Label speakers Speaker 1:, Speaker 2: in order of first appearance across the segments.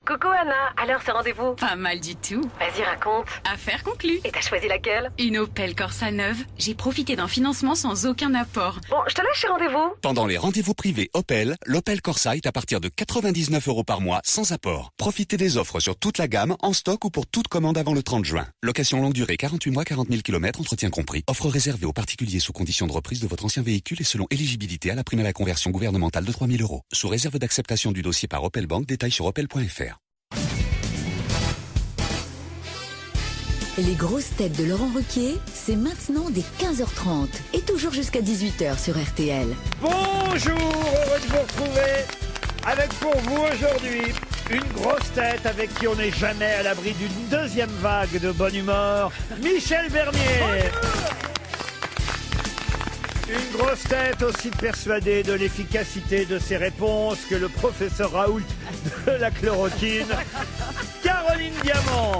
Speaker 1: Coucou Anna, alors ce rendez-vous?
Speaker 2: Pas mal du tout.
Speaker 1: Vas-y, raconte.
Speaker 2: Affaire conclue.
Speaker 1: Et t'as choisi laquelle?
Speaker 2: Une Opel Corsa neuve. J'ai profité d'un financement sans aucun apport.
Speaker 1: Bon, je te lâche chez rendez-vous.
Speaker 3: Pendant les rendez-vous privés Opel, l'Opel Corsa est à partir de 99 € par mois sans apport. Profitez des offres sur toute la gamme, en stock ou pour toute commande avant le 30 juin. Location longue durée, 48 mois, 40 000 km, entretien compris. Offre réservée aux particuliers sous condition de reprise de votre ancien véhicule et selon éligibilité à la prime à la conversion gouvernementale de 3 000 €. Sous réserve d'acceptation du dossier par Opel Bank, détails sur opel.fr.
Speaker 4: Les grosses têtes de Laurent Ruquier, c'est maintenant dès 15h30 et toujours jusqu'à 18h sur RTL.
Speaker 5: Bonjour, heureux de vous retrouver avec pour vous aujourd'hui une grosse tête avec qui on n'est jamais à l'abri d'une deuxième vague de bonne humeur, Michel Bernier. Une grosse tête aussi persuadée de l'efficacité de ses réponses que le professeur Raoult de la chloroquine, Caroline Diamant.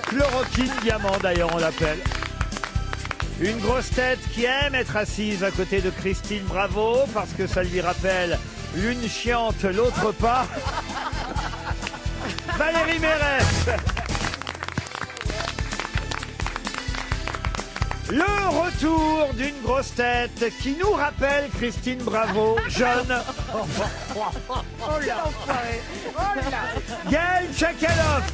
Speaker 5: Chloroquine Diamant d'ailleurs on l'appelle. Une grosse tête qui aime être assise à côté de Christine Bravo parce que ça lui rappelle l'une chiante, l'autre pas. Valérie Mérès. Le retour d'une grosse tête qui nous rappelle Christine Bravo, jeune. Oh là. Gaël Tchakaloff.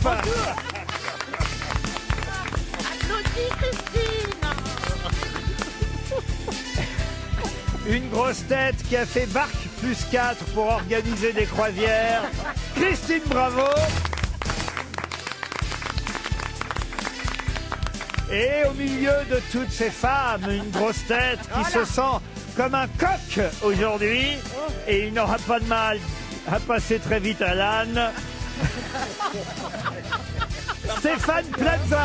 Speaker 5: Une grosse tête qui a fait Barque plus 4 pour organiser des croisières, Christine Bravo. Et au milieu de toutes ces femmes, une grosse tête qui se sent comme un coq aujourd'hui. Et il n'aura pas de mal à passer très vite à l'âne. Stéphane Plaza.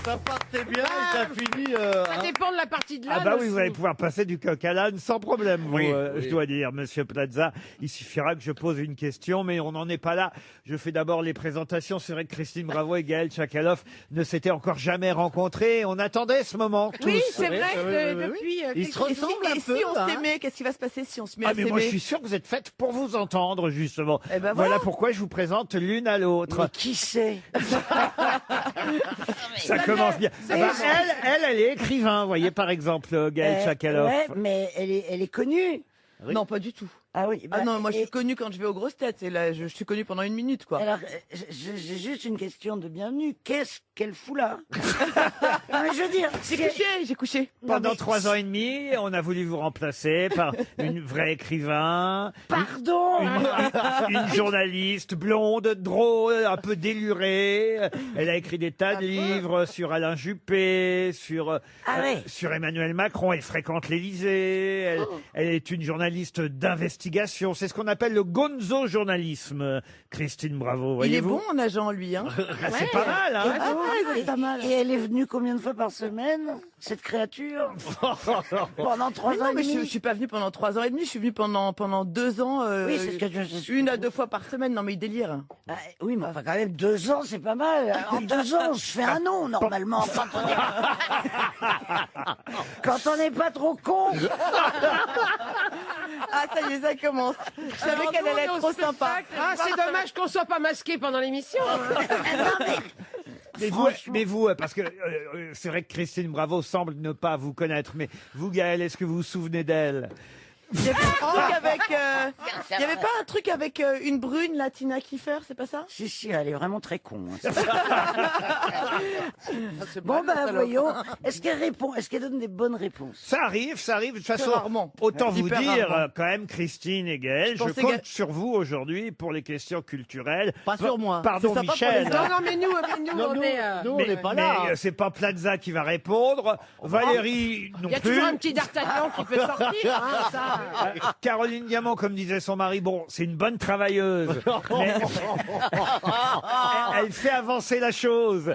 Speaker 6: Ça partait bien et ça finit...
Speaker 7: Ça dépend de la partie de l'âne.
Speaker 5: Ah bah oui,
Speaker 7: aussi.
Speaker 5: vous allez pouvoir passer du coq à l'âne sans problème, vous,
Speaker 6: Oui,
Speaker 5: je dois dire, Monsieur Plaza. Il suffira que je pose une question, mais on n'en est pas là. Je fais d'abord les présentations. C'est vrai que Christine Bravo et Gaël Tchakaloff ne s'étaient encore jamais rencontrés. On attendait ce moment, tous.
Speaker 7: Oui, c'est vrai que
Speaker 6: oui, oui.
Speaker 7: depuis...
Speaker 6: Ils se ressemblent un peu.
Speaker 8: Si on
Speaker 6: hein.
Speaker 8: s'aimait, qu'est-ce qui va se passer si on se met
Speaker 5: Ah
Speaker 8: à
Speaker 5: mais moi je
Speaker 8: s'aimer?
Speaker 5: suis sûr que vous êtes faites pour vous entendre justement.
Speaker 8: Eh ben
Speaker 5: voilà
Speaker 8: voilà.
Speaker 5: pourquoi je vous présente l'une à l'autre.
Speaker 8: Qui c'est?
Speaker 5: Ça commence bien. Ah bah, elle est écrivain, vous voyez par exemple Gaël Tchakaloff.
Speaker 9: Ouais, mais elle est connue.
Speaker 5: Oui.
Speaker 8: Non, pas du tout.
Speaker 9: Ah oui.
Speaker 8: Ah non, moi je
Speaker 9: et-
Speaker 8: suis connue quand je vais aux grosses têtes. Et là, je suis connue pendant une minute, quoi.
Speaker 9: Alors, j'ai juste une question de bienvenue. Qu'est-ce qu'elle fout là? Non, mais je veux dire,
Speaker 8: J'ai couché.
Speaker 5: Pendant
Speaker 9: mais-
Speaker 5: 3 ans et demi, on a voulu vous remplacer par une vraie écrivain.
Speaker 9: Pardon.
Speaker 5: Une journaliste blonde, drôle, un peu délurée. Elle a écrit des tas de livres sur Alain Juppé, sur
Speaker 9: ouais.
Speaker 5: sur Emmanuel Macron. Elle fréquente l'Élysée. Elle est une journaliste d'investigation. C'est ce qu'on appelle le gonzo-journalisme, Christine Bravo.
Speaker 8: Il est
Speaker 5: Voyez-vous.
Speaker 8: bon en agent, lui, hein.
Speaker 5: C'est pas mal, hein.
Speaker 9: Et,
Speaker 8: pas mal.
Speaker 9: et elle est venue combien de fois par semaine, cette créature? Pendant 3
Speaker 8: Mais
Speaker 9: ans
Speaker 8: non,
Speaker 9: et
Speaker 8: mais
Speaker 9: demi.
Speaker 8: je suis pas venue pendant 3 ans et demi. Je suis venue pendant 2 ans.
Speaker 9: Oui, c'est ce que je...
Speaker 8: 1 à 2 fois par semaine. Non, mais il délire.
Speaker 9: Ah, oui, mais enfin, quand même, 2 ans, c'est pas mal. En 2 ans, on se fait un nom, normalement, quand on n'est pas trop con.
Speaker 8: Ah, ça y est, ça commence. Je savais qu'elle allait être trop sympa.
Speaker 7: Ah, c'est dommage qu'on soit pas masqué pendant l'émission.
Speaker 5: Mais vous, parce que c'est vrai que Christine Bravo semble ne pas vous connaître, mais vous, Gaël, est-ce que vous vous souvenez d'elle?
Speaker 8: Il y avait un truc avec. Il y avait pas un truc avec une brune, la Tina Kiefer, c'est pas ça?
Speaker 9: Si, elle est vraiment très con. Bon, ben, voyons. Est-ce qu'elle répond? Est-ce qu'elle donne des bonnes réponses?
Speaker 5: Ça arrive. De toute façon,
Speaker 8: rarement.
Speaker 5: autant vous
Speaker 8: Hyper
Speaker 5: dire,
Speaker 8: rarement.
Speaker 5: quand même, Christine et Gaël, je
Speaker 8: pensais
Speaker 5: compte sur vous aujourd'hui pour les questions culturelles.
Speaker 6: Pas sur moi.
Speaker 5: Pardon,
Speaker 8: C'est sympa pour
Speaker 5: Michel.
Speaker 8: les
Speaker 7: Non, non, mais nous,
Speaker 6: Non,
Speaker 7: on est...
Speaker 6: nous, on
Speaker 5: Mais,
Speaker 6: n'est pas là.
Speaker 5: mais, c'est pas Plaza qui va répondre. Valérie non
Speaker 7: Il y a
Speaker 5: plus.
Speaker 7: toujours un petit d'Artagnan qui peut sortir. Hein, ça.
Speaker 5: Caroline Diamant, comme disait son mari, bon, c'est une bonne travailleuse. mais elle fait avancer la chose.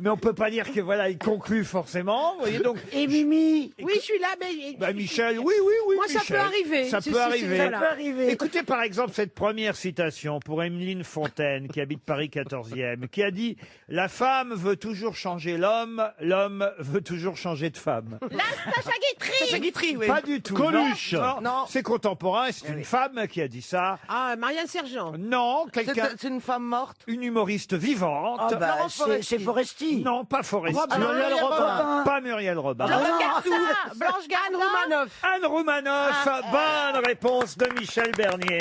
Speaker 5: Mais on peut pas dire que voilà, il conclut forcément. Vous voyez donc.
Speaker 9: Et Mimi?
Speaker 7: Oui, je suis là, mais...
Speaker 5: Bah, Michel, oui.
Speaker 7: Moi, ça
Speaker 5: Michel.
Speaker 7: peut arriver.
Speaker 5: Ça
Speaker 7: Si,
Speaker 5: peut
Speaker 7: si, si,
Speaker 5: arriver.
Speaker 7: voilà.
Speaker 9: Ça peut arriver.
Speaker 5: Écoutez par exemple cette première citation pour Emeline Fontaine, qui habite Paris 14e, qui a dit « La femme veut toujours changer l'homme, l'homme veut toujours changer de femme.
Speaker 8: Sacha Guitry, oui. »
Speaker 5: Pas du tout.
Speaker 6: Coluche. Coluche.
Speaker 5: Non, c'est contemporain, c'est une femme qui a dit ça.
Speaker 7: Ah, Marianne Sergent.
Speaker 5: Non, quelqu'un,
Speaker 8: C'est une femme morte.
Speaker 5: une humoriste vivante.
Speaker 9: Ah bah, c'est Foresti.
Speaker 5: Non, pas Foresti.
Speaker 9: Muriel Robin.
Speaker 5: Pas Muriel Robin.
Speaker 7: Blanche Anne Roumanoff.
Speaker 5: Anne Roumanoff. Bonne réponse de Michel Bernier.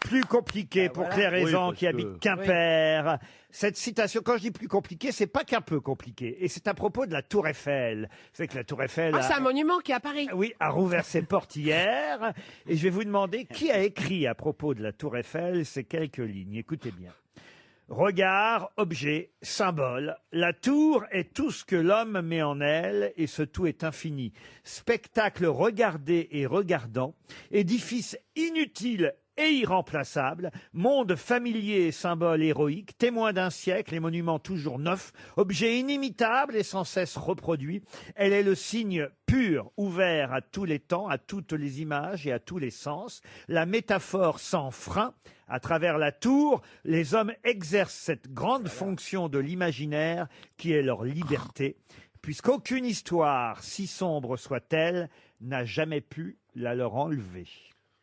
Speaker 5: Plus compliqué pour Claire Raison qui habite Quimper. Cette citation, quand je dis plus compliqué, c'est pas qu'un peu compliqué. Et c'est à propos de la Tour Eiffel. C'est que la Tour Eiffel
Speaker 7: Ah, c'est un monument qui est à Paris.
Speaker 5: oui, a rouvert ses portes hier. Et je vais vous demander qui a écrit à propos de la Tour Eiffel ces quelques lignes. Écoutez bien. Regard, objet, symbole. La tour est tout ce que l'homme met en elle, et ce tout est infini. Spectacle regardé et regardant, édifice inutile et irremplaçable, monde familier et symbole héroïque, témoin d'un siècle et monument toujours neuf, objet inimitable et sans cesse reproduit. Elle est le signe pur, ouvert à tous les temps, à toutes les images et à tous les sens. La métaphore sans frein. À travers la tour, les hommes exercent cette grande fonction de l'imaginaire qui est leur liberté, puisqu'aucune histoire, si sombre soit-elle, n'a jamais pu la leur enlever.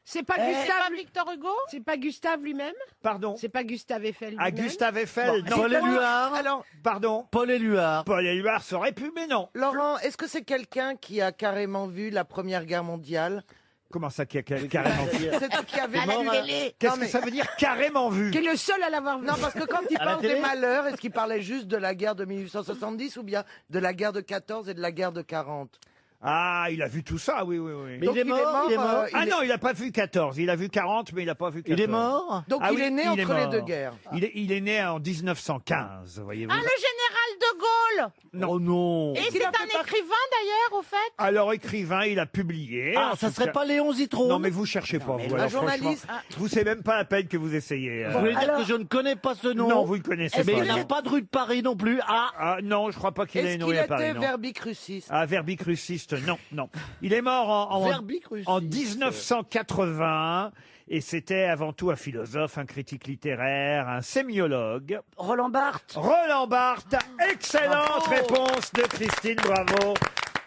Speaker 7: C'est pas Gustave Victor Hugo. C'est pas Gustave lui-même.
Speaker 5: Pardon.
Speaker 7: C'est pas Gustave Eiffel lui-même.
Speaker 5: À Gustave Eiffel, non.
Speaker 6: Paul Éluard.
Speaker 8: Alors,
Speaker 5: Pardon.
Speaker 6: Paul Éluard.
Speaker 5: Paul Éluard ça aurait pu, mais non.
Speaker 8: Laurent, est-ce que c'est quelqu'un qui a carrément vu la Première Guerre mondiale?
Speaker 5: Comment ça, qui a carrément vu?
Speaker 8: C'est qui avait vu.
Speaker 5: Qu'est-ce que ça veut dire carrément vu?
Speaker 7: Qui est le seul à l'avoir vu.
Speaker 8: Non, parce que quand il
Speaker 6: À la
Speaker 8: parle des
Speaker 6: télé
Speaker 8: malheurs, est-ce qu'il parlait juste de la guerre de 1870 ou bien de la guerre de 14 et de la guerre de 40?
Speaker 5: Ah, il a vu tout ça, oui, oui, oui.
Speaker 6: Mais
Speaker 8: Donc
Speaker 6: il est mort, il est mort.
Speaker 5: Ah non, il n'a pas vu 14. Il a vu 40, mais il n'a pas vu 14.
Speaker 6: Il est mort.
Speaker 8: Donc
Speaker 5: Ah
Speaker 8: il
Speaker 5: oui,
Speaker 8: est né
Speaker 5: il est
Speaker 8: entre les
Speaker 5: mort.
Speaker 8: deux guerres.
Speaker 5: Il est né en 1915, voyez-vous.
Speaker 10: Ah, le général de Gaulle.
Speaker 5: Non.
Speaker 6: Oh non.
Speaker 10: Et c'est un écrivain d'ailleurs, au fait.
Speaker 5: Alors, écrivain, il a publié.
Speaker 6: Ah,
Speaker 5: en
Speaker 6: ça
Speaker 5: tout
Speaker 6: serait
Speaker 5: cas.
Speaker 6: pas Léon Zitrone?
Speaker 5: Non, mais vous cherchez pas, vous.
Speaker 8: Un
Speaker 5: alors,
Speaker 8: journaliste.
Speaker 5: franchement, vous c'est même pas la peine que vous essayez.
Speaker 6: Vous voulez dire que je ne connais pas ce nom?
Speaker 5: Non, vous ne connaissez
Speaker 6: Mais
Speaker 5: pas.
Speaker 6: il n'a
Speaker 5: non.
Speaker 6: pas de rue de Paris non plus. Ah.
Speaker 5: Ah, non, je crois pas qu'il ait
Speaker 8: Est-ce
Speaker 5: une
Speaker 8: qu'il
Speaker 5: rue à Paris,
Speaker 8: était
Speaker 5: non.
Speaker 8: verbicruciste?
Speaker 5: Ah, verbicruciste, non, non. Il est mort en
Speaker 6: Verbicruciste.
Speaker 5: 1980, et c'était avant tout un philosophe, un critique littéraire, un sémiologue.
Speaker 9: Roland Barthes.
Speaker 5: Roland Barthes, excellente réponse de Christine, bravo.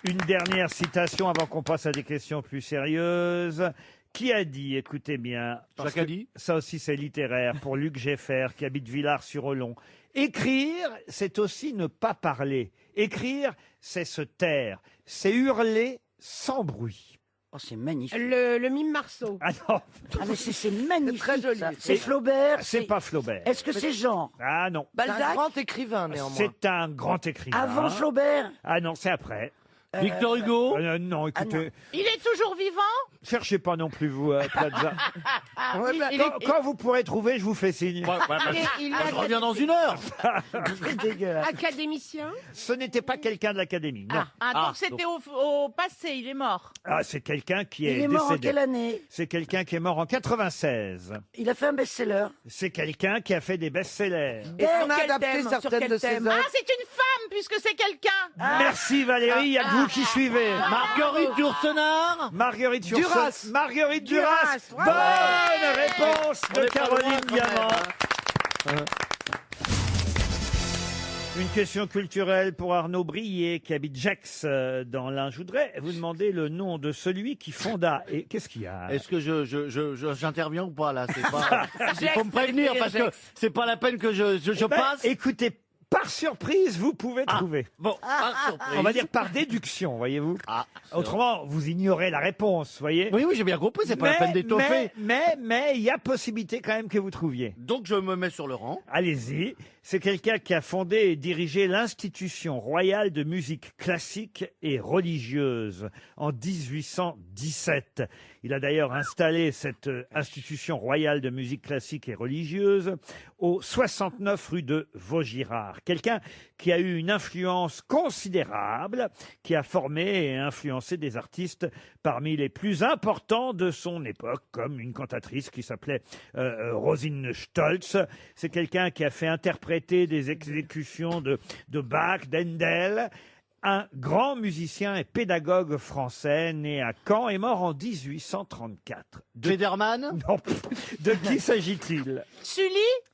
Speaker 5: Une dernière citation avant qu'on passe à des questions plus sérieuses. Qui a dit, écoutez bien, parce
Speaker 6: Jacques a
Speaker 5: que
Speaker 6: dit.
Speaker 5: ça aussi c'est littéraire, pour Luc Geffert qui habite Villars-sur-Olon. Écrire, c'est aussi ne pas parler. Écrire, c'est se taire. C'est hurler sans bruit.
Speaker 9: Oh, c'est magnifique.
Speaker 7: Le mime Marceau.
Speaker 5: Ah non,
Speaker 9: Ah, mais c'est magnifique.
Speaker 8: très joli.
Speaker 9: ça. C'est Flaubert.
Speaker 5: c'est pas Flaubert.
Speaker 9: Est-ce que c'est Jean?
Speaker 5: Ah non,
Speaker 8: C'est un
Speaker 9: Balzac?
Speaker 8: grand écrivain néanmoins.
Speaker 5: c'est un grand écrivain.
Speaker 9: Avant Flaubert?
Speaker 5: Ah non, c'est après.
Speaker 6: Victor Hugo.
Speaker 5: Non, écoutez,
Speaker 10: Il est toujours vivant.
Speaker 5: cherchez pas non plus vous, Plaza.
Speaker 8: Ouais, bah,
Speaker 5: Quand vous pourrez trouver, je vous fais signe.
Speaker 7: Il
Speaker 6: Je reviens dans une heure.
Speaker 9: C'est dégueulasse.
Speaker 7: académicien.
Speaker 5: Ce n'était pas quelqu'un de l'académie, non.
Speaker 10: Donc c'était au passé, il est mort.
Speaker 5: Ah, c'est quelqu'un qui
Speaker 9: Il
Speaker 5: est
Speaker 9: est mort en
Speaker 5: décédé.
Speaker 9: quelle année?
Speaker 5: C'est quelqu'un qui est mort en 96.
Speaker 9: Il a fait un best-seller.
Speaker 5: C'est quelqu'un qui a fait des best-sellers.
Speaker 8: et on a
Speaker 7: quel
Speaker 8: adapté
Speaker 7: thème? Sur
Speaker 8: certaines
Speaker 7: quel
Speaker 8: de ses
Speaker 7: thème?
Speaker 10: Ah,
Speaker 8: œuvres.
Speaker 10: c'est une femme, puisque c'est quelqu'un.
Speaker 5: Merci Valérie, il y a que vous qui suivez.
Speaker 6: Marguerite Yourcenar.
Speaker 5: Marguerite
Speaker 8: Duras.
Speaker 5: Yourcenar. Marguerite Duras.
Speaker 7: Duras,
Speaker 5: Bonne réponse
Speaker 6: On
Speaker 5: de
Speaker 6: est pas
Speaker 5: Caroline
Speaker 6: loin, quand
Speaker 5: Diamant.
Speaker 6: même,
Speaker 5: Une question culturelle pour Arnaud Brier qui habite Gex dans l'Ain. Je voudrais vous demander le nom de celui qui fonda. Et qu'est-ce qu'il y a?
Speaker 6: Est-ce que j'interviens ou pas là? C'est pas. Il faut me prévenir parce que c'est pas la peine que je
Speaker 5: Ben,
Speaker 6: passe.
Speaker 5: écoutez, par surprise, vous pouvez trouver.
Speaker 6: Bon, par surprise.
Speaker 5: On va dire par déduction, voyez-vous.
Speaker 6: Ah,
Speaker 5: Autrement, vous ignorez la réponse, voyez.
Speaker 6: oui, j'ai bien compris. C'est pas la peine d'étoffer.
Speaker 5: Mais il y a possibilité quand même que vous trouviez.
Speaker 6: Donc je me mets sur le rang.
Speaker 5: Allez-y. C'est quelqu'un qui a fondé et dirigé l'Institution royale de musique classique et religieuse en 1817. Il a d'ailleurs installé cette institution royale de musique classique et religieuse au 69 rue de Vaugirard. Quelqu'un qui a eu une influence considérable, qui a formé et influencé des artistes parmi les plus importants de son époque, comme une cantatrice qui s'appelait Rosine Stolz. C'est quelqu'un qui a fait interpréter des exécutions de Bach, d'Handel. Un grand musicien et pédagogue français, né à Caen et mort en 1834.
Speaker 6: Federman.
Speaker 5: Non, de qui s'agit-il?
Speaker 10: Sully.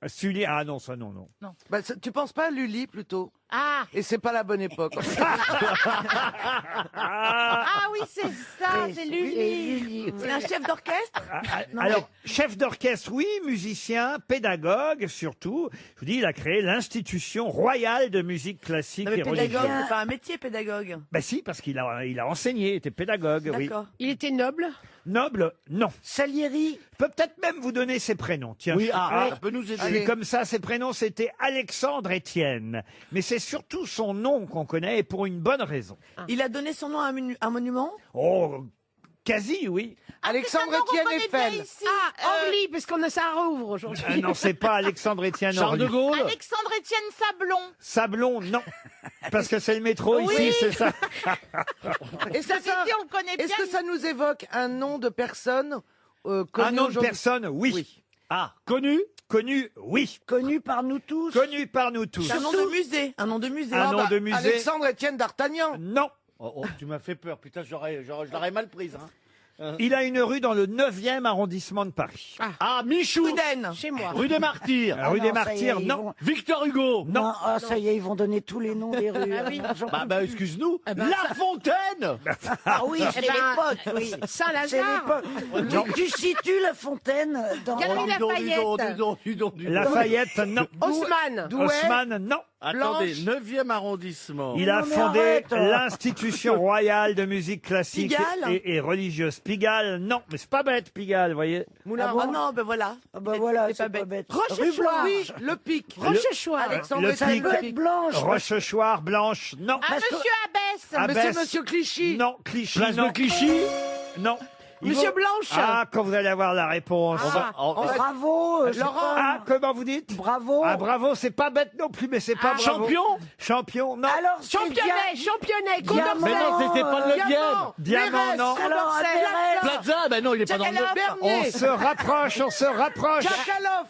Speaker 5: Sully. Ah non, ça non, non.
Speaker 8: Bah, tu penses pas à Lully plutôt?
Speaker 10: Ah,
Speaker 8: Et c'est pas la bonne époque.
Speaker 10: ah oui, c'est ça, c'est Lully.
Speaker 8: C'est un chef d'orchestre.
Speaker 5: Alors, chef d'orchestre, oui, musicien, pédagogue surtout. Je vous dis, il a créé l'Institution royale de musique classique
Speaker 8: Non, mais
Speaker 5: et religieuse.
Speaker 8: pédagogue, c'est pas un métier, pédagogue.
Speaker 5: Ben si, parce qu'il a enseigné, il était pédagogue, oui.
Speaker 8: D'accord.
Speaker 7: Il était noble.
Speaker 5: Noble, non.
Speaker 9: Salieri.
Speaker 5: Je peux peut-être même vous donner ses prénoms. Tiens,
Speaker 6: Oui,
Speaker 5: ah,
Speaker 6: ça peut nous
Speaker 5: je
Speaker 6: aider.
Speaker 5: suis comme ça, ses prénoms, c'était Alexandre Étienne. Mais c'est surtout son nom qu'on connaît, et pour une bonne raison.
Speaker 8: Il a donné son nom à un monument.
Speaker 5: Oh, quasi, oui.
Speaker 8: Alexandre Étienne Eiffel.
Speaker 7: Orly, parce qu'on a ça rouvre aujourd'hui.
Speaker 5: Non, c'est pas Alexandre Étienne
Speaker 6: Charles de
Speaker 5: Orly.
Speaker 6: Gaulle.
Speaker 10: Alexandre Étienne Sablon.
Speaker 5: Sablon, non. Parce que c'est le métro
Speaker 10: Oui.
Speaker 5: ici, c'est ça.
Speaker 8: Est-ce
Speaker 10: Ça
Speaker 8: que,
Speaker 10: fait
Speaker 8: ça,
Speaker 10: dit, on le connaît bien.
Speaker 8: est-ce que ça nous évoque un nom de personne
Speaker 5: Un
Speaker 8: connu
Speaker 5: nom de
Speaker 8: aujourd'hui
Speaker 5: personne, oui.
Speaker 6: Ah, connu.
Speaker 5: Connu, oui.
Speaker 9: Connu par nous tous.
Speaker 5: Connu par nous tous.
Speaker 8: C'est un nom de musée. Un nom de musée.
Speaker 5: Un nom de musée.
Speaker 8: Alexandre Étienne d'Artagnan.
Speaker 5: Non.
Speaker 6: Oh, tu m'as fait peur. Putain, je l'aurais mal prise. Hein.
Speaker 5: Il a une rue dans le 9e arrondissement de Paris.
Speaker 6: Ah, Michou.
Speaker 8: Pruden.
Speaker 7: Chez moi.
Speaker 6: Rue des Martyrs.
Speaker 5: Rue
Speaker 9: non,
Speaker 5: des
Speaker 9: ça y est,
Speaker 5: Martyrs,
Speaker 9: ils
Speaker 5: non.
Speaker 9: vont-
Speaker 6: Victor Hugo.
Speaker 9: Non, ah, ça y est, ils vont donner tous les noms des rues. J'en peux
Speaker 6: Bah, excuse-nous. La Fontaine.
Speaker 9: Ah oui, c'est
Speaker 7: Eh ben,
Speaker 9: l'époque, oui. C'est
Speaker 7: Saint-Lazare.
Speaker 9: l'époque. Tu situes la fontaine dans...
Speaker 7: Galerie Lafayette.
Speaker 5: Lafayette, non.
Speaker 7: Haussmann.
Speaker 5: Haussmann, non.
Speaker 6: Attendez, 9e arrondissement.
Speaker 5: Il a
Speaker 9: Non, mais
Speaker 5: fondé
Speaker 9: arrête.
Speaker 5: l'Institution royale de musique classique
Speaker 8: Pigalle
Speaker 5: et religieuse. Pigalle, non. Mais c'est pas bête, Pigalle, vous voyez.
Speaker 8: Moulin.
Speaker 9: Ah bon
Speaker 8: non, ben voilà.
Speaker 9: Ah bah voilà,
Speaker 8: C'est pas
Speaker 9: c'est pas
Speaker 8: bête.
Speaker 9: bête.
Speaker 7: Rochechouart.
Speaker 8: Oui, le pic.
Speaker 7: Rochechouart.
Speaker 8: Alexandre
Speaker 5: Le
Speaker 8: Étienne
Speaker 5: pic.
Speaker 9: Ça peut être blanche.
Speaker 5: Rochechouart, Blanche, non.
Speaker 10: Ah,
Speaker 9: Parce que-
Speaker 10: monsieur Abbesse.
Speaker 5: Abbesse,
Speaker 8: Monsieur Clichy.
Speaker 5: non. Clichy,
Speaker 6: Place
Speaker 5: non.
Speaker 6: de Clichy.
Speaker 5: Non. Il
Speaker 8: Monsieur
Speaker 5: faut-
Speaker 8: Blanche.
Speaker 5: Ah, quand vous allez avoir la réponse.
Speaker 9: Bravo, je sais
Speaker 8: Laurent.
Speaker 9: pas.
Speaker 5: Ah, comment vous dites?
Speaker 9: Bravo.
Speaker 5: Ah, bravo, c'est pas bête non plus, mais c'est pas bravo.
Speaker 6: Champion.
Speaker 5: Champion, non.
Speaker 9: Alors, c'est
Speaker 7: Championnet.
Speaker 9: Diamant.
Speaker 6: Mais non, c'était pas le 9e.
Speaker 5: Diamant, non.
Speaker 9: Alors, Adresse.
Speaker 6: Plaza. Ben non, il est pas dans le 9e.
Speaker 5: On se rapproche, on se rapproche.
Speaker 8: Chakaloff.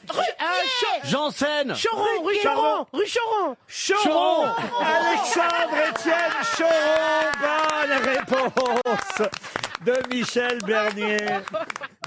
Speaker 6: Janssen.
Speaker 7: Choron. Rue Choron. Rue Choron.
Speaker 5: Choron. Alexandre Étienne Choron. Bonne réponse de Michel Bernier.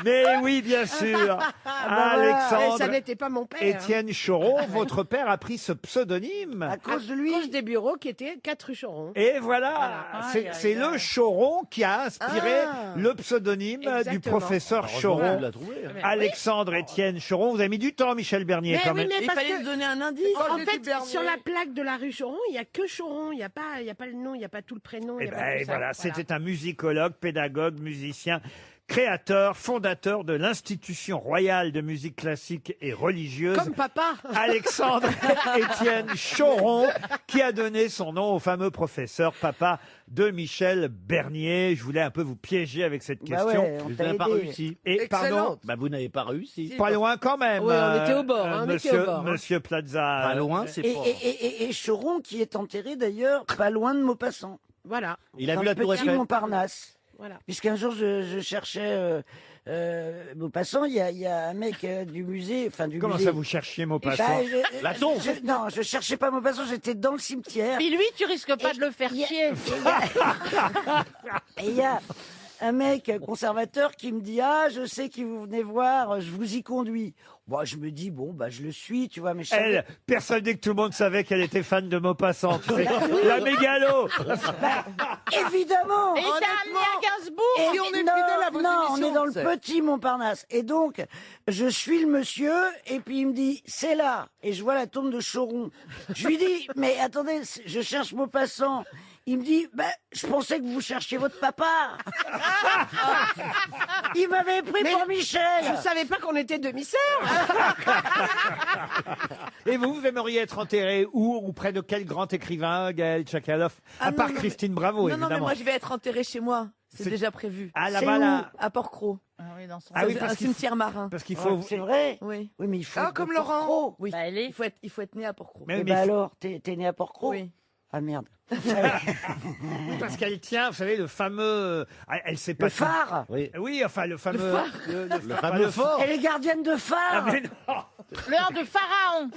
Speaker 5: Mais oui, bien sûr. Alexandre
Speaker 7: Ça n'était pas mon père.
Speaker 5: Étienne Choron, votre père a pris ce pseudonyme.
Speaker 9: À cause de lui.
Speaker 7: Cause des bureaux qui étaient 4 rue Choron.
Speaker 5: Et voilà, c'est le Choron qui a inspiré le pseudonyme du
Speaker 7: Exactement.
Speaker 5: professeur
Speaker 6: Heureusement
Speaker 5: Choron.
Speaker 6: qu'il l'a trouvé. hein.
Speaker 5: Alexandre Étienne Choron. Vous avez mis du temps, Michel Bernier,
Speaker 7: Mais
Speaker 5: quand
Speaker 7: oui,
Speaker 5: même.
Speaker 7: mais
Speaker 8: Il
Speaker 7: parce
Speaker 8: fallait
Speaker 7: que-
Speaker 8: nous donner un indice.
Speaker 7: En fait, sur la plaque de la rue Choron, il n'y a que Choron. Il n'y a pas le nom, il n'y a pas tout le prénom. il
Speaker 5: Eh
Speaker 7: y a
Speaker 5: ben,
Speaker 7: pas tout
Speaker 5: et
Speaker 7: ça.
Speaker 5: voilà, c'était un musicologue, pédagogue, musicien, créateur, fondateur de l'Institution royale de musique classique et religieuse.
Speaker 7: Comme papa.
Speaker 5: Alexandre Étienne Choron, qui a donné son nom au fameux professeur papa de Michel Bernier. Je voulais un peu vous piéger avec cette
Speaker 9: Bah
Speaker 5: question.
Speaker 9: ouais, on
Speaker 6: Vous
Speaker 9: t'a
Speaker 6: n'avez pas
Speaker 9: aidé.
Speaker 6: réussi.
Speaker 5: Et pardon,
Speaker 8: Excellente.
Speaker 6: Bah, vous n'avez pas réussi.
Speaker 5: pas loin quand même.
Speaker 7: Ouais, on était au bord, hein, on était
Speaker 5: monsieur,
Speaker 7: au bord, hein.
Speaker 5: Monsieur Plaza.
Speaker 6: Pas loin, c'est
Speaker 9: Et,
Speaker 6: pas.
Speaker 9: et Choron qui est enterré d'ailleurs pas loin de Maupassant.
Speaker 7: Voilà.
Speaker 6: Il a
Speaker 9: Dans
Speaker 6: vu
Speaker 9: le
Speaker 6: la tour
Speaker 9: petit
Speaker 6: Eiffel.
Speaker 9: Montparnasse.
Speaker 7: Voilà.
Speaker 9: Puisqu'un jour je cherchais Maupassant, il y a un mec du musée, enfin du
Speaker 5: Comment
Speaker 9: musée.
Speaker 5: ça vous cherchiez Maupassant?
Speaker 9: Bah,
Speaker 6: La tombe.
Speaker 9: Non, je cherchais pas Maupassant, j'étais dans le cimetière.
Speaker 10: Puis lui, tu risques pas de le faire
Speaker 9: Il y a-
Speaker 10: chier.
Speaker 9: Et il y a un mec conservateur qui me dit ah je sais qui vous venez voir, je vous y conduis. Moi je me dis bon bah je le suis, tu vois, mais je savais-
Speaker 5: Elle, persuadée que tout le monde savait qu'elle était fan de Maupassant. Tu sais, la mégalo.
Speaker 9: évidemment.
Speaker 10: Et t'as amené à Gainsbourg.
Speaker 9: Et
Speaker 8: Si on est
Speaker 9: non,
Speaker 8: fidèle à vos
Speaker 9: non, on
Speaker 8: émissions,
Speaker 9: est dans le
Speaker 8: c'est-
Speaker 9: petit Montparnasse. Et donc, je suis le monsieur, et puis il me dit, c'est là. Et je vois la tombe de Choron. Je lui dis, mais attendez, je cherche Maupassant. Il me dit, ben, je pensais que vous cherchiez votre papa. Il m'avait pris pour Michel.
Speaker 7: Je ne savais pas qu'on était demi-sœurs.
Speaker 5: Et vous aimeriez être enterré où ou près de quel grand écrivain, Gaël Tchakaloff?
Speaker 8: Ah
Speaker 5: À
Speaker 8: non,
Speaker 5: part
Speaker 8: non,
Speaker 5: Christine Bravo,
Speaker 8: Non, non, mais
Speaker 5: évidemment.
Speaker 8: moi je vais être enterré chez moi. C'est
Speaker 5: C'est-
Speaker 8: déjà prévu.
Speaker 5: Ah,
Speaker 9: C'est
Speaker 5: là-bas,
Speaker 9: où
Speaker 5: là.
Speaker 8: À Port-Cros.
Speaker 10: Ah oui, dans son...
Speaker 5: Ah oui,
Speaker 8: C'est
Speaker 5: parce
Speaker 8: un
Speaker 5: qu'il
Speaker 8: cimetière marin.
Speaker 5: Parce qu'il faut.
Speaker 9: C'est vrai.
Speaker 8: Oui.
Speaker 9: Oui, mais il faut.
Speaker 8: Ah,
Speaker 9: être
Speaker 8: comme
Speaker 9: de
Speaker 8: Laurent.
Speaker 9: Port-Cros.
Speaker 8: Oui.
Speaker 10: Bah, elle est-
Speaker 8: Il faut être né à Port-Cros.
Speaker 5: Mais
Speaker 9: Eh
Speaker 5: oui,
Speaker 9: ben
Speaker 5: mais
Speaker 9: alors, t'es né à Port-Cros?
Speaker 8: Oui.
Speaker 9: Ah merde.
Speaker 5: parce qu'elle tient, vous savez, le fameux. Elle sait pas.
Speaker 9: Le phare.
Speaker 6: Oui.
Speaker 5: Oui, enfin, le fameux.
Speaker 8: phare.
Speaker 5: Le
Speaker 6: Le fameux fort.
Speaker 9: Elle est gardienne de
Speaker 5: Ah,
Speaker 9: phare.
Speaker 5: mais non.
Speaker 10: L'heure de Pharaon.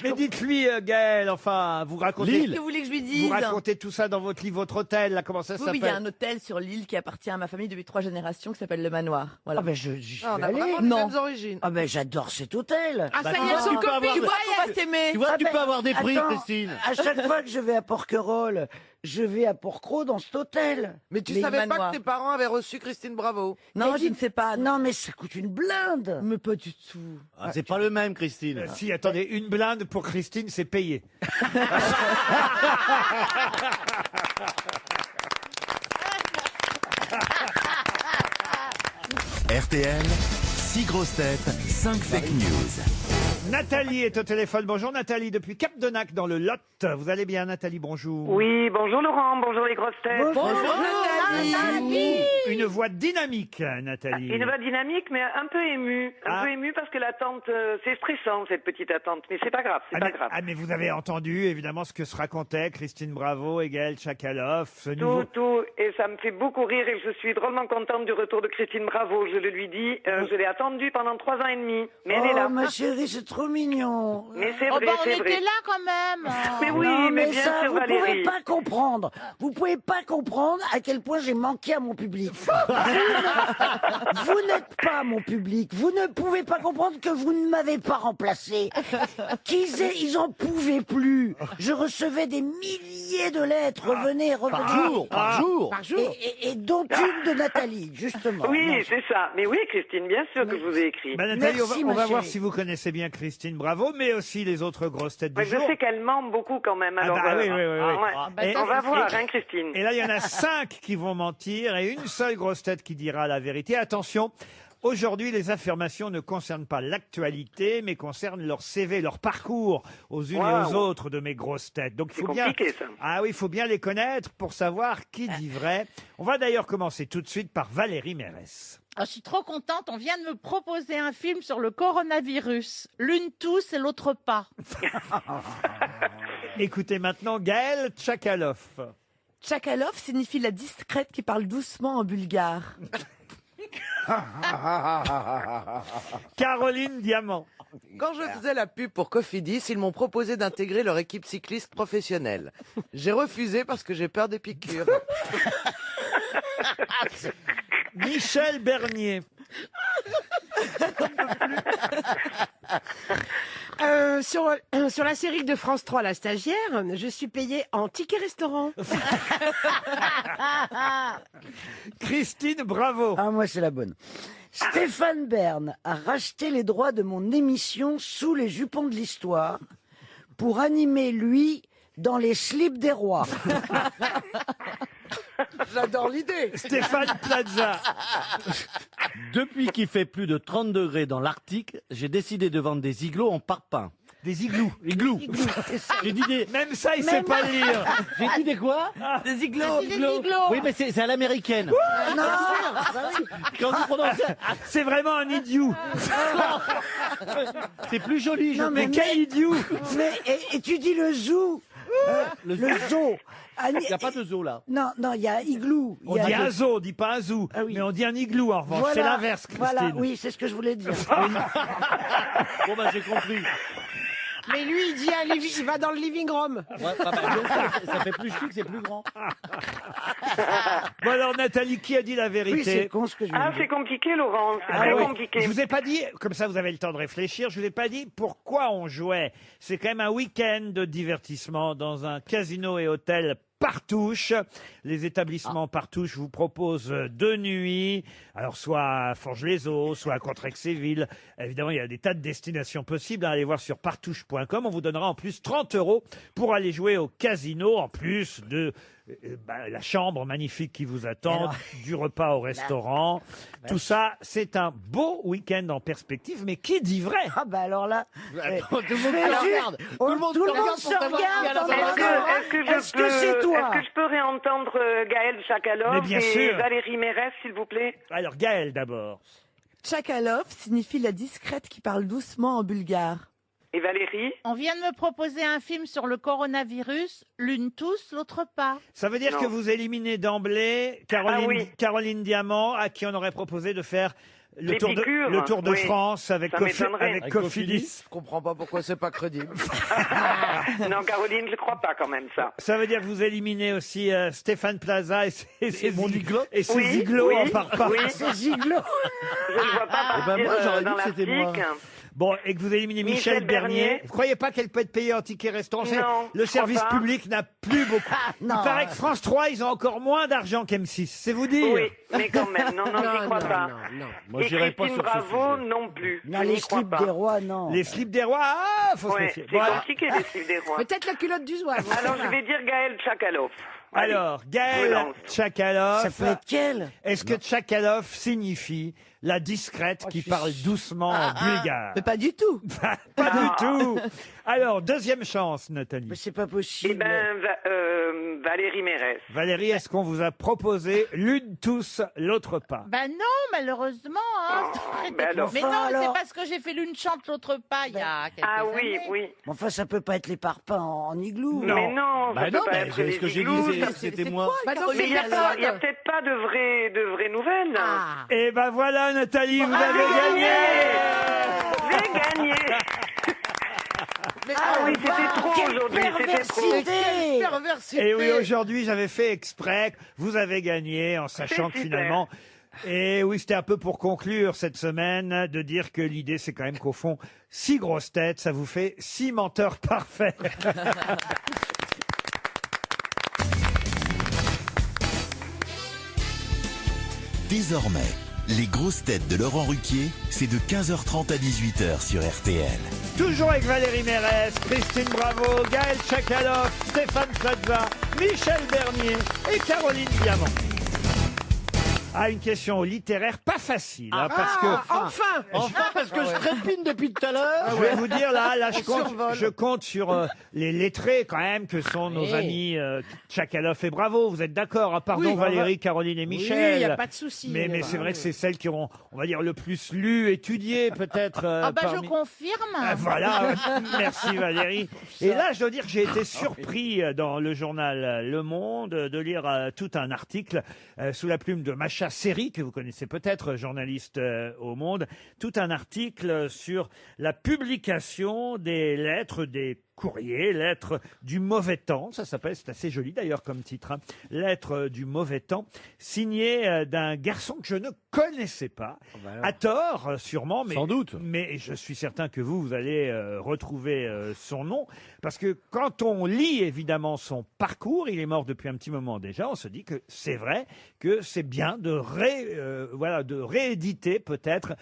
Speaker 5: Mais dites-lui, Gaël, enfin, vous racontez...
Speaker 8: Qu'est-ce que vous voulez que je lui dise?
Speaker 5: Vous racontez tout ça dans votre livre, votre hôtel, là, comment ça
Speaker 8: Oui,
Speaker 5: s'appelle?
Speaker 8: il y a un hôtel sur l'île qui appartient à ma famille depuis 3 générations qui s'appelle le Manoir. Voilà.
Speaker 9: Ah ben j'y suis
Speaker 7: on a
Speaker 9: allé.
Speaker 7: vraiment les mêmes origines.
Speaker 9: Ah ben j'adore cet hôtel.
Speaker 7: Ah, ça y est,
Speaker 6: tu
Speaker 7: elles sont
Speaker 6: peux avoir-
Speaker 8: Tu
Speaker 7: copines.
Speaker 8: vois qu'on va s'aimer.
Speaker 6: Tu vois,
Speaker 9: Ah
Speaker 6: tu
Speaker 9: ben,
Speaker 6: peux avoir des prix,
Speaker 9: attends,
Speaker 6: Christine.
Speaker 9: À chaque fois que je vais à Porquerolles, je vais à Porquerolles dans cet hôtel.
Speaker 11: Mais tu
Speaker 8: Les
Speaker 11: savais pas
Speaker 8: manoirs.
Speaker 11: que tes parents avaient reçu Christine Bravo?
Speaker 8: Non,
Speaker 9: Mais
Speaker 8: je ne sais pas.
Speaker 9: Non mais ça coûte une blinde.
Speaker 8: Mais pas du tout.
Speaker 6: Ah, c'est pas le même, Christine.
Speaker 5: Si, attendez, une blinde pour Christine, c'est payé.
Speaker 12: RTL, 6 grosses têtes, 5 fake news.
Speaker 5: Nathalie est au téléphone. Bonjour Nathalie, depuis Cap-de-Nac dans le Lot. Vous allez bien Nathalie, bonjour.
Speaker 1: Oui, bonjour Laurent, bonjour les grosses têtes.
Speaker 8: Bonjour Nathalie.
Speaker 5: Une voix dynamique, Nathalie.
Speaker 1: Une voix dynamique, mais un peu émue. Un peu émue parce que l'attente, c'est stressant, cette petite attente. Mais c'est pas grave, c'est pas grave.
Speaker 5: Mais vous avez entendu évidemment ce que se racontait Christine Bravo et Gaël Tchakaloff. Ce nouveau...
Speaker 1: Tout, et ça me fait beaucoup rire et je suis drôlement contente du retour de Christine Bravo. Je le lui dis, je l'ai attendue pendant 3 ans et demi. Mais elle est là.
Speaker 9: Ma chérie, c'est trop mignon.
Speaker 1: Mais c'est
Speaker 10: Oh
Speaker 1: vrai,
Speaker 10: bah on
Speaker 1: c'est vrai.
Speaker 10: était là quand même.
Speaker 1: Mais oui,
Speaker 9: Non,
Speaker 1: mais bien
Speaker 9: ça,
Speaker 1: sûr
Speaker 9: vous pouvez
Speaker 1: Valérie.
Speaker 9: pas comprendre. Vous pouvez pas comprendre à quel point j'ai manqué à mon public. Vous n'êtes pas mon public. Vous ne pouvez pas comprendre que vous ne m'avez pas remplacé. Ils en pouvaient plus. Je recevais des milliers de lettres. Revenez, revenez.
Speaker 6: Par jour.
Speaker 9: Et dont une de Nathalie, justement.
Speaker 1: Oui,
Speaker 9: Non,
Speaker 1: c'est ça. Mais oui, Christine, bien sûr que je vous ai écrit.
Speaker 5: Bah, Nathalie,
Speaker 9: Merci,
Speaker 5: on
Speaker 9: ma
Speaker 5: va voir
Speaker 9: chérie.
Speaker 5: si vous connaissez bien Christine Bravo, mais aussi les autres grosses têtes du
Speaker 1: Ouais, je
Speaker 5: jour.
Speaker 1: sais qu'elle ment beaucoup quand même. Alors,
Speaker 5: bah oui, oui, oui, oui.
Speaker 1: ouais.
Speaker 5: Et-
Speaker 1: On va
Speaker 5: et-
Speaker 1: voir, hein, Christine.
Speaker 5: Et là, il y en a 5 qui vont mentir et une seule grosse tête qui dira la vérité. Attention, aujourd'hui, les affirmations ne concernent pas l'actualité, mais concernent leur CV, leur parcours aux unes et aux
Speaker 1: Waouh.
Speaker 5: autres de mes grosses têtes. Donc, il
Speaker 1: C'est
Speaker 5: faut bien,
Speaker 1: compliqué, ça.
Speaker 5: ah oui, il faut bien les connaître pour savoir qui dit vrai. On va d'ailleurs commencer tout de suite par Valérie Mérès.
Speaker 10: Ah, je suis trop contente, on vient de me proposer un film sur le coronavirus. L'une tousse et l'autre pas.
Speaker 5: Écoutez maintenant Gaël Tchakaloff.
Speaker 8: Tchakalov signifie la discrète qui parle doucement en bulgare.
Speaker 5: Caroline Diamant.
Speaker 11: Quand je faisais la pub pour Cofidis, ils m'ont proposé d'intégrer leur équipe cycliste professionnelle. J'ai refusé parce que j'ai peur des piqûres.
Speaker 5: Michel Bernier.
Speaker 7: Sur la série de France 3, La Stagiaire, je suis payée en ticket restaurant.
Speaker 5: Christine Bravo.
Speaker 9: Ah, moi, c'est la bonne. Stéphane Bern a racheté les droits de mon émission Sous les jupons de l'histoire pour animer, lui, dans les slips des rois.
Speaker 11: J'adore l'idée.
Speaker 5: Stéphane Plaza.
Speaker 6: Depuis qu'il fait plus de 30 degrés dans l'Arctique, j'ai décidé de vendre des igloos en parpaing.
Speaker 5: Des igloos.
Speaker 6: Igloos. J'ai dit des...
Speaker 5: Même ça, il sait pas lire.
Speaker 6: J'ai dit des quoi?
Speaker 8: Des igloos.
Speaker 10: Des igloos.
Speaker 6: Oui, mais c'est à l'américaine.
Speaker 9: Non,
Speaker 6: Quand vous prononcez...
Speaker 5: C'est vraiment un idiot.
Speaker 6: C'est plus joli, je
Speaker 9: Non,
Speaker 5: Mais quel idiot.
Speaker 9: mais et tu dis le zoo. Le zoo.
Speaker 6: Il n'y a pas de zoo, là.
Speaker 9: Non, il y a igloo.
Speaker 5: On dit un zoo, on dit pas un zoo.
Speaker 9: Ah oui.
Speaker 5: Mais on dit un igloo en revanche.
Speaker 9: Voilà,
Speaker 5: C'est l'inverse, Christine.
Speaker 9: Voilà, oui, c'est ce que je voulais dire.
Speaker 6: Bon, bah, j'ai compris.
Speaker 7: Mais lui, il dit il va dans le living room.
Speaker 6: Ouais, ça fait plus chic, c'est plus grand.
Speaker 5: Bon alors Nathalie, qui a dit la
Speaker 9: Oui, c'est
Speaker 5: vérité?
Speaker 9: con ce que je
Speaker 1: Ah,
Speaker 9: voulais
Speaker 1: c'est
Speaker 9: dire.
Speaker 1: compliqué, Laurent. C'est
Speaker 5: Ah
Speaker 1: très
Speaker 5: oui.
Speaker 1: compliqué.
Speaker 5: Je vous ai pas dit, comme ça vous avez le temps de réfléchir, je vous ai pas dit pourquoi on jouait. C'est quand même un week-end de divertissement dans un casino et hôtel Partouche. Les établissements Partouche vous proposent 2 nuits, alors soit à Forges-les-Eaux, soit à Contrexéville. Évidemment, il y a des tas de destinations possibles. Allez voir sur partouche.com. On vous donnera en plus 30 € pour aller jouer au casino, en plus de la chambre magnifique qui vous attend,
Speaker 9: Alors,
Speaker 5: du repas au restaurant. Tout ça, c'est un beau week-end en perspective. Mais qui dit vrai?
Speaker 9: Ah bah alors là,
Speaker 6: Tout le monde
Speaker 9: mais
Speaker 6: se
Speaker 9: juste-
Speaker 6: regarde. Tout le monde
Speaker 9: tout le
Speaker 6: se
Speaker 9: monde
Speaker 6: regarde
Speaker 9: se
Speaker 6: pour savoir qui a la
Speaker 9: regarde,
Speaker 6: bonne
Speaker 1: Est-ce que
Speaker 9: Est-ce que c'est toi?
Speaker 1: Est-ce que je peux réentendre Gaël
Speaker 5: Mais
Speaker 1: Chakalov
Speaker 5: bien
Speaker 1: et
Speaker 5: sûr.
Speaker 1: Valérie Mérès, s'il vous plaît?
Speaker 5: Alors Gaël d'abord.
Speaker 8: Tchakalov signifie la discrète qui parle doucement en bulgare.
Speaker 1: Et Valérie?
Speaker 10: On vient de me proposer un film sur le coronavirus. L'une tousse, l'autre pas.
Speaker 5: Ça veut dire
Speaker 1: Non.
Speaker 5: que vous éliminez d'emblée Caroline,
Speaker 1: Ah oui.
Speaker 5: Caroline Diamant, à qui on aurait proposé de faire le
Speaker 1: Les
Speaker 5: Tour
Speaker 1: piqûres,
Speaker 5: le Tour de
Speaker 1: oui.
Speaker 5: France avec,
Speaker 1: Ça m'étonnerait.
Speaker 5: avec Cofidis.
Speaker 11: Je comprends pas pourquoi c'est pas crédible.
Speaker 1: Non, Caroline, je crois pas quand même ça.
Speaker 5: Ça veut dire que vous éliminez aussi Stéphane Plaza et ses
Speaker 6: mon iglo.
Speaker 5: et ses
Speaker 1: Oui,
Speaker 5: iglos
Speaker 1: oui,
Speaker 5: en parpaing.
Speaker 1: oui.
Speaker 9: Ces igloos.
Speaker 1: Je ne vois pas
Speaker 6: Eh ben,
Speaker 1: partir
Speaker 6: moi, j'aurais
Speaker 1: dans
Speaker 6: dit que c'était moi.
Speaker 1: l'Arctique.
Speaker 5: Bon, et que vous éliminez Michel,
Speaker 1: Michel
Speaker 5: Bernier.
Speaker 1: Bernier.
Speaker 5: Vous croyez pas qu'elle peut être payée en ticket restaurant?
Speaker 1: Non,
Speaker 5: Le
Speaker 1: je
Speaker 5: service
Speaker 1: crois pas.
Speaker 5: public n'a plus beaucoup. Il
Speaker 9: non.
Speaker 5: paraît que France 3, ils ont encore moins d'argent qu'M6. C'est vous dire.
Speaker 1: Oui, mais quand même, non, j'y crois pas.
Speaker 6: Moi,
Speaker 1: Et
Speaker 6: j'irai pas
Speaker 1: Christine
Speaker 6: sur ce
Speaker 1: Bravo
Speaker 6: sujet.
Speaker 1: non plus.
Speaker 9: Non,
Speaker 1: Je
Speaker 9: les
Speaker 1: n'y crois
Speaker 9: slips
Speaker 1: pas.
Speaker 9: des rois, non.
Speaker 5: Les slips des rois, faut se
Speaker 1: Ouais,
Speaker 5: méfier.
Speaker 1: c'est
Speaker 5: Bon,
Speaker 1: compliqué les slips des rois.
Speaker 7: Peut-être la culotte du zouave.
Speaker 1: Alors je vais dire Gaël Tchakaloff. Allez,
Speaker 5: alors,
Speaker 1: je
Speaker 5: Gaël
Speaker 1: lance.
Speaker 5: Tchakaloff.
Speaker 9: Ça peut être quel?
Speaker 5: Est-ce que Tchakaloff signifie la discrète qui parle doucement en bulgare?
Speaker 8: Mais pas du tout.
Speaker 5: Pas du tout. Alors, deuxième chance, Nathalie.
Speaker 9: Mais c'est pas
Speaker 1: Eh
Speaker 9: possible.
Speaker 1: ben, Valérie Mérès.
Speaker 5: Valérie, est-ce qu'on vous a proposé l'une tous, l'autre pas?
Speaker 10: Ben non, malheureusement. Hein.
Speaker 1: ben alors.
Speaker 10: Mais non,
Speaker 9: Enfin,
Speaker 10: c'est
Speaker 9: alors.
Speaker 10: parce que j'ai fait l'une chante, l'autre pas il y a quelques
Speaker 1: Ah oui,
Speaker 10: années.
Speaker 1: oui.
Speaker 9: Enfin, ça peut pas être les parpaings en igloo.
Speaker 5: Non.
Speaker 1: Mais non, ça
Speaker 6: Bah
Speaker 1: peut
Speaker 6: non,
Speaker 1: pas
Speaker 6: mais
Speaker 1: être
Speaker 6: c'est
Speaker 1: les
Speaker 6: ce que j'ai
Speaker 1: igloos,
Speaker 6: dit,
Speaker 1: ça-
Speaker 6: c'était moi.
Speaker 7: Bah donc,
Speaker 1: Mais il n'y a,
Speaker 7: personne.
Speaker 1: peut-être pas de vraies nouvelles.
Speaker 7: Ah.
Speaker 5: Et ben voilà, Nathalie, vous avez gagné.
Speaker 1: J'ai gagné. Ah oui, c'était trop aujourd'hui, c'était trop.
Speaker 9: Perversité.
Speaker 5: Et oui, aujourd'hui, j'avais fait exprès. Vous avez gagné en sachant que
Speaker 1: C'est super.
Speaker 5: finalement. Et oui, c'était un peu pour conclure cette semaine de dire que l'idée, c'est quand même qu'au fond, 6 grosses têtes, ça vous fait 6 menteurs parfaits.
Speaker 12: Désormais, les grosses têtes de Laurent Ruquier, c'est de 15h30 à 18h sur RTL.
Speaker 5: Toujours avec Valérie Mérès, Christine Bravo, Gaël Tchakaloff, Stéphane Plaza, Michel Bernier et Caroline Diamant. Ah, une question littéraire pas facile, hein, parce que...
Speaker 6: Enfin, parce que je trépine depuis tout à l'heure.
Speaker 5: Je vais vous dire là,
Speaker 11: survole.
Speaker 5: je compte sur les lettrés quand même que sont nos amis Tchakaloff et Bravo. Vous êtes d'accord? Ah, pardon
Speaker 7: Oui,
Speaker 5: Valérie, Caroline et
Speaker 7: Oui,
Speaker 5: Michel.
Speaker 7: il n'y a pas de souci.
Speaker 5: Mais c'est vrai que c'est celles qui auront, on va dire, le plus lu, étudié peut-être.
Speaker 10: Ah bah
Speaker 5: parmi-
Speaker 10: je confirme.
Speaker 5: Ah, voilà, merci Valérie. Et là, je dois dire que j'ai été surpris dans le journal Le Monde de lire tout un article sous la plume de Macha Seri, que vous connaissez peut-être, journaliste au Monde, tout un article sur la publication des lettres, des courriers, lettres du mauvais temps, ça s'appelle, c'est assez joli d'ailleurs comme titre, hein. Lettres du mauvais temps, signées d'un garçon que je ne connaissais pas, à tort sûrement, mais
Speaker 6: Sans doute.
Speaker 5: mais je suis certain que vous allez retrouver son nom, parce que quand on lit évidemment son parcours, il est mort depuis un petit moment déjà, on se dit que c'est vrai que c'est bien de rééditer peut-être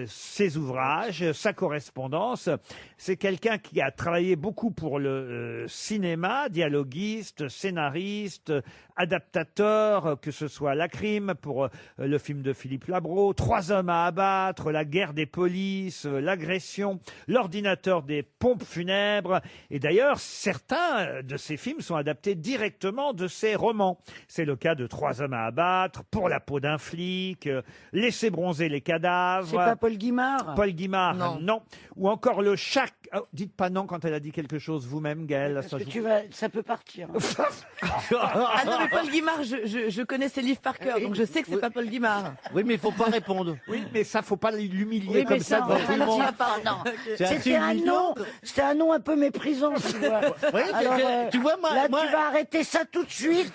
Speaker 5: ses ouvrages, sa correspondance. C'est quelqu'un qui a travaillé beaucoup pour le cinéma, dialoguiste, scénariste, adaptateur, que ce soit La Crime pour le film de Philippe Labro, 3 hommes à abattre, La guerre des polices, L'agression, L'ordinateur des pompes funèbres. Et d'ailleurs, certains de ces films sont adaptés directement de ses romans. C'est le cas de 3 hommes à abattre, Pour la peau d'un flic, Laisser bronzer les cadavres.
Speaker 9: C'est pas Paul Guimard?
Speaker 5: Paul Guimard,
Speaker 11: Non.
Speaker 5: non. Ou encore le chat. Oh, dites pas non quand elle a dit quelque chose vous-même, Gaëlle.
Speaker 9: Parce
Speaker 5: Ça,
Speaker 9: que
Speaker 5: je-
Speaker 9: ça peut partir.
Speaker 8: Ah non, mais Paul Guimard, je connais ses livres par cœur, donc je sais que c'est pas Paul Guimard.
Speaker 6: Oui, mais il faut pas répondre.
Speaker 5: Oui, mais ça, faut pas l'humilier
Speaker 9: Oui,
Speaker 5: comme
Speaker 9: mais
Speaker 5: ça
Speaker 9: ça,
Speaker 5: devant
Speaker 9: on
Speaker 5: tout le
Speaker 9: va
Speaker 5: monde.
Speaker 9: dire pas, non.
Speaker 6: C'est assez
Speaker 9: C'était un
Speaker 6: humiliant.
Speaker 9: nom, c'était un nom un peu méprisant, tu vois.
Speaker 6: Oui,
Speaker 9: Alors,
Speaker 6: tu vois, moi,
Speaker 9: là,
Speaker 6: moi-
Speaker 9: tu vas arrêter ça tout de suite.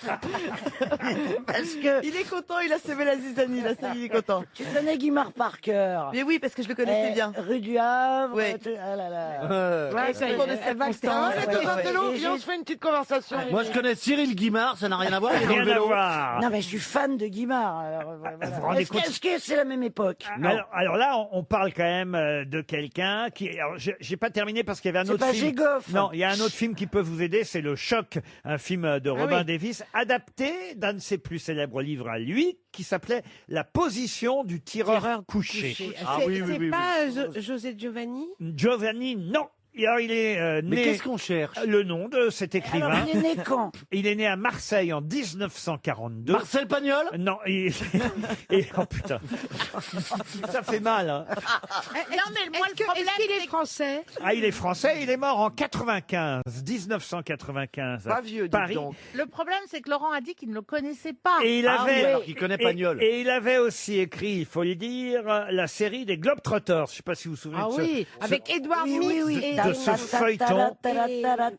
Speaker 9: Parce que
Speaker 8: Il est content, il a semé la zizanie, là, ça y est, il est content.
Speaker 9: tu connais Guimard par cœur.
Speaker 8: Mais oui, parce que je le connaissais bien.
Speaker 9: Rue du Havre.
Speaker 8: Ouais.
Speaker 9: Ah là là.
Speaker 7: Ouais, ça y est,
Speaker 8: Pour de
Speaker 7: elle va le
Speaker 8: circonstances,
Speaker 7: faire.
Speaker 8: ouais, ouais.
Speaker 11: Matelot,
Speaker 9: Et
Speaker 11: viens, on
Speaker 9: j'ai-
Speaker 11: se fait une petite conversation.
Speaker 6: Moi, je connais Cyril Guimard, ça n'a rien à voir. il est dans le
Speaker 5: Rien à
Speaker 6: vélo.
Speaker 5: voir.
Speaker 9: Non, mais je suis fan de Guimard. Alors, voilà.
Speaker 5: vous vous rendez compte-
Speaker 9: Est-ce que c'est la même époque?
Speaker 5: Alors là, on parle quand même de quelqu'un qui. Alors, j'ai pas terminé parce qu'il y avait un
Speaker 9: C'est
Speaker 5: autre
Speaker 9: pas
Speaker 5: film.
Speaker 9: Gégoff.
Speaker 5: Non, il y a un autre film qui peut vous aider, c'est Le Choc, un film de Robin
Speaker 7: oui.
Speaker 5: Davis, adapté d'un de ses plus célèbres livres à lui, qui s'appelait La position du tireur couché.
Speaker 6: Ah
Speaker 7: C'est
Speaker 6: oui, oui,
Speaker 7: c'est
Speaker 6: oui,
Speaker 7: pas José Giovanni?
Speaker 5: Giovanni, non. Alors, il est
Speaker 6: Mais
Speaker 5: né...
Speaker 6: qu'est-ce qu'on cherche?
Speaker 5: Le nom de cet écrivain.
Speaker 9: Alors, il est né quand?
Speaker 5: Il est né à Marseille en 1942.
Speaker 6: Marcel Pagnol?
Speaker 5: Non, oh putain. Ça fait mal, hein.
Speaker 10: Non, mais moi, le problème,
Speaker 7: Est-ce qu'il est
Speaker 10: c'est
Speaker 7: français?
Speaker 5: Ah, il est français, il est mort en 1995.
Speaker 11: Pas vieux, dis
Speaker 5: Paris.
Speaker 11: donc.
Speaker 10: le problème, c'est que Laurent a dit qu'il ne le connaissait pas.
Speaker 5: Et il
Speaker 6: Ah oui,
Speaker 5: avait,
Speaker 6: alors qu'il connaît Pagnol.
Speaker 5: et il avait aussi écrit, il faut le dire, la série des Globetrotters. Je ne sais pas si vous vous souvenez
Speaker 7: Ah
Speaker 5: de ce,
Speaker 7: oui, avec Édouard
Speaker 9: Oui,
Speaker 7: Mix
Speaker 9: oui, oui.
Speaker 5: de ce feuilleton.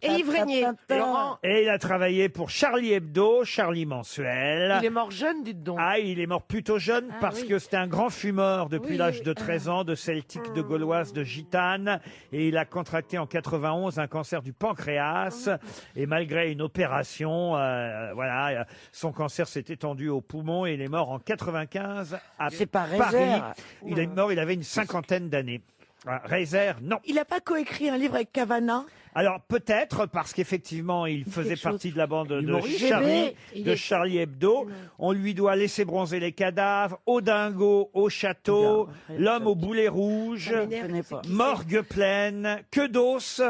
Speaker 7: et Yves Régnier.
Speaker 11: Laurent,
Speaker 5: Et il a travaillé pour Charlie Hebdo, Charlie Mensuel.
Speaker 11: il est mort jeune, dites donc.
Speaker 5: Ah, il est mort plutôt jeune parce
Speaker 7: oui.
Speaker 5: que c'était un grand fumeur depuis
Speaker 7: Oui,
Speaker 5: l'âge de 13 ans, de celtique, de gauloise, de gitane. Et il a contracté en 91 un cancer du pancréas. Et malgré une opération, voilà, son cancer s'est étendu aux poumons et il est mort en 95 à
Speaker 9: C'est pas
Speaker 5: Paris.
Speaker 9: Rézère.
Speaker 5: Il est mort, il avait une cinquantaine d'années. Ah, Rézère, non.
Speaker 8: Il n'a pas coécrit un livre avec Cavana?
Speaker 5: Alors peut-être parce qu'effectivement il faisait partie de la bande de
Speaker 9: Humoriste.
Speaker 5: Charlie,
Speaker 7: Il
Speaker 5: de
Speaker 7: est-
Speaker 5: Charlie Hebdo. On lui doit Laisser bronzer les cadavres, Au dingo, au château, L'homme au boulet rouge,
Speaker 7: Ça m'énerve.
Speaker 9: Je connais pas.
Speaker 5: Morgue pleine, Que d'os,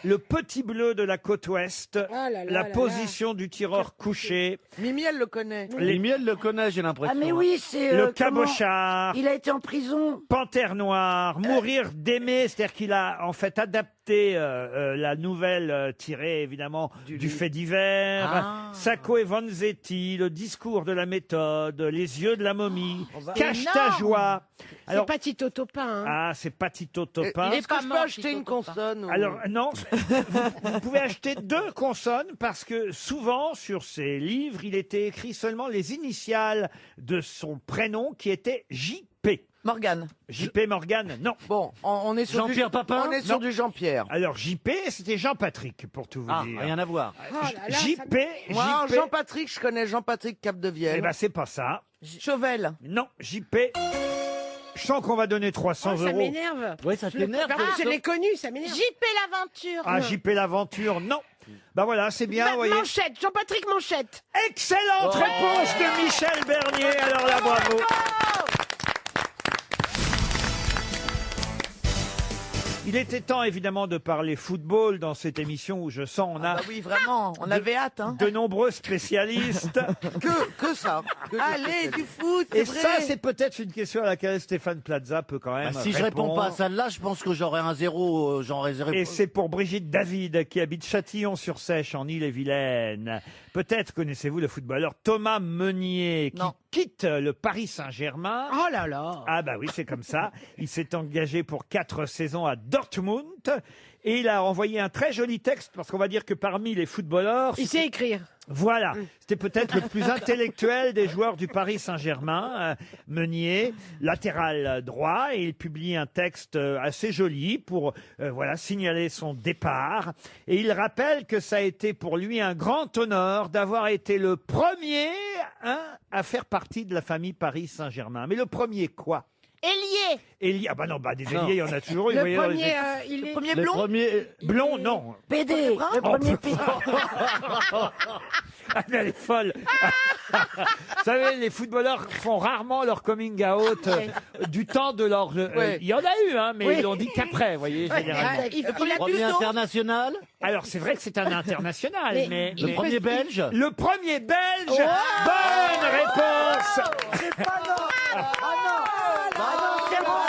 Speaker 5: Le petit bleu de la côte ouest,
Speaker 7: Ah là là
Speaker 5: La
Speaker 7: là
Speaker 5: position du tireur couché,
Speaker 11: Mimi, elle le connaît.
Speaker 6: Les miels le connaissent, j'ai l'impression.
Speaker 9: Ah, mais oui, c'est.
Speaker 5: Le
Speaker 9: comment
Speaker 5: cabochard,
Speaker 9: Il a été en prison.
Speaker 5: Panthère noire, Mourir d'aimer, c'est-à-dire qu'il a en fait adapté la nouvelle tirée évidemment du fait divers,
Speaker 6: Ah.
Speaker 5: Sacco et Vanzetti, Le discours de la méthode, Les yeux de la momie,
Speaker 10: C'est
Speaker 5: Cache ta
Speaker 10: énorme.
Speaker 5: joie.
Speaker 7: C'est
Speaker 5: Alors,
Speaker 7: pas Tito Topin. Hein.
Speaker 5: ah, c'est pas Tito Topin.
Speaker 10: Il est
Speaker 11: Est-ce que
Speaker 10: pas
Speaker 11: je
Speaker 10: mort,
Speaker 11: peux acheter
Speaker 10: Tito
Speaker 11: une
Speaker 10: Topin.
Speaker 11: consonne ou-
Speaker 5: Alors non, vous pouvez acheter 2 consonnes parce que souvent sur ces livres, il était écrit seulement les initiales de son prénom qui était JP.
Speaker 8: Morgane.
Speaker 5: JP Morgan, non.
Speaker 11: Bon, on est sur
Speaker 6: Jean-Pierre
Speaker 11: du...
Speaker 6: Papin?
Speaker 11: On est sur
Speaker 5: Non.
Speaker 11: du Jean-Pierre.
Speaker 5: Alors JP, c'était Jean-Patrick pour tout vous
Speaker 6: Ah,
Speaker 5: dire.
Speaker 6: rien à voir.
Speaker 7: Oh là là,
Speaker 5: JP,
Speaker 11: Moi,
Speaker 5: JP,
Speaker 11: Jean-Patrick, je connais Jean-Patrick Capdevielle.
Speaker 5: eh ben c'est pas ça.
Speaker 8: Chauvel.
Speaker 5: Non, JP. Je sens qu'on va donner 300
Speaker 7: Oh, ça
Speaker 5: euros.
Speaker 7: m'énerve.
Speaker 6: Ouais, ça t'énerve.
Speaker 7: Par contre, je l'ai connu, ça m'énerve.
Speaker 10: JP l'aventure.
Speaker 5: Ah, JP l'aventure, non. Bah voilà, c'est bien, vous voyez.
Speaker 7: Manchette, Jean-Patrick Manchette.
Speaker 5: Excellente réponse de Michel Bernier. Alors là, bravo. Il était temps évidemment de parler football dans cette émission où je sens on a
Speaker 8: Ah oui, vraiment, on avait hâte. Hein.
Speaker 5: de nombreux spécialistes.
Speaker 11: Que ça. Que des
Speaker 8: Allez,
Speaker 11: spécialistes.
Speaker 8: du foot,
Speaker 5: Et
Speaker 8: c'est
Speaker 5: ça,
Speaker 8: vrai.
Speaker 5: c'est peut-être une question à laquelle Stéphane Plaza peut quand même
Speaker 6: Bah, si je réponds
Speaker 5: répondre.
Speaker 6: pas à celle-là, je pense que j'aurai un 0, j'en réserve.
Speaker 5: Et c'est pour Brigitte David, qui habite Châtillon-sur-Sèche, en Ille-et-Vilaine. Peut-être connaissez-vous le footballeur Thomas Meunier, qui
Speaker 8: Non.
Speaker 5: quitte le Paris Saint-Germain.
Speaker 7: Oh là là.
Speaker 5: Ah bah oui, c'est comme ça. Il s'est engagé pour 4 saisons à Dortmund. Et il a envoyé un très joli texte, parce qu'on va dire que parmi les footballeurs...
Speaker 7: Il sait écrire.
Speaker 5: Voilà, c'était peut-être le plus intellectuel des joueurs du Paris Saint-Germain, Meunier, latéral droit, et il publie un texte assez joli pour voilà signaler son départ. Et il rappelle que ça a été pour lui un grand honneur d'avoir été le premier à faire partie de la famille Paris Saint-Germain. Mais le premier quoi?
Speaker 10: Ailier.
Speaker 5: Ah bah non, bah des
Speaker 6: Non.
Speaker 5: ailiers, il y en a toujours.
Speaker 7: Le
Speaker 5: vous voyez, dans les
Speaker 7: premier,
Speaker 5: équipes.
Speaker 7: il est...
Speaker 8: Premier
Speaker 6: Le
Speaker 8: blond.
Speaker 6: premier.
Speaker 5: Blond, non.
Speaker 9: PD. Le premier PD.
Speaker 5: Ah, mais elle est folle. Vous savez, les footballeurs font rarement leur coming out du temps de leur...
Speaker 11: Ouais.
Speaker 5: il y en a eu, hein, mais
Speaker 7: Oui.
Speaker 5: ils l'ont dit qu'après, vous voyez, généralement.
Speaker 7: Il a
Speaker 6: Premier
Speaker 7: plus
Speaker 6: international.
Speaker 5: Alors, c'est vrai que c'est un international, mais...
Speaker 6: Le premier belge.
Speaker 5: Le premier belge. Bonne réponse.
Speaker 9: C'est pas non. Ah non. Ah non, c'est mon blanc.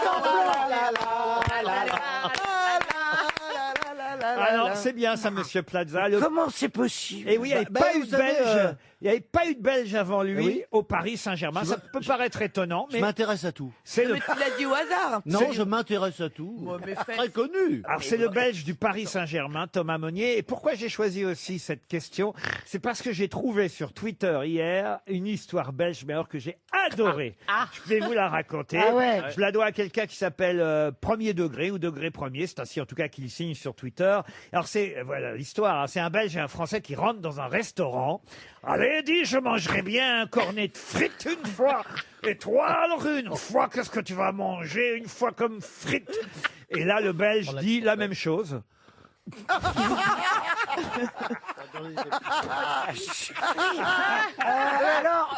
Speaker 5: Alors, c'est bien ça, monsieur Plaza.
Speaker 9: Comment c'est possible?
Speaker 5: Et oui, il n'y avait
Speaker 6: Bah,
Speaker 5: pas
Speaker 6: vous
Speaker 5: eu de
Speaker 6: savez,
Speaker 5: belge. Il n'y avait pas eu de belge avant lui
Speaker 6: Oui.
Speaker 5: au Paris Saint-Germain. Ça peut paraître étonnant,
Speaker 6: Je
Speaker 5: mais
Speaker 6: m'intéresse à tout.
Speaker 5: c'est le...
Speaker 8: Mais tu l'as dit au hasard.
Speaker 6: Non,
Speaker 5: C'est-
Speaker 6: je m'intéresse à tout.
Speaker 8: mais faites-
Speaker 6: Très connu.
Speaker 5: Alors c'est le Belge du Paris Saint-Germain, Thomas Meunier. Et pourquoi j'ai choisi aussi cette question? C'est parce que j'ai trouvé sur Twitter hier une histoire belge, mais alors que j'ai adorée. Je vais vous la raconter.
Speaker 9: Ah ouais.
Speaker 5: Je la dois à quelqu'un qui s'appelle Premier Degré ou Degré Premier. C'est ainsi en tout cas qu'il signe sur Twitter. Alors c'est voilà l'histoire. Hein. C'est un Belge et un Français qui rentrent dans un restaurant. Allez, dis, je mangerai bien un cornet de frites une fois. Et toi, alors une fois, qu'est-ce que tu vas manger une fois comme frites? Et là, le Belge dit la même chose.
Speaker 9: Alors,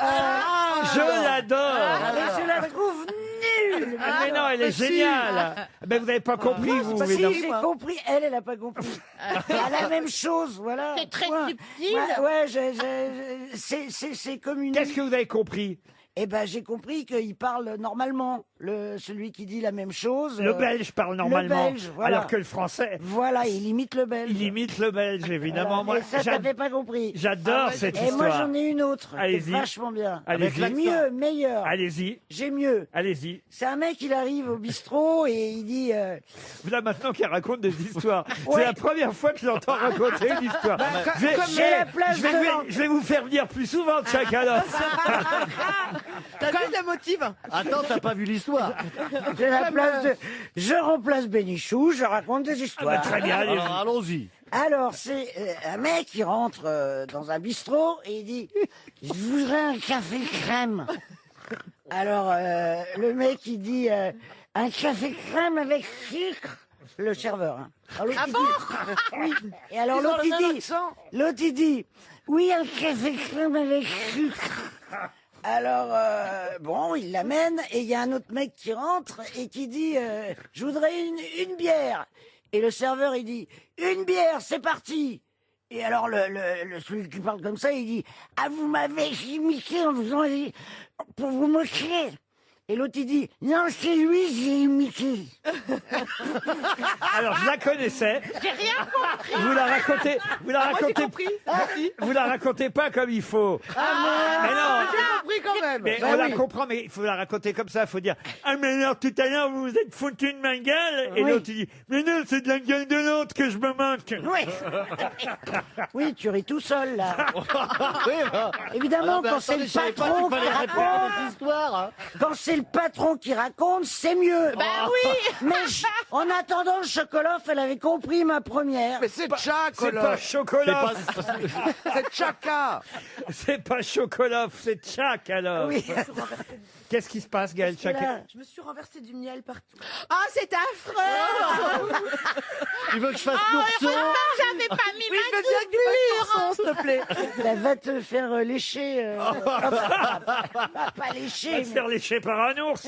Speaker 5: Je l'adore.
Speaker 9: je la trouve nulle.
Speaker 5: Ah, mais non, elle est géniale. Mais vous n'avez pas compris, vous.
Speaker 9: Bah, si,
Speaker 5: évidemment.
Speaker 9: j'ai compris. Elle a pas compris. À la même chose, voilà.
Speaker 10: C'est très
Speaker 9: Point.
Speaker 10: subtil.
Speaker 9: Ouais, c'est comme une...
Speaker 5: Qu'est-ce que vous avez compris?
Speaker 9: Eh ben, j'ai compris qu'il parle normalement. Celui qui dit la même chose.
Speaker 5: Le belge parle normalement,
Speaker 9: Le belge, voilà.
Speaker 5: alors que le français...
Speaker 9: Voilà, il imite le belge.
Speaker 5: Il imite le belge, évidemment.
Speaker 9: Voilà.
Speaker 5: Moi,
Speaker 9: Et ça, t'avais pas compris.
Speaker 5: J'adore cette
Speaker 9: Et
Speaker 5: histoire.
Speaker 9: moi, j'en ai une autre. qui est
Speaker 5: Allez-y.
Speaker 9: vachement bien.
Speaker 5: Allez-y.
Speaker 9: Mieux, meilleur.
Speaker 5: Allez-y.
Speaker 9: J'ai mieux.
Speaker 5: Allez-y.
Speaker 9: C'est un mec, il arrive au bistrot et il dit...
Speaker 5: Là, maintenant qu'il raconte des histoires.
Speaker 9: Ouais.
Speaker 5: C'est la première fois que je l'entends raconter une histoire. Je vais-
Speaker 9: comme
Speaker 5: je
Speaker 9: c'est
Speaker 5: vais-
Speaker 9: la place
Speaker 5: je vais-
Speaker 9: de-
Speaker 5: je vais vous faire venir plus souvent de Tchakaloff.
Speaker 8: T'as vu la motive?
Speaker 6: Attends, t'as pas vu l'histoire?
Speaker 9: C'est la place de... Je remplace Bénichou, je raconte des histoires.
Speaker 5: Très bien, allez-y.
Speaker 6: Alors, allons-y.
Speaker 9: Alors, c'est un mec qui rentre dans un bistrot et il dit « Je voudrais un café crème ». Alors, le mec, il dit un café crème avec sucre ». Le serveur. Hein. Alors, l'autre, il dit, oui. Et alors,
Speaker 8: Ils ont
Speaker 9: l'autre,
Speaker 8: le même
Speaker 9: il dit « Oui, un café crème avec sucre ». Alors, bon, il l'amène et il y a un autre mec qui rentre et qui dit je voudrais une bière. Et le serveur, il dit une bière, c'est parti. Et alors, celui qui parle comme ça, il dit ah, vous m'avez imité en faisant pour vous moquer. Et l'autre, il dit non, c'est lui, j'ai imité.
Speaker 5: Alors, je la connaissais.
Speaker 10: J'ai rien compris.
Speaker 5: Vous la racontez, vous la racontez pas comme il faut. Mais non.
Speaker 8: J'ai compris quand même.
Speaker 5: Mais on la comprend, mais il faut la raconter comme ça. Il faut dire ah mais alors tout à l'heure vous vous êtes foutu de ma gueule et
Speaker 9: Oui.
Speaker 5: l'autre il dit mais non c'est de la gueule de l'autre que je me moque.
Speaker 9: Oui. Oui, tu ris tout seul, là.
Speaker 6: Oui, bah.
Speaker 9: Évidemment,
Speaker 6: Ah, mais
Speaker 9: quand c'est
Speaker 6: attendez,
Speaker 9: le
Speaker 6: je savais pas
Speaker 9: patron
Speaker 6: qu'il
Speaker 9: qui
Speaker 6: fallait répondre
Speaker 9: raconte,
Speaker 6: à des histoires. Hein.
Speaker 9: quand c'est le patron qui raconte, c'est mieux.
Speaker 10: Bah oui.
Speaker 9: Mais en attendant, le Chocoloff, elle avait compris ma première.
Speaker 11: Mais c'est Tchak,
Speaker 5: C'est pas Chocolat.
Speaker 11: C'est Tchaka.
Speaker 5: C'est pas Chocoloff, c'est Tchak alors.
Speaker 9: Oui.
Speaker 5: Qu'est-ce qui se passe, Gaël Tchak?
Speaker 8: Je me suis renversé du miel partout. Ah, c'est affreux.
Speaker 6: Tu veux que je fasse
Speaker 10: Oh,
Speaker 6: l'ourson?
Speaker 10: heureusement que j'avais pas mis
Speaker 8: Oui, je
Speaker 10: ma
Speaker 8: veux bien que tu fasses ton son, s'il te plaît.
Speaker 9: Elle va te faire lécher. Pas
Speaker 5: Va
Speaker 9: lécher.
Speaker 5: se faire lécher par un ours.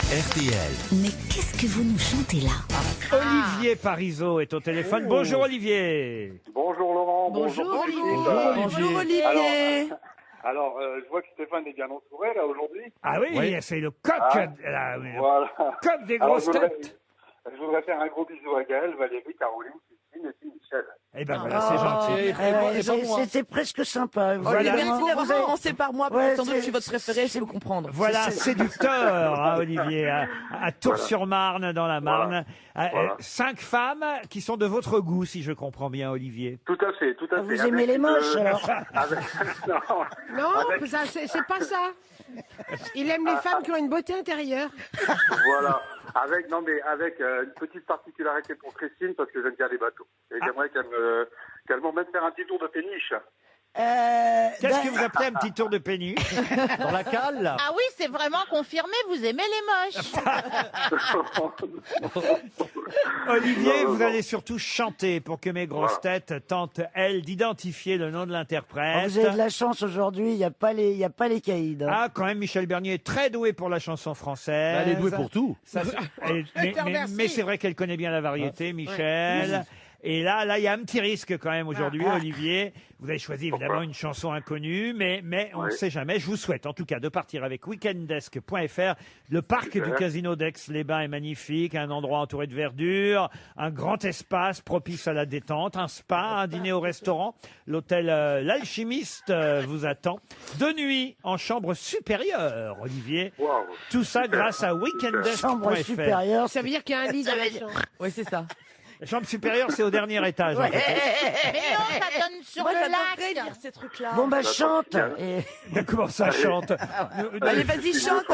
Speaker 12: RTL.
Speaker 4: Mais qu'est-ce que vous nous chantez là?
Speaker 5: Olivier Parisot est au téléphone. Bonjour Olivier.
Speaker 13: Bonjour Laurent.
Speaker 8: Bonjour, Olivier.
Speaker 6: Bonjour,
Speaker 8: Olivier.
Speaker 13: Alors, je vois que Stéphane est bien entouré là aujourd'hui.
Speaker 5: Ah oui,
Speaker 6: Oui.
Speaker 5: c'est le coq,
Speaker 13: Ah,
Speaker 5: là, oui, le
Speaker 13: Voilà.
Speaker 5: coq des
Speaker 13: Alors,
Speaker 5: grosses têtes.
Speaker 13: je voudrais faire un gros bisou à Gaël, Valérie, Caroline, Christine et puis Michel.
Speaker 5: Eh ben voilà, c'est gentil.
Speaker 9: C'était presque sympa.
Speaker 5: Voilà.
Speaker 8: Merci
Speaker 9: Vraiment,
Speaker 8: d'avoir
Speaker 9: vous avez-
Speaker 8: commencé par moi, parce
Speaker 9: Ouais,
Speaker 8: que sans doute
Speaker 9: c'est-
Speaker 8: je suis votre préféré, je peux comprendre.
Speaker 5: Voilà, séducteur, hein, Olivier, à Tours-sur-Marne, dans la Marne.
Speaker 13: Voilà.
Speaker 5: 5 femmes qui sont de votre goût, si je comprends bien, Olivier.
Speaker 13: Tout à fait, tout à fait.
Speaker 9: Vous aimez les moches, alors
Speaker 13: Non,
Speaker 7: Non,
Speaker 13: Avec-
Speaker 7: ça, c'est pas ça. Il aime les femmes qui ont une beauté intérieure.
Speaker 13: voilà. Avec une petite particularité pour Christine, parce que j'aime bien les bateaux. Et j'aimerais qu'elle m'emmène faire un petit tour de péniche.
Speaker 5: Qu'est-ce que vous appelez un petit tour de péniche?
Speaker 6: Dans la cale, là.
Speaker 10: Ah oui, c'est vraiment confirmé, vous aimez les moches.
Speaker 5: Olivier,
Speaker 13: Non,
Speaker 5: vous
Speaker 13: non.
Speaker 5: allez surtout chanter pour que mes grosses têtes tentent, elles, d'identifier le nom de l'interprète.
Speaker 9: Vous avez de la chance aujourd'hui, il n'y a pas les caïds. Hein.
Speaker 5: Ah, quand même, Michel Bernier est très doué pour la chanson française.
Speaker 6: Elle est douée pour tout.
Speaker 5: Ça, mais c'est vrai qu'elle connaît bien la variété, Michel. Et là, il y a un petit risque quand même aujourd'hui, Olivier. Vous avez choisi évidemment une chanson inconnue, mais on ne sait jamais. Je vous souhaite en tout cas de partir avec weekendesk.fr. Le parc du casino d'Aix-les-Bains est magnifique, un endroit entouré de verdure, un grand espace propice à la détente, un spa, un dîner au restaurant. L'hôtel L'Alchimiste vous attend. 2 nuits en chambre supérieure, Olivier.
Speaker 13: Wow.
Speaker 5: Tout ça grâce à
Speaker 9: Chambre
Speaker 5: weekendesk.fr.
Speaker 9: supérieure.
Speaker 7: Ça veut dire qu'il y a un lit dans la chambre.
Speaker 8: Oui, c'est ça.
Speaker 5: La chambre supérieure, c'est au dernier étage. En fait.
Speaker 10: Mais non, ça donne sur
Speaker 8: Moi,
Speaker 10: le
Speaker 8: j'adorerais
Speaker 10: lac.
Speaker 8: dire ces trucs-là.
Speaker 9: Bon, bah, chante. Et...
Speaker 5: Mais comment ça chante?
Speaker 8: Allez, vas-y, chante.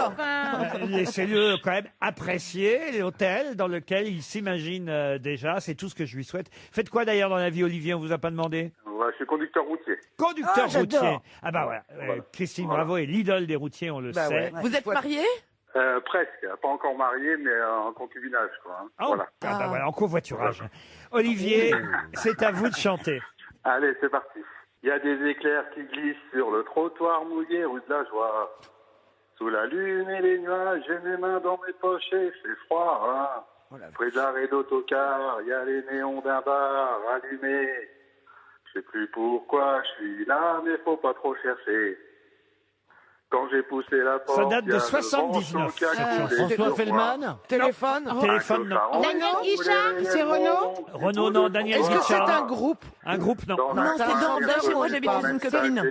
Speaker 5: Laissez-le quand même apprécier l'hôtel dans lequel il s'imagine déjà. C'est tout ce que je lui souhaite. Faites quoi d'ailleurs dans la vie, Olivier? On vous a pas demandé?
Speaker 13: Ouais, je suis conducteur routier.
Speaker 5: Conducteur
Speaker 9: Ah, j'adore.
Speaker 5: routier. Ah bah voilà. Christine Bravo est l'idole des routiers, on le
Speaker 9: Bah
Speaker 5: sait.
Speaker 9: ouais.
Speaker 8: Vous êtes marié?
Speaker 13: Presque. Pas encore marié, mais en concubinage, quoi. Hein.
Speaker 5: Oh,
Speaker 13: Voilà.
Speaker 5: ah bah voilà, en covoiturage. Olivier, c'est à vous de chanter.
Speaker 13: Allez, c'est parti. Il y a des éclairs qui glissent sur le trottoir mouillé, rue de la Joie. Sous la lune et les nuages, j'ai mes mains dans mes poches et il fait froid. Hein. Près d'arrêt d'autocar, il y a les néons d'un bar allumés. Je sais plus pourquoi je suis là, mais faut pas trop chercher. Quand j'ai poussé la porte,
Speaker 5: Ça date
Speaker 13: il y a
Speaker 5: de
Speaker 13: le
Speaker 5: 79.
Speaker 13: vent qui a coulé
Speaker 6: François
Speaker 13: sur
Speaker 6: Fellman.
Speaker 13: moi.
Speaker 11: Téléphone.
Speaker 5: Téléphone, non.
Speaker 10: Daniel Guichard,
Speaker 7: c'est Renaud.
Speaker 5: Renaud, non. Daniel
Speaker 11: Est-ce que c'est
Speaker 5: Guichard.
Speaker 11: un groupe?
Speaker 5: Un groupe, non.
Speaker 13: Dans
Speaker 8: Non,
Speaker 13: un
Speaker 8: c'est
Speaker 13: car,
Speaker 8: dans- chez moi, j'habite dans une copine.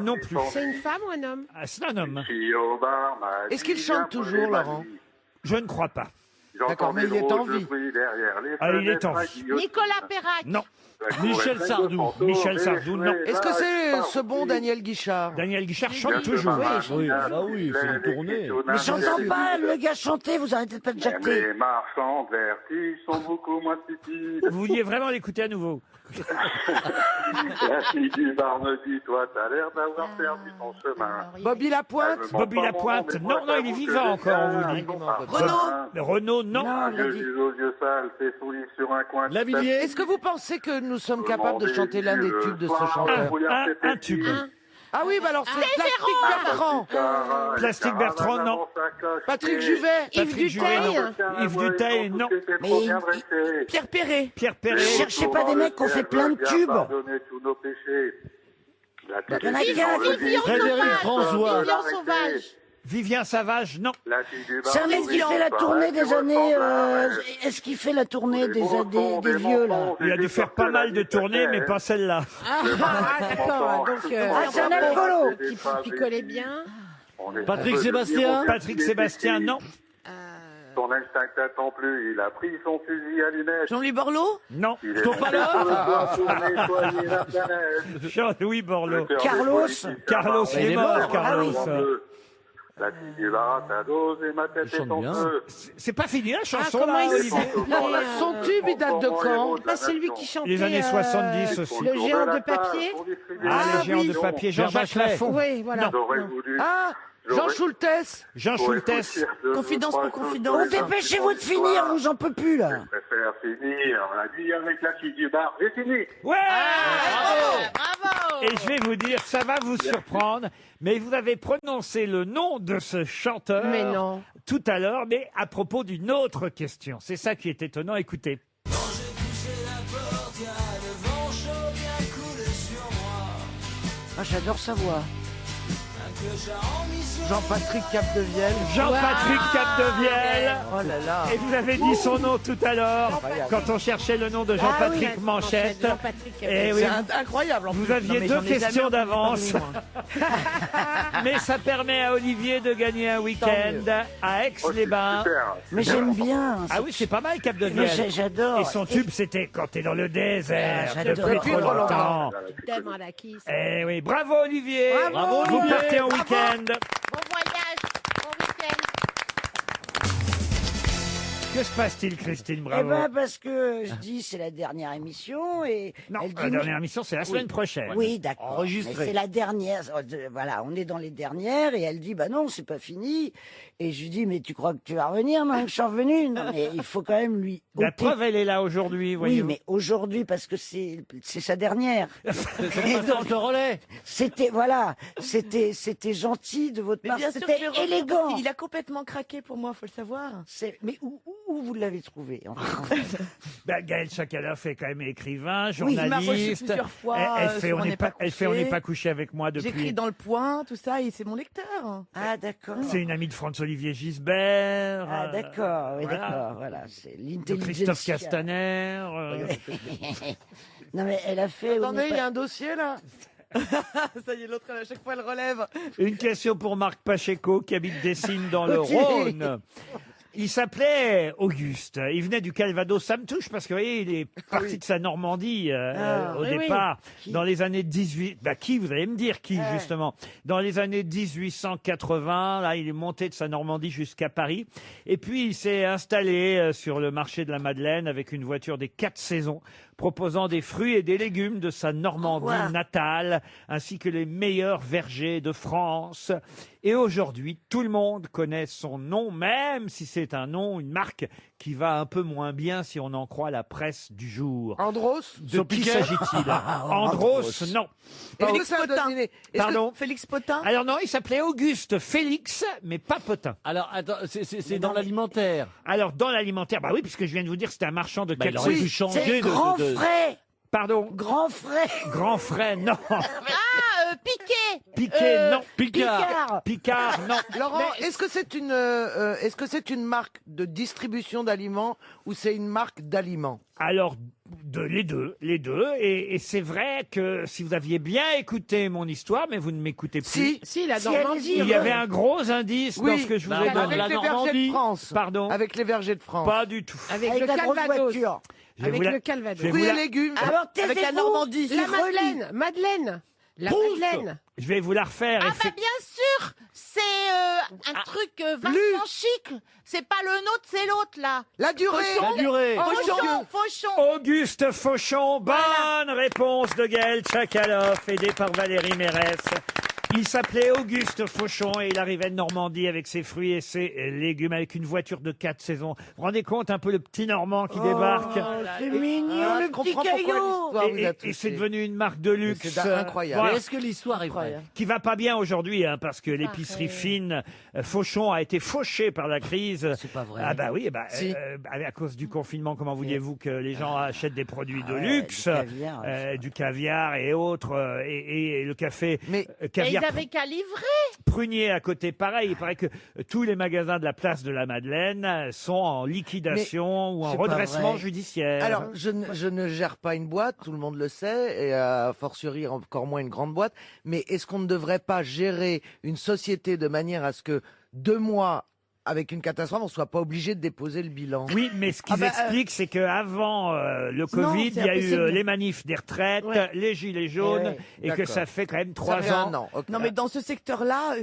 Speaker 5: Non plus.
Speaker 7: C'est une femme ou un homme?
Speaker 5: Ah, c'est un homme.
Speaker 13: Fille au bar m'a
Speaker 11: Est-ce qu'il
Speaker 13: dit,
Speaker 11: chante
Speaker 13: viens
Speaker 11: toujours,
Speaker 13: poser ma
Speaker 11: Laurent
Speaker 13: vie.
Speaker 5: Je ne crois pas.
Speaker 13: J'entends
Speaker 11: D'accord, mais
Speaker 13: des
Speaker 11: il est
Speaker 13: drôles
Speaker 11: en
Speaker 13: de
Speaker 11: vie.
Speaker 13: bruits derrière les
Speaker 5: Ah, il est
Speaker 13: fenêtres
Speaker 5: en
Speaker 13: à
Speaker 5: vie.
Speaker 13: guillotin.
Speaker 10: Nicolas Perrac.
Speaker 5: Non.
Speaker 13: La cour
Speaker 6: Michel
Speaker 13: est pleine
Speaker 6: Sardou.
Speaker 13: de fantômes,
Speaker 5: Michel
Speaker 13: et
Speaker 5: Sardou, non.
Speaker 13: les
Speaker 11: Est-ce que c'est
Speaker 13: cheveux
Speaker 11: ce bon Daniel Guichard?
Speaker 5: Daniel Guichard
Speaker 13: Bien
Speaker 5: chante
Speaker 13: sûr,
Speaker 5: toujours.
Speaker 13: maman,
Speaker 6: Oui,
Speaker 13: bien
Speaker 6: bah oui,
Speaker 13: sûr,
Speaker 6: c'est une
Speaker 13: les
Speaker 6: tournée.
Speaker 13: questions
Speaker 9: Mais j'entends
Speaker 13: d'un
Speaker 9: pas
Speaker 13: ciel.
Speaker 9: le gars chanter, vous arrêtez pas de jacter.
Speaker 13: Les marchands de vertige sont beaucoup moins stupides.
Speaker 5: Vous vouliez vraiment l'écouter à nouveau?
Speaker 13: La fille du bar me dit, toi, t'as l'air d'avoir perdu ton chemin.
Speaker 11: Bobby Lapointe.
Speaker 13: Elle me ment
Speaker 5: Bobby
Speaker 13: pas mon
Speaker 5: Lapointe.
Speaker 13: nom, mais
Speaker 5: Non,
Speaker 13: moi,
Speaker 5: non, il est
Speaker 13: j'avoue
Speaker 5: vivant
Speaker 13: que
Speaker 5: encore, on
Speaker 13: j'ai
Speaker 5: vous dit.
Speaker 13: un copain.
Speaker 5: Renaud, non.
Speaker 13: Un vieux juge aux yeux sales s'est fourni sur un coin de
Speaker 6: Lavilliers.
Speaker 11: Est-ce que vous pensez que nous sommes capables de chanter l'un des tubes de ce chanteur?
Speaker 5: Un tube.
Speaker 11: Ah oui, bah alors c'est Plastique Bertrand.
Speaker 5: Plastique Bertrand, non.
Speaker 11: Patrick Juvet.
Speaker 7: Yves
Speaker 5: Patrick Juvet, non.
Speaker 7: Duteil.
Speaker 5: Yves Duteil, non.
Speaker 9: Mais
Speaker 11: Pierre Perret.
Speaker 5: Pierre Perret.
Speaker 9: cherchez pas des mecs qui ont fait plein de tubes.
Speaker 13: Pardonnez tous nos péchés. La
Speaker 9: Il y en a qu'un.
Speaker 6: Frédéric François.
Speaker 10: Vivian Sauvage.
Speaker 5: Vivien Savage, non.
Speaker 13: La fille du bar
Speaker 9: C'est un mec qui
Speaker 13: me
Speaker 9: fait
Speaker 13: dit,
Speaker 9: la
Speaker 13: bah,
Speaker 9: tournée des
Speaker 13: laissez-moi
Speaker 9: années.
Speaker 13: tranquille.
Speaker 9: Est-ce qu'il fait la tournée des
Speaker 13: mensonges,
Speaker 9: vieux là?
Speaker 5: Il a dû faire pas mal de tournées, mais pas celle-là.
Speaker 7: Ah, d'accord. Donc,
Speaker 9: Ah, c'est un alcoolo.
Speaker 7: qui picolait bien.
Speaker 6: Patrick Sébastien.
Speaker 5: Patrick Sébastien, non.
Speaker 13: Son instinct n'attend plus, il a pris son fusil à lunettes.
Speaker 8: Jean-Louis Borloo?
Speaker 5: Non.
Speaker 13: Il est
Speaker 6: Topalov.
Speaker 13: sur le toit pour nettoyer la planète.
Speaker 5: Jean-Louis Borloo.
Speaker 9: Carlos.
Speaker 5: Carlos, il est mort, Carlos.
Speaker 13: La fille du bar à dose et ma tête est en feu.
Speaker 5: C'est pas fini la chanson,
Speaker 7: comment
Speaker 5: là,
Speaker 7: il
Speaker 5: Olivier?
Speaker 7: s'appelait,
Speaker 11: Son tube, il date de quand?
Speaker 7: Ah, c'est lui qui chantait.
Speaker 5: Les années 70 aussi.
Speaker 7: Le géant de papier.
Speaker 5: Ah, les géants
Speaker 7: oui.
Speaker 5: de papier. Jean-Jacques
Speaker 6: Bachelet.
Speaker 5: Lafont.
Speaker 7: Oui, voilà.
Speaker 13: J'aurais
Speaker 7: Non.
Speaker 13: voulu.
Speaker 11: Ah, Jean Schultes.
Speaker 5: Jean Schultes.
Speaker 8: Confidence pour confidence.
Speaker 9: Oh, dépêchez-vous de finir, vous j'en peux plus là.
Speaker 13: Je préfère finir la nuit avec la fille du bar. J'ai fini.
Speaker 5: Ouais!
Speaker 10: Bravo.
Speaker 5: Et je vais vous dire, ça va vous surprendre, mais vous avez prononcé le nom de ce chanteur
Speaker 7: Mais non.
Speaker 5: tout à l'heure, mais à propos d'une autre question. C'est ça qui est étonnant. Écoutez.
Speaker 9: Ah, j'adore sa voix.
Speaker 11: Jean-Patrick Capdevielle.
Speaker 5: Jean-Patrick Capdevielle.
Speaker 11: Oh là là.
Speaker 5: Et vous avez dit son nom tout à l'heure, quand on cherchait le nom de Jean-Patrick
Speaker 7: Ah oui,
Speaker 5: Manchette.
Speaker 7: Jean-Patrick
Speaker 5: Et oui,
Speaker 11: C'est incroyable. En
Speaker 5: vous
Speaker 11: plus.
Speaker 5: aviez
Speaker 8: mais
Speaker 5: deux
Speaker 8: j'en ai jamais
Speaker 5: questions
Speaker 8: entendu
Speaker 5: d'avance.
Speaker 8: parler, moi.
Speaker 5: Mais ça permet à Olivier de gagner un week-end à Aix-les-Bains.
Speaker 13: Super.
Speaker 9: Mais j'aime bien.
Speaker 5: Ah oui, c'est pas mal
Speaker 9: Mais
Speaker 5: Capdevielle.
Speaker 9: j'adore.
Speaker 5: Et son tube, c'était quand t'es dans le désert
Speaker 9: Ah,
Speaker 5: depuis
Speaker 9: j'adore.
Speaker 5: trop longtemps.
Speaker 7: Tellement la kiss.
Speaker 5: Eh oui, bravo Olivier.
Speaker 7: Bravo,
Speaker 5: Vous
Speaker 7: Olivier.
Speaker 5: partez en week-end.
Speaker 10: Bon voyage. Bon week-end.
Speaker 5: Que se passe-t-il, Christine
Speaker 9: Eh
Speaker 5: Bravo?
Speaker 9: ben parce que je dis c'est la dernière émission et
Speaker 5: Non,
Speaker 9: elle dit
Speaker 5: la dernière émission, c'est la semaine prochaine.
Speaker 9: Oui, d'accord.
Speaker 6: Enregistré.
Speaker 9: Mais c'est la dernière. Voilà, on est dans les dernières et elle dit bah non, c'est pas fini. Et je lui dis mais tu crois que tu vas revenir maintenant que je suis revenu? Non, mais il faut quand même lui.
Speaker 5: La
Speaker 9: ôter-
Speaker 5: preuve, elle est là aujourd'hui,
Speaker 9: Oui,
Speaker 5: voyez-vous.
Speaker 9: mais aujourd'hui parce que c'est sa dernière.
Speaker 6: On te relais.
Speaker 9: C'était c'était gentil de votre
Speaker 8: Mais
Speaker 9: part.
Speaker 8: bien sûr,
Speaker 9: C'était
Speaker 8: je vais revenir
Speaker 9: élégant.
Speaker 8: parce qu'il a complètement craqué pour moi, faut le savoir.
Speaker 9: Mais où vous l'avez trouvé en fait
Speaker 5: Ben, Gaël Chakaloff est quand même écrivain,
Speaker 8: Oui, il m'a reçu
Speaker 5: journaliste.
Speaker 8: plusieurs fois,
Speaker 5: Elle fait
Speaker 8: sur
Speaker 5: on n'est pas, elle fait on n'est pas couché avec moi
Speaker 8: J'écris
Speaker 5: depuis.
Speaker 8: dans le point, tout ça, et c'est mon lecteur.
Speaker 9: Ah d'accord.
Speaker 5: C'est une amie de Franz-Olivier Gisbert.
Speaker 9: Ah d'accord, oui,
Speaker 5: voilà.
Speaker 9: d'accord, voilà, c'est
Speaker 5: De
Speaker 9: l'intelligence.
Speaker 5: Christophe Castaner.
Speaker 9: Non mais elle a fait. on
Speaker 11: Attendez,
Speaker 9: n'est
Speaker 11: il y
Speaker 9: pas-
Speaker 11: a un dossier là. Ça y est, l'autre, à chaque fois, elle relève.
Speaker 5: Une question pour Marc Pacheco qui habite Dessines dans le
Speaker 9: Ok.
Speaker 5: Rhône. Il s'appelait Auguste. Il venait du Calvados. Ça me touche parce que, vous voyez, il est parti de sa Normandie au
Speaker 7: oui, oui.
Speaker 5: départ,
Speaker 9: Qui
Speaker 5: dans les années 18... Bah, qui, vous allez me dire qui, justement. Dans les années 1880, là, il est monté de sa Normandie jusqu'à Paris. Et puis, il s'est installé sur le marché de la Madeleine avec une voiture des 4 saisons, proposant des fruits et des légumes de sa Normandie
Speaker 9: Wow.
Speaker 5: natale, ainsi que les meilleurs vergers de France. Et aujourd'hui, tout le monde connaît son nom, même si c'est un nom, une marque qui va un peu moins bien si on en croit la presse du jour.
Speaker 11: Andros.
Speaker 5: De qui s'agit-il? Andros, non.
Speaker 11: Félix Potin.
Speaker 5: Pardon?
Speaker 8: Félix Potin.
Speaker 5: Alors non, il s'appelait Auguste Félix, mais pas Potin.
Speaker 6: Alors, attends, c'est dans l'alimentaire.
Speaker 5: Alors, dans l'alimentaire, bah oui, puisque je viens de vous dire que c'était un marchand de
Speaker 6: Bah, il
Speaker 5: capsules.
Speaker 6: aurait pu changer
Speaker 9: C'est Grand Frais.
Speaker 5: Pardon?
Speaker 9: Grand Frais.
Speaker 5: Grand Frais, non.
Speaker 10: Piqué.
Speaker 5: Piqué, non.
Speaker 9: Picard.
Speaker 5: Picard, non.
Speaker 11: Laurent, est-ce que c'est une marque de distribution d'aliments ou c'est une marque d'aliments?
Speaker 5: Alors, les deux. Et c'est vrai que si vous aviez bien écouté mon histoire, mais vous ne m'écoutez plus.
Speaker 7: Si, la Normandie.
Speaker 5: Il y avait un gros indice dans ce que je vous ai donné.
Speaker 11: Avec les vergers de France.
Speaker 5: Pardon.
Speaker 11: Avec les vergers de France.
Speaker 5: Pas du tout.
Speaker 7: Avec le
Speaker 9: la grosse
Speaker 7: Calvados.
Speaker 9: voiture.
Speaker 5: Je vais
Speaker 7: Avec
Speaker 5: vous la-
Speaker 7: le Calvados.
Speaker 5: je vais
Speaker 11: Fruits
Speaker 5: vous
Speaker 11: et
Speaker 5: la-
Speaker 11: légumes.
Speaker 9: Alors,
Speaker 7: Avec la
Speaker 9: taisez-vous.
Speaker 7: Normandie. La
Speaker 9: Il relie.
Speaker 7: Madeleine. La
Speaker 6: Proust.
Speaker 7: Madeleine.
Speaker 5: Je vais vous la refaire.
Speaker 10: Ah
Speaker 5: Et
Speaker 10: bah
Speaker 5: c'est-
Speaker 10: bien sûr, c'est un truc vachement chic. C'est pas le nôtre, c'est l'autre là.
Speaker 11: La durée.
Speaker 6: La durée.
Speaker 10: Fauchon.
Speaker 5: Auguste Fauchon, bonne réponse de Gaël Tchakaloff, aidé par Valérie Mérès. Il s'appelait Auguste Fauchon et il arrivait de Normandie avec ses fruits et ses légumes, avec une voiture de 4 saisons. Vous vous rendez compte un peu le petit Normand qui débarque?
Speaker 9: C'est mignon, le petit caillot.
Speaker 5: Et c'est devenu une marque de luxe.
Speaker 11: C'est incroyable.
Speaker 5: Voilà.
Speaker 6: Est-ce que l'histoire est vraie?
Speaker 5: Qui va pas bien aujourd'hui, hein, parce que l'épicerie fine, Fauchon a été fauché par la crise.
Speaker 6: C'est pas vrai.
Speaker 5: Ah bah oui, bah,
Speaker 11: Si.
Speaker 5: à cause du confinement, comment vouliez-vous que les gens achètent des produits de luxe, du caviar et autres, et le café
Speaker 11: Mais
Speaker 5: caviar
Speaker 10: Ils avaient qu'à livrer.
Speaker 5: Prunier à côté, pareil. Il paraît que tous les magasins de la place de la Madeleine sont en liquidation ou en
Speaker 11: c'est pas
Speaker 5: redressement
Speaker 11: vrai.
Speaker 5: judiciaire.
Speaker 11: Alors, je ne gère pas une boîte, tout le monde le sait, et a fortiori encore moins une grande boîte, mais est-ce qu'on ne devrait pas gérer une société de manière à ce que 2 mois avec une catastrophe, on soit pas obligé de déposer le bilan?
Speaker 5: Oui, mais ce qu'ils expliquent, c'est qu'avant le Covid, il y a eu les manifs des retraites, les gilets jaunes, et que
Speaker 11: D'accord.
Speaker 5: ça fait quand même
Speaker 11: Ça
Speaker 5: 3
Speaker 11: fait
Speaker 5: ans.
Speaker 11: un an. Ok.
Speaker 8: Non, mais dans ce secteur-là,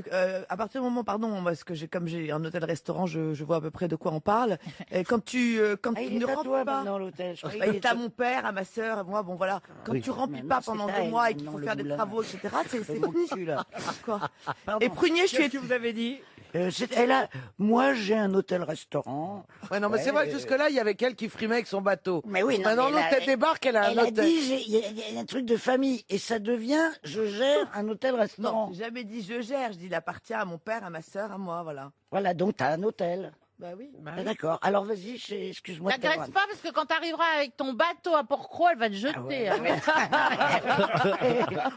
Speaker 8: à partir du moment, pardon, parce que comme j'ai un hôtel-restaurant, je vois à peu près de quoi on parle. Quand tu
Speaker 9: Il
Speaker 8: ne
Speaker 9: est à
Speaker 8: remplis
Speaker 9: toi
Speaker 8: pas,
Speaker 9: maintenant l'hôtel. Je croyais
Speaker 8: il
Speaker 9: qu'il
Speaker 8: est à
Speaker 9: était-
Speaker 8: mon père, à ma sœur, à moi, bon voilà. Quand
Speaker 9: Oui.
Speaker 8: tu remplis
Speaker 9: Maintenant,
Speaker 8: pas
Speaker 9: c'est
Speaker 8: pendant
Speaker 9: à
Speaker 8: 2
Speaker 9: elle,
Speaker 8: mois et qu'il
Speaker 9: maintenant,
Speaker 8: faut
Speaker 9: le
Speaker 8: faire des
Speaker 9: boulot.
Speaker 8: travaux, etc., c'est
Speaker 9: Le bout
Speaker 8: fini.
Speaker 9: de cul, là.
Speaker 8: Quoi.
Speaker 9: Pardon.
Speaker 8: Et Prunier, je
Speaker 5: Qu'est-ce
Speaker 8: suis.
Speaker 5: que vous avez dit?
Speaker 9: Moi, j'ai un hôtel-restaurant.
Speaker 11: Ouais, non, mais c'est vrai que jusque-là, il y avait qu'elle qui frimait avec son bateau.
Speaker 9: Mais oui, non,
Speaker 11: Maintenant,
Speaker 9: mais
Speaker 11: l'autre,
Speaker 9: elle a-
Speaker 11: elle débarque, elle a un
Speaker 9: Elle a
Speaker 11: hôtel.
Speaker 9: dit, il y a un truc de famille. Et ça devient, je gère un hôtel-restaurant.
Speaker 8: Non, j'ai jamais dit je gère, je dis il appartient à mon père, à ma sœur, à moi, voilà.
Speaker 9: Voilà, donc t'as un hôtel.
Speaker 8: Bah oui.
Speaker 9: Ah, d'accord. Alors vas-y, excuse-moi. de
Speaker 10: T'agresse
Speaker 9: t'avoir-
Speaker 10: pas parce que quand t'arriveras avec ton bateau à Port-Croix, elle va te jeter. hein.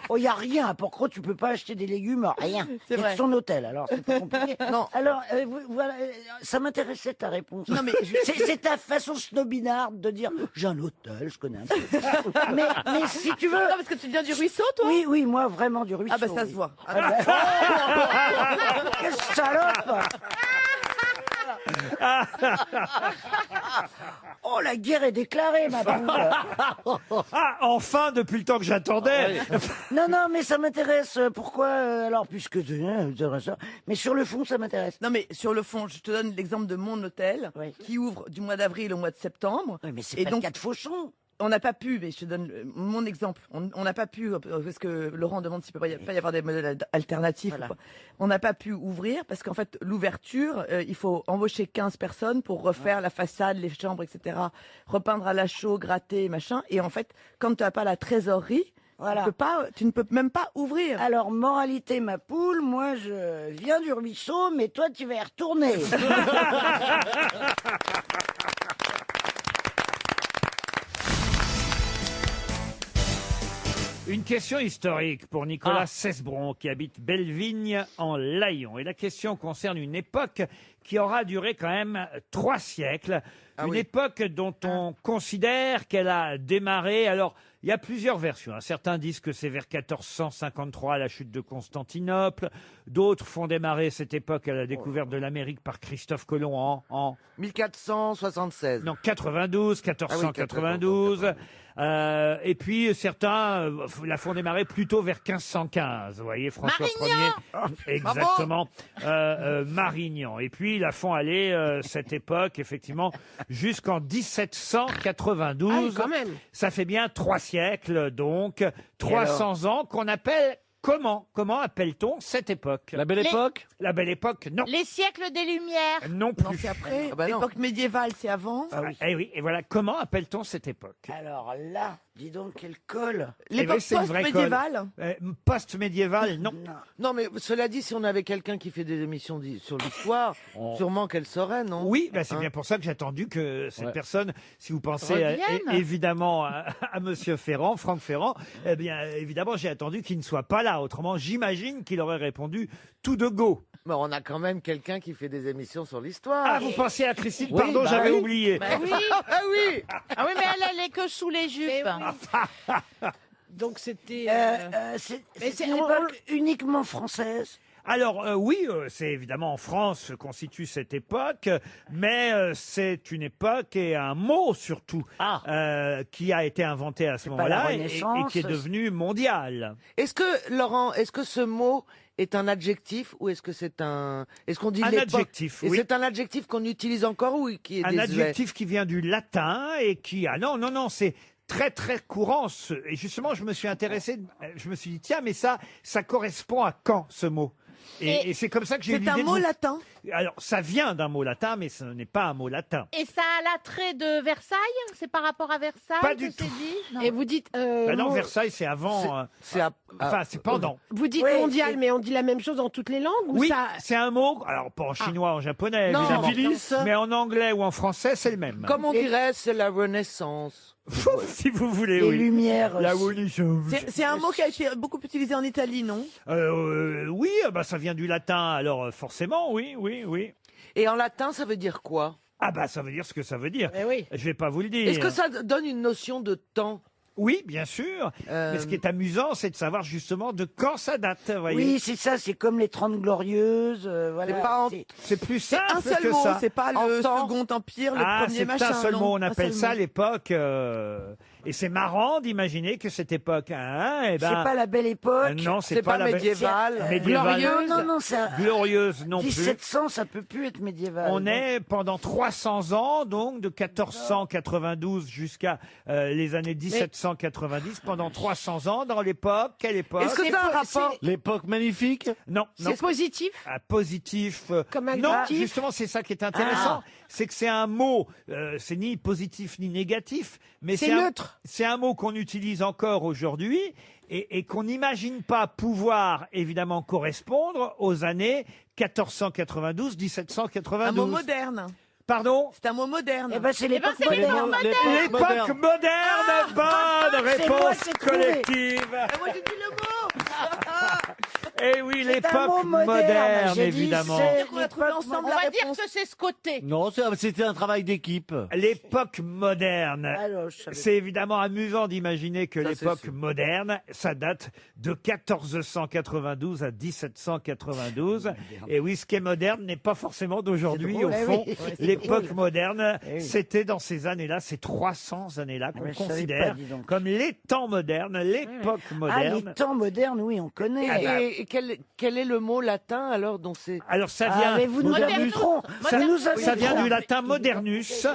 Speaker 9: Oh, il n'y a rien. À Port-Croix, tu peux pas acheter des légumes, rien.
Speaker 8: C'est
Speaker 9: C'est
Speaker 8: vrai.
Speaker 9: son hôtel, alors c'est pas compliqué.
Speaker 11: Non.
Speaker 9: Alors, voilà, ça m'intéressait ta réponse.
Speaker 8: Non, mais
Speaker 9: c'est ta façon snobinarde de dire j'ai un hôtel, je connais un peu. mais si tu veux.
Speaker 8: Non, parce que tu viens du ruisseau, toi.
Speaker 9: Oui, moi vraiment du ruisseau.
Speaker 8: Ah bah ça se
Speaker 9: oui.
Speaker 8: voit.
Speaker 9: Ah bah- Quelle salope! Oh, la guerre est déclarée, ma poule.
Speaker 5: Ah, enfin, depuis le temps que j'attendais.
Speaker 9: Non, mais ça m'intéresse. Pourquoi alors, puisque mais sur le fond, ça m'intéresse.
Speaker 8: Non, mais sur le fond, je te donne l'exemple de mon hôtel
Speaker 9: Oui.
Speaker 8: qui ouvre du mois d'avril au mois de septembre.
Speaker 9: Oui, mais c'est
Speaker 8: Et
Speaker 9: pas
Speaker 8: donc-
Speaker 9: le cas de Fauchon.
Speaker 8: On n'a pas pu, mais je te donne mon exemple. On n'a pas pu, parce que Laurent demande s'il peut pas y avoir des modèles alternatifs.
Speaker 9: Voilà.
Speaker 8: ou pas. On n'a pas pu ouvrir parce qu'en fait, l'ouverture, il faut embaucher 15 personnes pour refaire la façade, les chambres, etc. Repeindre à la chaux, gratter, machin. Et en fait, quand tu n'as pas la trésorerie,
Speaker 9: Voilà.
Speaker 8: tu ne peux même pas ouvrir.
Speaker 9: Alors, moralité, ma poule, moi, je viens du ruisseau, mais toi, tu vas y retourner.
Speaker 5: Une question historique pour Nicolas Cesbron qui habite Bellevigne en Layon. Et la question concerne une époque qui aura duré quand même 3 siècles. Une époque dont on considère qu'elle a démarré. Alors, il y a plusieurs versions. Certains disent que c'est vers 1453, la chute de Constantinople. D'autres font démarrer cette époque à la découverte de l'Amérique par Christophe Colomb en
Speaker 11: 1476.
Speaker 5: non, 92, 1492. Et puis certains la font démarrer plutôt vers 1515. Vous voyez, François
Speaker 10: Marignan.
Speaker 5: Ier. Exactement. Marignan. Et puis la font aller cette époque, effectivement, jusqu'en 1792.
Speaker 7: Ah, quand même.
Speaker 5: Ça fait bien 3 siècles, donc 300 ans qu'on appelle Comment appelle-t-on cette époque?
Speaker 6: La Belle Époque?
Speaker 5: La Belle Époque, non.
Speaker 10: Les siècles des Lumières.
Speaker 5: Non plus.
Speaker 8: Non, c'est après.
Speaker 11: Ah bah non.
Speaker 8: L'époque médiévale, c'est avant.
Speaker 5: Eh oui, et voilà, comment appelle-t-on cette époque?
Speaker 9: Alors là, dis donc quelle colle.
Speaker 8: L'époque
Speaker 5: oui, c'est une vraie
Speaker 8: post-médiévale.
Speaker 5: Post-médiévale, non.
Speaker 11: Non, mais cela dit, si on avait quelqu'un qui fait des émissions sur l'histoire, sûrement qu'elle saurait, non?
Speaker 5: Oui, bah, c'est
Speaker 11: Hein?
Speaker 5: bien pour ça que j'ai attendu que cette
Speaker 6: Ouais.
Speaker 5: personne, si vous pensez
Speaker 10: Revienne.
Speaker 5: évidemment à Monsieur Ferrand, Franck Ferrand, eh bien évidemment j'ai attendu qu'il ne soit pas là. Autrement, j'imagine qu'il aurait répondu tout de go.
Speaker 11: Mais on a quand même quelqu'un qui fait des émissions sur l'histoire.
Speaker 5: Ah, vous pensez à Christine?
Speaker 6: Oui,
Speaker 5: Pardon,
Speaker 6: bah
Speaker 5: j'avais
Speaker 6: oui.
Speaker 5: oublié.
Speaker 10: Bah oui.
Speaker 11: Ah oui.
Speaker 10: Ah oui, mais elle est que sous les jupes.
Speaker 7: Donc c'était.
Speaker 9: C'est
Speaker 7: c'est-
Speaker 9: une époque uniquement française.
Speaker 5: Alors oui, c'est évidemment en France se constitue cette époque, mais c'est une époque et un mot surtout qui a été inventé à ce
Speaker 9: pas la
Speaker 5: moment-là et
Speaker 9: Renaissance,
Speaker 5: qui est devenu mondial.
Speaker 11: Est-ce que, Laurent, est-ce que ce mot est un adjectif ou est-ce que c'est un... Est-ce qu'on dit
Speaker 5: Un
Speaker 11: l'époque
Speaker 5: adjectif,
Speaker 11: Et
Speaker 5: oui.
Speaker 11: c'est un adjectif qu'on utilise encore ou qui est
Speaker 5: Un
Speaker 11: désuet?
Speaker 5: adjectif qui vient du latin et qui... Ah non, c'est très très courant. Et justement, je me suis intéressé, je me suis dit, tiens, mais ça correspond à quand ce mot? Et c'est comme ça que j'ai eu
Speaker 8: C'est un
Speaker 5: l'idée de
Speaker 8: mot
Speaker 5: vous-
Speaker 8: latin.
Speaker 5: Alors, ça vient d'un mot latin, mais ce n'est pas un mot latin.
Speaker 10: Et ça a l'attrait de Versailles? C'est par rapport à Versailles
Speaker 5: Pas
Speaker 10: que
Speaker 5: du
Speaker 10: c'est
Speaker 5: tout.
Speaker 10: dit? Non.
Speaker 7: Et vous dites.
Speaker 5: Bah non,
Speaker 7: mon-
Speaker 5: Versailles, c'est avant... Enfin, c'est pendant.
Speaker 7: Vous dites
Speaker 9: Oui,
Speaker 7: mondial,
Speaker 9: c'est-
Speaker 7: mais on dit la même chose dans toutes les langues ou
Speaker 5: Oui,
Speaker 7: ça...
Speaker 5: c'est un mot, alors pas en chinois, en japonais,
Speaker 11: Non,
Speaker 5: évidemment.
Speaker 6: Syphilis.
Speaker 5: Mais en anglais ou en français, c'est le même.
Speaker 11: Comme on dirait, c'est la Renaissance.
Speaker 5: Si vous voulez,
Speaker 9: Les
Speaker 5: oui.
Speaker 9: lumières.
Speaker 5: La Renaissance.
Speaker 8: C'est un mot qui a été beaucoup utilisé en Italie, non?
Speaker 5: Oui, bah ça vient du latin, alors forcément, oui.
Speaker 11: Et en latin, ça veut dire quoi?
Speaker 5: Ah bah ça veut dire ce que ça veut dire.
Speaker 7: Eh oui.
Speaker 5: Je vais pas vous le dire.
Speaker 11: Est-ce que ça donne une notion de temps?
Speaker 5: Oui, bien sûr. Mais ce qui est amusant, c'est de savoir justement de quand ça date. Vous voyez.
Speaker 9: Oui, c'est ça, c'est comme les 30 glorieuses. Voilà.
Speaker 11: C'est pas en-
Speaker 9: c'est-
Speaker 5: C'est plus
Speaker 8: C'est
Speaker 5: simple
Speaker 8: un seul
Speaker 5: que
Speaker 8: mot,
Speaker 5: ça.
Speaker 8: c'est pas
Speaker 11: En
Speaker 8: le
Speaker 11: temps.
Speaker 8: Second Empire, le
Speaker 5: Ah,
Speaker 8: premier
Speaker 5: c'est
Speaker 8: machin.
Speaker 5: un seul
Speaker 8: non,
Speaker 5: mot. On
Speaker 8: un
Speaker 5: appelle
Speaker 8: seul
Speaker 5: ça
Speaker 8: mot.
Speaker 5: l'époque. Et c'est marrant d'imaginer que cette époque, eh ben,
Speaker 9: C'est pas la belle époque.
Speaker 5: non,
Speaker 11: C'est pas
Speaker 5: la
Speaker 11: médiéval.
Speaker 5: médiévale.
Speaker 9: Non, ça.
Speaker 5: Glorieuse non plus.
Speaker 9: 1700, ça peut plus être médiéval.
Speaker 5: On est pendant 300 ans, donc de 1492 jusqu'à les années 1790, pendant 300 ans dans l'époque. Quelle époque?
Speaker 11: Est-ce que ça a un rapport?
Speaker 6: L'époque magnifique?
Speaker 5: Non, non.
Speaker 7: C'est positif?
Speaker 5: Ah, positif.
Speaker 7: Comme
Speaker 5: non,
Speaker 7: adjectif?
Speaker 5: justement, c'est ça qui est intéressant. C'est que c'est un mot, c'est ni positif ni négatif, mais
Speaker 7: C'est neutre.
Speaker 5: C'est un mot qu'on utilise encore aujourd'hui et qu'on n'imagine pas pouvoir, évidemment, correspondre aux années 1492, 1792.
Speaker 8: Un mot moderne.
Speaker 5: Pardon?
Speaker 8: C'est un mot moderne.
Speaker 9: Eh ben, c'est l'époque
Speaker 10: c'est
Speaker 9: moderne.
Speaker 5: L'époque moderne. Bonne
Speaker 9: c'est moi
Speaker 5: réponse
Speaker 9: qui ai trouvé.
Speaker 5: collective.
Speaker 8: Ah, moi j'ai dit le mot.
Speaker 5: Eh oui,
Speaker 9: C'est un mot
Speaker 5: l'époque
Speaker 9: moderne,
Speaker 5: moderne,
Speaker 9: j'ai dit,
Speaker 5: évidemment.
Speaker 9: c'est
Speaker 8: On a trouvé
Speaker 9: l'époque
Speaker 8: ensemble
Speaker 10: On
Speaker 8: la
Speaker 10: va dire
Speaker 8: réponse.
Speaker 10: que c'est ce côté.
Speaker 6: Non, c'était un travail d'équipe.
Speaker 5: L'époque moderne.
Speaker 9: Alors, je savais
Speaker 5: C'est évidemment amusant d'imaginer que
Speaker 11: Ça, c'est
Speaker 5: l'époque
Speaker 11: sûr.
Speaker 5: moderne, ça date de 1492 à 1792. Et oui, ce qui est moderne n'est pas forcément d'aujourd'hui,
Speaker 9: C'est
Speaker 5: au
Speaker 9: drôle.
Speaker 5: fond.
Speaker 9: Eh oui, c'est
Speaker 5: L'époque
Speaker 9: drôle.
Speaker 5: moderne,
Speaker 9: Eh oui.
Speaker 5: c'était dans ces années-là, ces 300 années-là qu'on
Speaker 9: mais je savais
Speaker 5: considère
Speaker 9: pas, dis donc.
Speaker 5: comme les temps modernes, l'époque
Speaker 9: Ah,
Speaker 5: moderne.
Speaker 9: les temps modernes, oui, on connaît.
Speaker 5: Ah bah.
Speaker 11: Et quel est le mot latin alors dont c'est...
Speaker 5: Alors ça
Speaker 9: Ah,
Speaker 5: vient...
Speaker 9: mais vous nous avez trop.
Speaker 5: Ça,
Speaker 9: Vous nous avez
Speaker 5: ça vient
Speaker 9: trop.
Speaker 5: du latin modernus,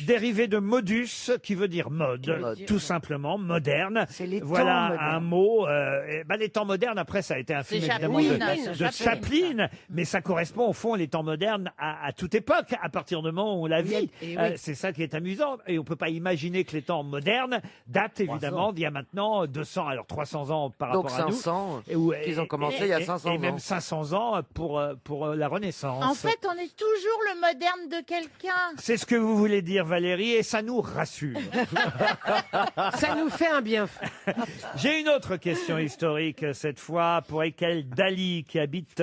Speaker 5: dérivé de modus, qui veut dire mode, tout simplement, moderne.
Speaker 9: C'est les temps
Speaker 5: Voilà
Speaker 9: modernes.
Speaker 5: un mot. Les temps modernes, après, ça a été un film
Speaker 10: C'est
Speaker 5: évidemment
Speaker 10: Chaplin,
Speaker 5: de Chaplin, mais ça correspond au fond, les temps modernes, à toute époque, à partir du moment où on la vit.
Speaker 7: Et oui.
Speaker 5: C'est ça qui est amusant. Et on peut pas imaginer que les temps modernes datent évidemment d'il y a maintenant 200, alors 300 ans par
Speaker 11: Donc
Speaker 5: rapport à nous.
Speaker 11: 500,
Speaker 5: Et où-
Speaker 11: qu'ils ont commencé il y a 500
Speaker 5: et même
Speaker 11: ans.
Speaker 5: 500 ans pour la Renaissance.
Speaker 10: En fait, on est toujours le moderne de quelqu'un.
Speaker 5: C'est ce que vous voulez dire, Valérie, et ça nous rassure.
Speaker 7: Ça nous fait un bienfait.
Speaker 5: J'ai une autre question historique, cette fois, pour Ekel Dali, qui habite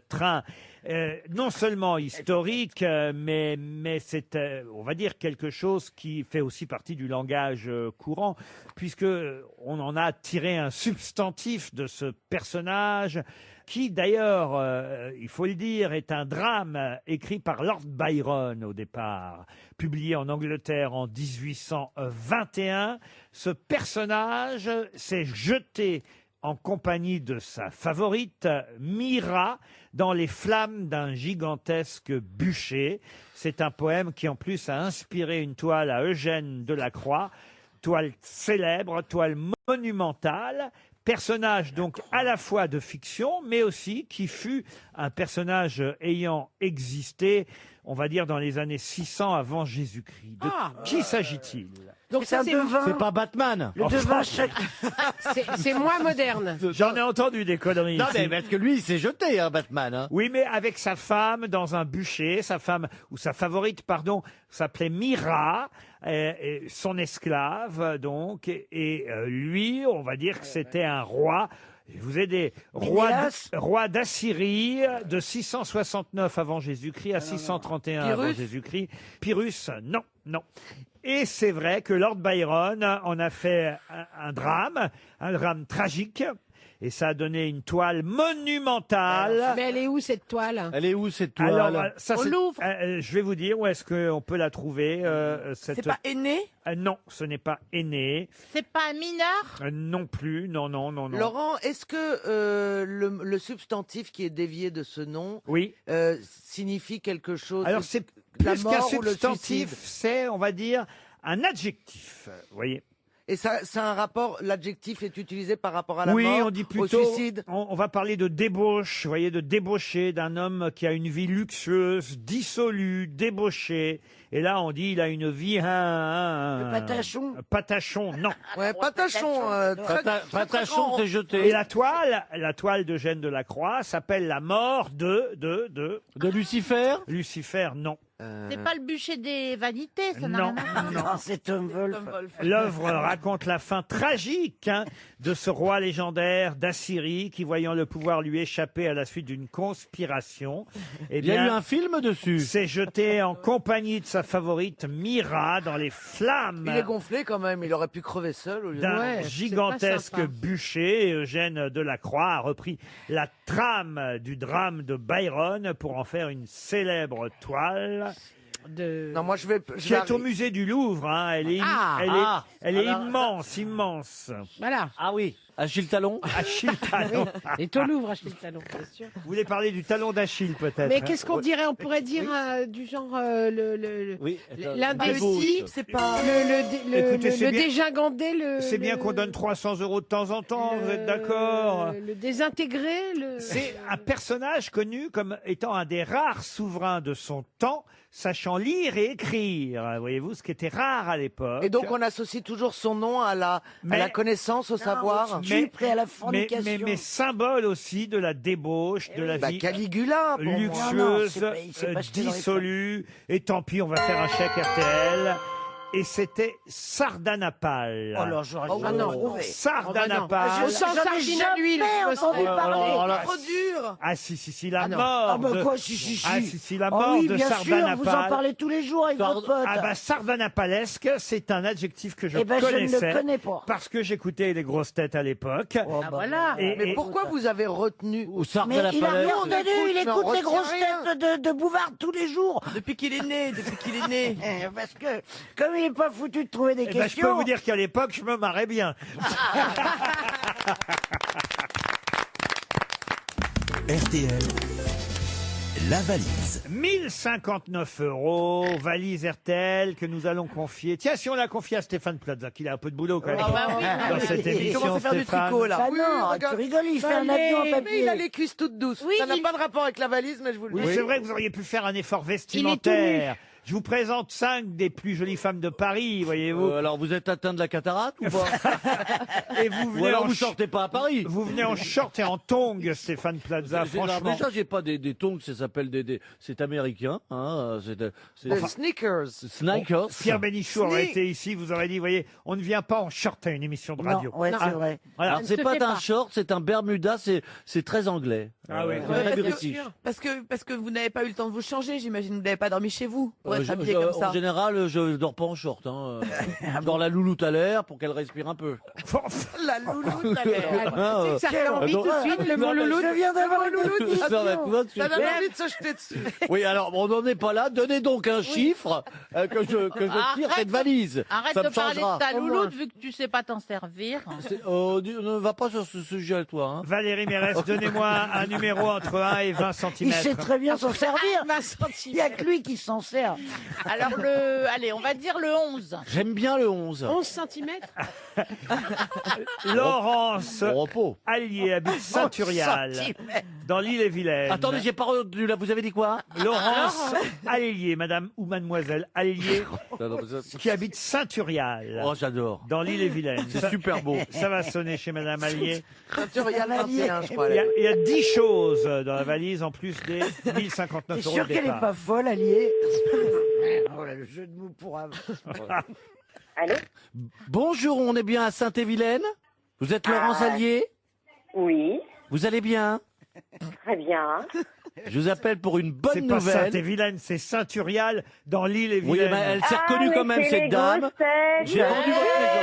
Speaker 5: Train. Non seulement historique, mais c'est, on va dire, quelque chose qui fait aussi partie du langage courant, puisque on en a tiré un substantif de ce personnage, qui d'ailleurs, il faut le dire, est un drame écrit par Lord Byron au départ, publié en Angleterre en 1821. Ce personnage s'est jeté en compagnie de sa favorite, Mira, dans les flammes d'un gigantesque bûcher. C'est un poème qui en plus a inspiré une toile à Eugène Delacroix, toile célèbre, toile monumentale, Personnage donc à la fois de fiction, mais aussi qui fut un personnage ayant existé, on va dire dans les années 600 avant Jésus-Christ. De qui s'agit-il?
Speaker 7: Donc ça,
Speaker 6: C'est pas Batman.
Speaker 9: Le devin chaque...
Speaker 7: c'est moins moderne.
Speaker 5: J'en ai entendu des conneries.
Speaker 6: Non,
Speaker 5: ici.
Speaker 6: mais parce que lui, il s'est jeté, hein, Batman. Hein.
Speaker 5: Oui, mais avec sa femme dans un bûcher, sa femme, ou sa favorite, pardon, s'appelait Mira, et son esclave, donc, et lui, on va dire que c'était un roi. Je vous ai des rois d'Assyrie de 669 avant Jésus-Christ à 631 avant
Speaker 7: Pyrrhus
Speaker 5: Jésus-Christ. Pyrrhus, non, non. Et c'est vrai que Lord Byron en a fait un drame tragique. Et ça a donné une toile monumentale.
Speaker 7: Mais elle est où cette toile?
Speaker 6: Elle est où cette toile?
Speaker 5: Alors, ça,
Speaker 10: Au Louvre.
Speaker 5: je vais vous dire où est-ce qu'on peut la trouver.
Speaker 8: C'est pas Aîné?
Speaker 5: Non, ce n'est pas Aîné.
Speaker 10: C'est pas un mineur?
Speaker 5: Non plus, non.
Speaker 11: Laurent, est-ce que le substantif qui est dévié de ce nom
Speaker 5: Oui.
Speaker 11: signifie quelque chose?
Speaker 5: Alors c'est
Speaker 11: la
Speaker 5: plus qu'un
Speaker 11: mort ou le
Speaker 5: substantif,
Speaker 11: suicide
Speaker 5: c'est, on va dire, un adjectif. Vous voyez.
Speaker 11: Et ça a un rapport, l'adjectif est utilisé par rapport à la
Speaker 5: Oui,
Speaker 11: mort,
Speaker 5: on dit
Speaker 11: au
Speaker 5: plutôt,
Speaker 11: suicide.
Speaker 5: on va parler de débauche, vous voyez, de débauché, d'un homme qui a une vie luxueuse, dissolue, débauché. Et là, on dit, il a une vie...
Speaker 9: Le patachon.
Speaker 5: Patachon, non.
Speaker 11: Ouais, patachon.
Speaker 6: Patachon s'est jeté.
Speaker 5: Et la toile d'Eugène Delacroix s'appelle La mort de
Speaker 6: Lucifer.
Speaker 5: Lucifer, non.
Speaker 10: C'est pas le bûcher des vanités, ça n'a
Speaker 5: Non,
Speaker 10: rien à voir.
Speaker 5: non.
Speaker 9: C'est Tom Wolfe.
Speaker 5: L'œuvre raconte la fin tragique de ce roi légendaire d'Assyrie qui, voyant le pouvoir lui échapper à la suite d'une conspiration,
Speaker 6: Il y a eu un film dessus.
Speaker 5: s'est jeté en compagnie de sa favorite Mira dans les flammes
Speaker 11: Il est gonflé quand même, il aurait pu crever seul au lieu
Speaker 5: d'un
Speaker 7: Ouais, c'est
Speaker 5: gigantesque
Speaker 7: pas sympa.
Speaker 5: bûcher. Et Eugène Delacroix a repris la trame du drame de Byron pour en faire une célèbre toile.
Speaker 11: Non, moi je vais.
Speaker 5: Qui est au musée du Louvre, hein. Elle est, elle est immense, immense.
Speaker 7: Voilà.
Speaker 6: Ah oui, Achille Talon.
Speaker 5: Achille Talon.
Speaker 7: Et au Louvre, Achille Talon, bien sûr.
Speaker 5: Vous voulez parler du talon d'Achille, peut-être?
Speaker 7: Mais qu'est-ce qu'on dirait? On pourrait dire du genre l'indécis,
Speaker 8: c'est pas
Speaker 5: Écoutez, c'est
Speaker 7: le
Speaker 5: bien-
Speaker 7: dégingandé,
Speaker 5: C'est bien qu'on donne 300 € de temps en temps, vous êtes d'accord?
Speaker 7: le désintégré,
Speaker 5: C'est un personnage connu comme étant un des rares souverains de son temps, sachant lire et écrire. Voyez-vous, ce qui était rare à l'époque.
Speaker 11: Et donc on associe toujours son nom à la connaissance, au savoir.
Speaker 5: mais symbole aussi de la débauche, de la vie
Speaker 11: Caligula, pour moi.
Speaker 5: luxueuse,
Speaker 9: Non, c'est pas jeté dans les
Speaker 5: dissolue. Et tant pis, on va faire un chèque RTL. Et c'était Sardanapale.
Speaker 9: Oh là, j'aurais jamais trouvé.
Speaker 5: Sardanapale.
Speaker 7: Je sens sardine à l'huile.
Speaker 9: entendu parler.
Speaker 8: trop dur.
Speaker 5: Ah si, la
Speaker 7: non.
Speaker 5: mort.
Speaker 9: Ah bah
Speaker 5: de-
Speaker 9: quoi, si.
Speaker 5: Ah si, la
Speaker 9: Oh
Speaker 5: mort
Speaker 9: oui,
Speaker 5: de
Speaker 9: bien sûr,
Speaker 5: Sardanapale.
Speaker 9: vous en parlez tous les jours avec votre pote.
Speaker 5: Ah bah sardanapalesque, c'est un adjectif que je
Speaker 9: Eh ben, je ne
Speaker 5: connaissais.
Speaker 9: le connais pas.
Speaker 5: Parce que j'écoutais les grosses têtes à l'époque.
Speaker 9: Oh, bah,
Speaker 10: Voilà.
Speaker 11: Mais pourquoi vous avez retenu
Speaker 6: Ou Sartre
Speaker 9: Mais
Speaker 6: de la
Speaker 9: il a
Speaker 6: Palais.
Speaker 9: rien entendu, il
Speaker 11: mais on
Speaker 9: écoute les
Speaker 11: retient
Speaker 9: grosses
Speaker 11: rien.
Speaker 9: têtes de Bouvard tous les jours.
Speaker 8: Depuis qu'il est né.
Speaker 9: Parce que, comme il n'est pas foutu de trouver des
Speaker 5: Eh ben, je peux
Speaker 9: questions.
Speaker 5: vous dire qu'à l'époque, je me marrais bien.
Speaker 12: RTL, la valise.
Speaker 5: 1059 €, valise RTL que nous allons confier. Tiens, si on la confie à Stéphane Plaza, qu'il a un peu de boulot quand même dans cette
Speaker 8: Il
Speaker 5: émission,
Speaker 8: commence à faire du
Speaker 5: Stéphane.
Speaker 8: tricot là.
Speaker 9: Bah
Speaker 11: Oui,
Speaker 9: non,
Speaker 11: regarde.
Speaker 9: tu rigoles, il fait un
Speaker 11: Mais
Speaker 9: avion en
Speaker 11: il
Speaker 9: papier.
Speaker 11: a les cuisses toutes douces.
Speaker 10: Oui,
Speaker 11: ça n'a
Speaker 10: il-
Speaker 11: pas de rapport avec la valise, mais je vous le dis.
Speaker 5: Oui, c'est vrai que vous auriez pu faire un effort vestimentaire. Je vous présente 5 des plus jolies femmes de Paris, voyez-vous.
Speaker 6: Alors vous êtes atteint de la cataracte ou pas?
Speaker 5: Et vous
Speaker 6: Ou
Speaker 5: venez
Speaker 6: alors
Speaker 5: en
Speaker 6: vous
Speaker 5: ch-
Speaker 6: sortez pas à Paris?
Speaker 5: Vous venez en short et en tongs, Stéphane Plaza,
Speaker 6: Alors,
Speaker 5: franchement.
Speaker 6: déjà, j'ai pas des tongs, ça s'appelle c'est américain, hein, c'est
Speaker 11: Des sneakers.
Speaker 6: Sneakers.
Speaker 5: Pierre Bénichou aurait
Speaker 11: Sneak.
Speaker 5: été ici, vous auriez dit, voyez, on ne vient pas en short à une émission de radio.
Speaker 9: Non, ouais,
Speaker 7: Non.
Speaker 9: c'est vrai.
Speaker 5: Voilà.
Speaker 6: Alors, c'est
Speaker 7: ne se
Speaker 6: pas
Speaker 7: fait
Speaker 6: un
Speaker 7: pas.
Speaker 6: short, c'est un Bermuda, c'est très anglais.
Speaker 5: Ah oui.
Speaker 6: C'est très
Speaker 8: bien
Speaker 6: british.
Speaker 8: Parce que vous n'avez pas eu le temps de vous changer, j'imagine. Vous n'avez pas dormi chez vous pour être
Speaker 6: Je-
Speaker 8: habillé
Speaker 6: je-
Speaker 8: comme ça.
Speaker 6: En général, je dors pas en short. Hein. Je dors la louloute à l'air pour qu'elle respire un peu.
Speaker 11: La louloute à l'air.
Speaker 6: Ah,
Speaker 7: Ça fait envie tout de suite, le mot louloute.
Speaker 9: Je viens d'avoir une
Speaker 6: Non, mais tu vois ce que
Speaker 11: Ça
Speaker 6: je
Speaker 11: donne
Speaker 6: veux
Speaker 11: envie de se jeter dessus.
Speaker 6: Oui, alors on n'en est pas là. Donnez donc un chiffre que je tire
Speaker 10: Arrête
Speaker 6: cette valise.
Speaker 10: Arrête
Speaker 6: Ça
Speaker 10: de
Speaker 6: me
Speaker 10: parler
Speaker 6: changera.
Speaker 10: de ta
Speaker 7: Au moins.
Speaker 10: louloute vu que tu sais pas t'en servir.
Speaker 6: Ne va pas sur ce sujet, toi. Hein.
Speaker 5: Valérie Mérès, donnez-moi un numéro entre 1 et 20 cm.
Speaker 9: Il sait très bien s'en servir.
Speaker 7: 20
Speaker 9: Il n'y a que lui qui s'en sert.
Speaker 10: Alors, allez, on va dire le 11.
Speaker 6: J'aime bien le 11.
Speaker 7: 11 cm.
Speaker 5: Laurence
Speaker 6: Au repos.
Speaker 5: Allier habite Saint-Urial, dans l'île-et-Vilaine.
Speaker 6: Attendez, j'ai pas retenu là. Vous avez dit quoi?
Speaker 5: Laurence Allier, madame ou mademoiselle Allier, qui habite Saint-Urial,
Speaker 6: Oh, j'adore.
Speaker 5: dans l'île-et-Vilaine.
Speaker 6: C'est super beau.
Speaker 5: Ça va sonner chez madame Allier.
Speaker 11: Saint-Urial 21, je crois.
Speaker 5: Il y a 10 choses dans la valise, en plus des 1059
Speaker 9: T'es
Speaker 5: euros
Speaker 9: sûr
Speaker 5: de
Speaker 9: qu'elle n'est
Speaker 5: départ.
Speaker 9: pas folle, Allier? Oh là, le jeu de mots pour
Speaker 14: Allô?
Speaker 6: Bonjour, on est bien à Saint-et-Vilaine. Vous êtes Laurence Allier?
Speaker 14: Oui,
Speaker 6: Vous allez bien?
Speaker 14: très bien.
Speaker 6: Je vous appelle pour une bonne
Speaker 5: C'est pas
Speaker 6: nouvelle.
Speaker 5: Saint-et-Vilaine, c'est Saint-Urial, dans l'île-et-Vilaine.
Speaker 6: Oui, mais elle s'est reconnue
Speaker 14: mais
Speaker 6: quand même,
Speaker 14: c'est
Speaker 6: cette
Speaker 14: les
Speaker 6: dame.
Speaker 14: grosses têtes.
Speaker 6: J'ai vendu votre maison.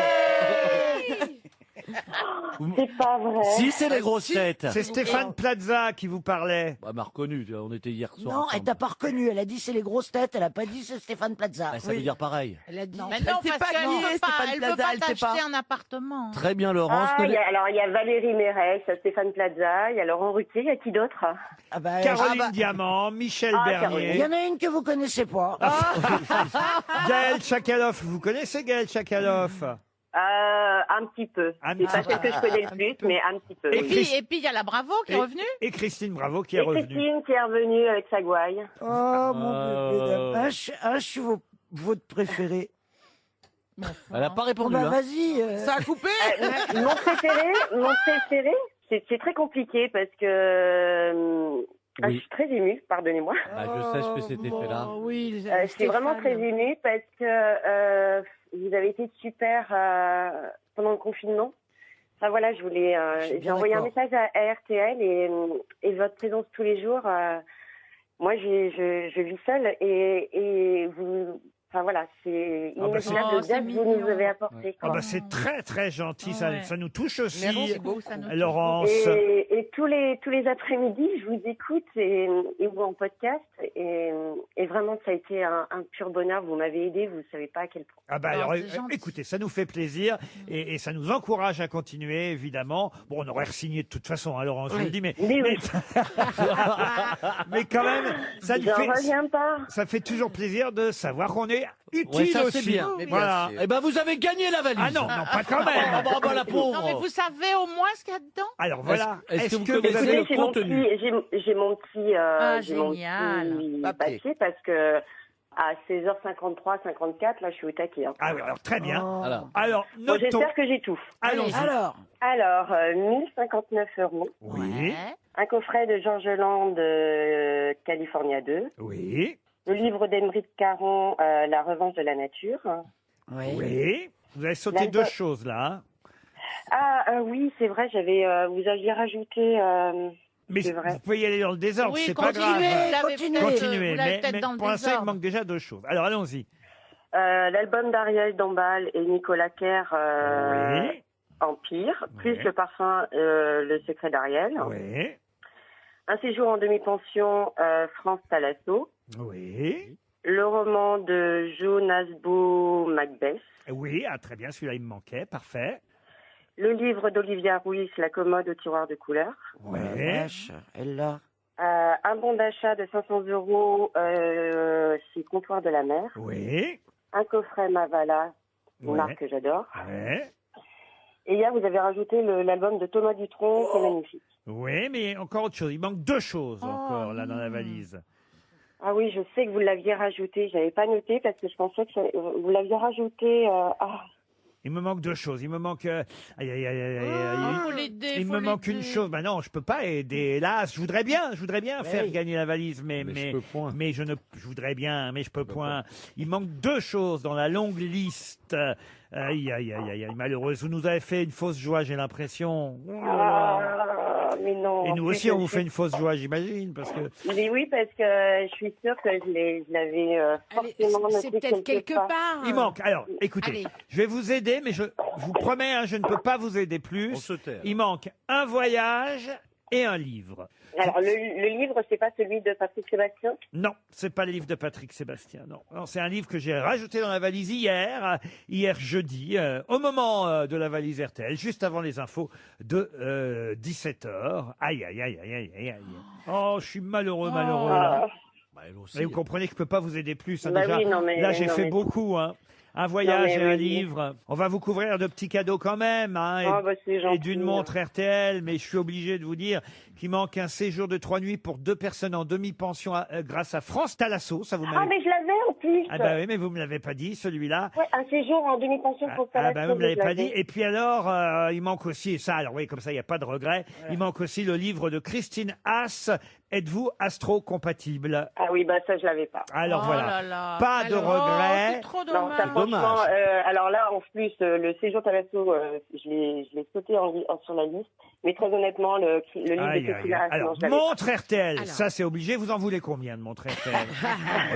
Speaker 14: C'est pas vrai.
Speaker 6: Si, c'est les grosses têtes.
Speaker 5: C'est Stéphane Plaza qui vous parlait.
Speaker 6: Elle m'a reconnu, on était hier soir.
Speaker 9: Non, elle
Speaker 6: ensemble.
Speaker 9: t'a pas reconnu. Elle a dit c'est les grosses têtes. Elle a pas dit c'est Stéphane Plaza.
Speaker 6: Ah, ça veut dire pareil.
Speaker 7: Elle a dit.
Speaker 10: Mais non,
Speaker 8: sait
Speaker 10: parce
Speaker 8: pas
Speaker 10: qu'elle
Speaker 8: qui
Speaker 10: ne
Speaker 8: est
Speaker 10: veut pas,
Speaker 8: Stéphane
Speaker 10: elle veut
Speaker 8: Plaza,
Speaker 10: pas
Speaker 8: elle sait
Speaker 10: t'acheter
Speaker 8: pas.
Speaker 10: un appartement.
Speaker 6: Très bien, Laurence.
Speaker 14: Alors, il y a Valérie Mérès, il y a Stéphane Plaza, il y a Laurent Ruquier, il y a qui d'autre?
Speaker 9: Ah bah,
Speaker 5: Caroline Diamant, Michel
Speaker 14: Ah,
Speaker 5: Bernier,
Speaker 9: il y en a une que vous connaissez pas.
Speaker 5: Gaël Tchakaloff. Vous connaissez Gaël Tchakaloff?
Speaker 14: Un petit peu.
Speaker 5: Un
Speaker 14: C'est
Speaker 5: petit
Speaker 14: pas
Speaker 5: peu.
Speaker 14: celle que je connais le plus, mais un petit peu.
Speaker 5: Et
Speaker 14: oui.
Speaker 10: Et puis il y a la Bravo qui est revenue.
Speaker 5: Et Christine Bravo qui est
Speaker 14: Et
Speaker 5: revenue.
Speaker 14: Christine qui est revenue avec sa gouaille.
Speaker 9: Oh mon bébé dame. Je suis votre préféré.
Speaker 6: Elle n'a pas
Speaker 9: Oh,
Speaker 6: répondu.
Speaker 9: bah
Speaker 6: hein.
Speaker 9: vas-y.
Speaker 8: Ça a coupé.
Speaker 14: Mon préféré, c'est très compliqué parce que je
Speaker 6: Oui.
Speaker 14: suis très émue, pardonnez-moi.
Speaker 6: Ah, je sais, je fais cet effet-là.
Speaker 7: Oui,
Speaker 14: Je suis vraiment très émue parce que vous avez été super pendant le confinement. Enfin voilà,
Speaker 9: Je suis bien
Speaker 14: j'ai envoyé un
Speaker 9: d'accord.
Speaker 14: message à RTL et votre présence tous les jours. Moi, je vis seule et vous. Enfin voilà, c'est
Speaker 5: Ah bah,
Speaker 14: inimaginable
Speaker 10: c'est-
Speaker 14: le bien
Speaker 10: c'est
Speaker 14: que vous
Speaker 10: mignon.
Speaker 14: nous avez apporté.
Speaker 5: Ah bah c'est très très gentil,
Speaker 10: Ah ouais.
Speaker 5: ça nous touche aussi,
Speaker 10: C'est beau, ça nous touche.
Speaker 5: Laurence.
Speaker 14: Et tous les après-midi, je vous écoute et vous en podcast et vraiment ça a été un pur bonheur. Vous m'avez aidé, vous savez pas à quel point.
Speaker 5: Ah bah
Speaker 10: Non,
Speaker 5: alors,
Speaker 10: c'est gentil.
Speaker 5: écoutez, ça nous fait plaisir et ça nous encourage à continuer, évidemment. Bon, on aurait re-signé de toute façon, hein, Laurence, je vous le dis, mais mais quand même, ça nous
Speaker 14: J'en
Speaker 5: fait,
Speaker 14: reviens pas.
Speaker 5: ça fait toujours plaisir de savoir qu'on est utile
Speaker 6: Ouais, ça
Speaker 5: aussi.
Speaker 6: c'est bien.
Speaker 11: Mais bien
Speaker 5: Voilà.
Speaker 11: sûr.
Speaker 6: Eh ben, vous avez gagné la valise.
Speaker 5: Ah non, non, pas quand
Speaker 6: Ah,
Speaker 5: même.
Speaker 6: bah, bah, la
Speaker 10: Non, mais
Speaker 6: pauvre.
Speaker 10: vous savez au moins ce qu'il y a dedans.
Speaker 5: Alors voilà.
Speaker 6: Est-ce que vous
Speaker 5: vous
Speaker 6: connaissez
Speaker 5: avez
Speaker 6: le
Speaker 14: Écoutez, j'ai mon
Speaker 6: contenu.
Speaker 14: petit, j'ai mon petit, j'ai mon
Speaker 10: génial.
Speaker 14: petit
Speaker 11: Papier.
Speaker 14: papier parce que à 16h53, 54, là, je suis au taquet. Hein.
Speaker 5: Ah oui, alors très bien.
Speaker 6: Alors,
Speaker 5: Alors,
Speaker 14: Bon,
Speaker 5: notons.
Speaker 14: j'espère que j'ai tout.
Speaker 5: Allons-y.
Speaker 9: Alors,
Speaker 14: 1059 €.
Speaker 5: Oui,
Speaker 10: Ouais.
Speaker 14: Un coffret de Georges Land, California 2.
Speaker 5: oui,
Speaker 14: Le livre d'Émeric Caron, La revanche de la nature.
Speaker 5: oui. Vous avez sauté
Speaker 14: L'album-
Speaker 5: deux choses là. hein.
Speaker 14: Oui, c'est vrai, vous aviez rajouté.
Speaker 5: Mais
Speaker 14: c'est vrai.
Speaker 5: vous pouvez y aller dans le désordre,
Speaker 10: Oui,
Speaker 5: c'est pas grave.
Speaker 10: continuez, vous l'avez
Speaker 9: Continuez.
Speaker 10: peut-être,
Speaker 5: Continuez,
Speaker 10: vous l'avez
Speaker 5: mais,
Speaker 10: peut-être dans le
Speaker 5: pour l'instant, il
Speaker 10: désordre.
Speaker 5: manque déjà deux choses. Alors allons-y.
Speaker 14: L'album d'Ariel Dombal et Nicolas Kerr,
Speaker 5: Oui.
Speaker 14: Empire, plus
Speaker 5: Oui.
Speaker 14: le parfum Le secret d'Ariel.
Speaker 5: Oui,
Speaker 14: Un séjour en demi-pension, France Talasso.
Speaker 5: oui,
Speaker 14: Le roman de Jo Nasbo, Macbeth.
Speaker 5: oui. Ah, très bien, celui-là, il me manquait. Parfait.
Speaker 14: Le livre d'Olivia Ruiz, La commode au tiroir de couleur.
Speaker 5: Oui.
Speaker 9: elle l'a.
Speaker 14: Un bon d'achat de 500 €, chez Comptoir de la Mer.
Speaker 5: Oui.
Speaker 14: Un coffret Mavala, une
Speaker 5: Ouais.
Speaker 14: marque que j'adore.
Speaker 5: Oui.
Speaker 14: Et hier, vous avez rajouté l'album de Thomas Dutronc, c'est magnifique.
Speaker 5: Oui, mais encore autre chose. Il manque deux choses encore là dans la valise.
Speaker 14: Ah oui, je sais que vous l'aviez rajouté. Je n'avais pas noté parce que je pensais que vous l'aviez rajouté.
Speaker 5: Il me manque deux choses. Il me manque. Aïe, aïe, aïe, aïe, aïe, aïe.
Speaker 10: Faut l'aider,
Speaker 5: Il
Speaker 10: faut
Speaker 5: me manque une
Speaker 10: l'aider.
Speaker 5: chose. Bah non, je peux pas aider. Hélas, je voudrais bien faire gagner la valise, mais
Speaker 6: je peux point.
Speaker 5: mais je voudrais bien, mais je peux point. Il manque deux choses dans la longue liste. Aïe, aïe, aïe, aïe, aïe, malheureuse. Vous nous avez fait une fausse joie, j'ai l'impression. Oh là là.
Speaker 14: Mais non.
Speaker 5: Et
Speaker 14: en
Speaker 5: nous
Speaker 14: plus,
Speaker 5: aussi, on
Speaker 14: je
Speaker 5: vous
Speaker 14: sais-
Speaker 5: fait une fausse joie, j'imagine, parce que.
Speaker 14: Mais oui, parce que je suis sûre que je l'avais forcément noté
Speaker 7: C'est peut-être quelque part.
Speaker 5: Il manque. Alors, écoutez,
Speaker 7: Allez.
Speaker 5: je vais vous aider, mais je vous promets, hein, je ne peux pas vous aider plus.
Speaker 6: On se tait.
Speaker 5: Il manque un voyage et un livre.
Speaker 14: Alors, le livre, c'est pas celui de Patrick Sébastien?
Speaker 5: Non, c'est pas le livre de Patrick Sébastien, non. Non, c'est un livre que j'ai rajouté dans la valise hier jeudi, au moment de la valise RTL, juste avant les infos de 17h. Aïe, aïe, aïe, aïe, aïe, aïe. Oh, je suis malheureux, là. Et vous comprenez que je peux pas vous aider plus. Hein,
Speaker 14: Bah
Speaker 5: déjà.
Speaker 14: oui, non, mais-
Speaker 5: Là, j'ai
Speaker 14: non,
Speaker 5: fait
Speaker 14: mais-
Speaker 5: beaucoup. Hein. Un voyage
Speaker 14: Non, mais
Speaker 5: et un
Speaker 14: oui.
Speaker 5: livre. On va vous couvrir de petits cadeaux quand même. Hein,
Speaker 14: Ah, bah, c'est
Speaker 5: et
Speaker 14: gentil.
Speaker 5: d'une montre RTL. Mais je suis obligé de vous dire qu'il manque un séjour de 3 nuits pour 2 personnes en demi-pension grâce à France Thalasso. Ça vous
Speaker 14: Ah,
Speaker 5: m'avez-
Speaker 14: mais je l'avais en plus.
Speaker 5: Ah bah oui, mais vous me l'avez pas dit, celui-là.
Speaker 14: Ouais, un séjour en demi-pension pour
Speaker 5: Ah bah vous me l'avez pas dit.
Speaker 14: dit.
Speaker 5: Et puis alors, il manque aussi, et ça, alors oui, comme ça, il n'y a pas de regret, il manque aussi le livre de Christine Haas, Êtes-vous astro-compatible?
Speaker 14: Ah oui, bah ça, je l'avais pas.
Speaker 5: Alors
Speaker 10: Oh
Speaker 5: voilà,
Speaker 10: là là.
Speaker 5: pas de
Speaker 10: Alors,
Speaker 5: regret.
Speaker 10: c'est trop
Speaker 14: Non,
Speaker 10: dommage.
Speaker 14: ça, franchement, alors là, en plus, le séjour Thalasso, je l'ai sauté sur la liste. Mais très honnêtement, le livre
Speaker 5: Aïe,
Speaker 14: de
Speaker 5: aïe,
Speaker 14: Christine
Speaker 5: aïe.
Speaker 14: Haas, non,
Speaker 5: Alors,
Speaker 14: je l'avais pas.
Speaker 5: montre RTL,
Speaker 7: Alors.
Speaker 5: ça c'est obligé. Vous en voulez combien de montres RTL?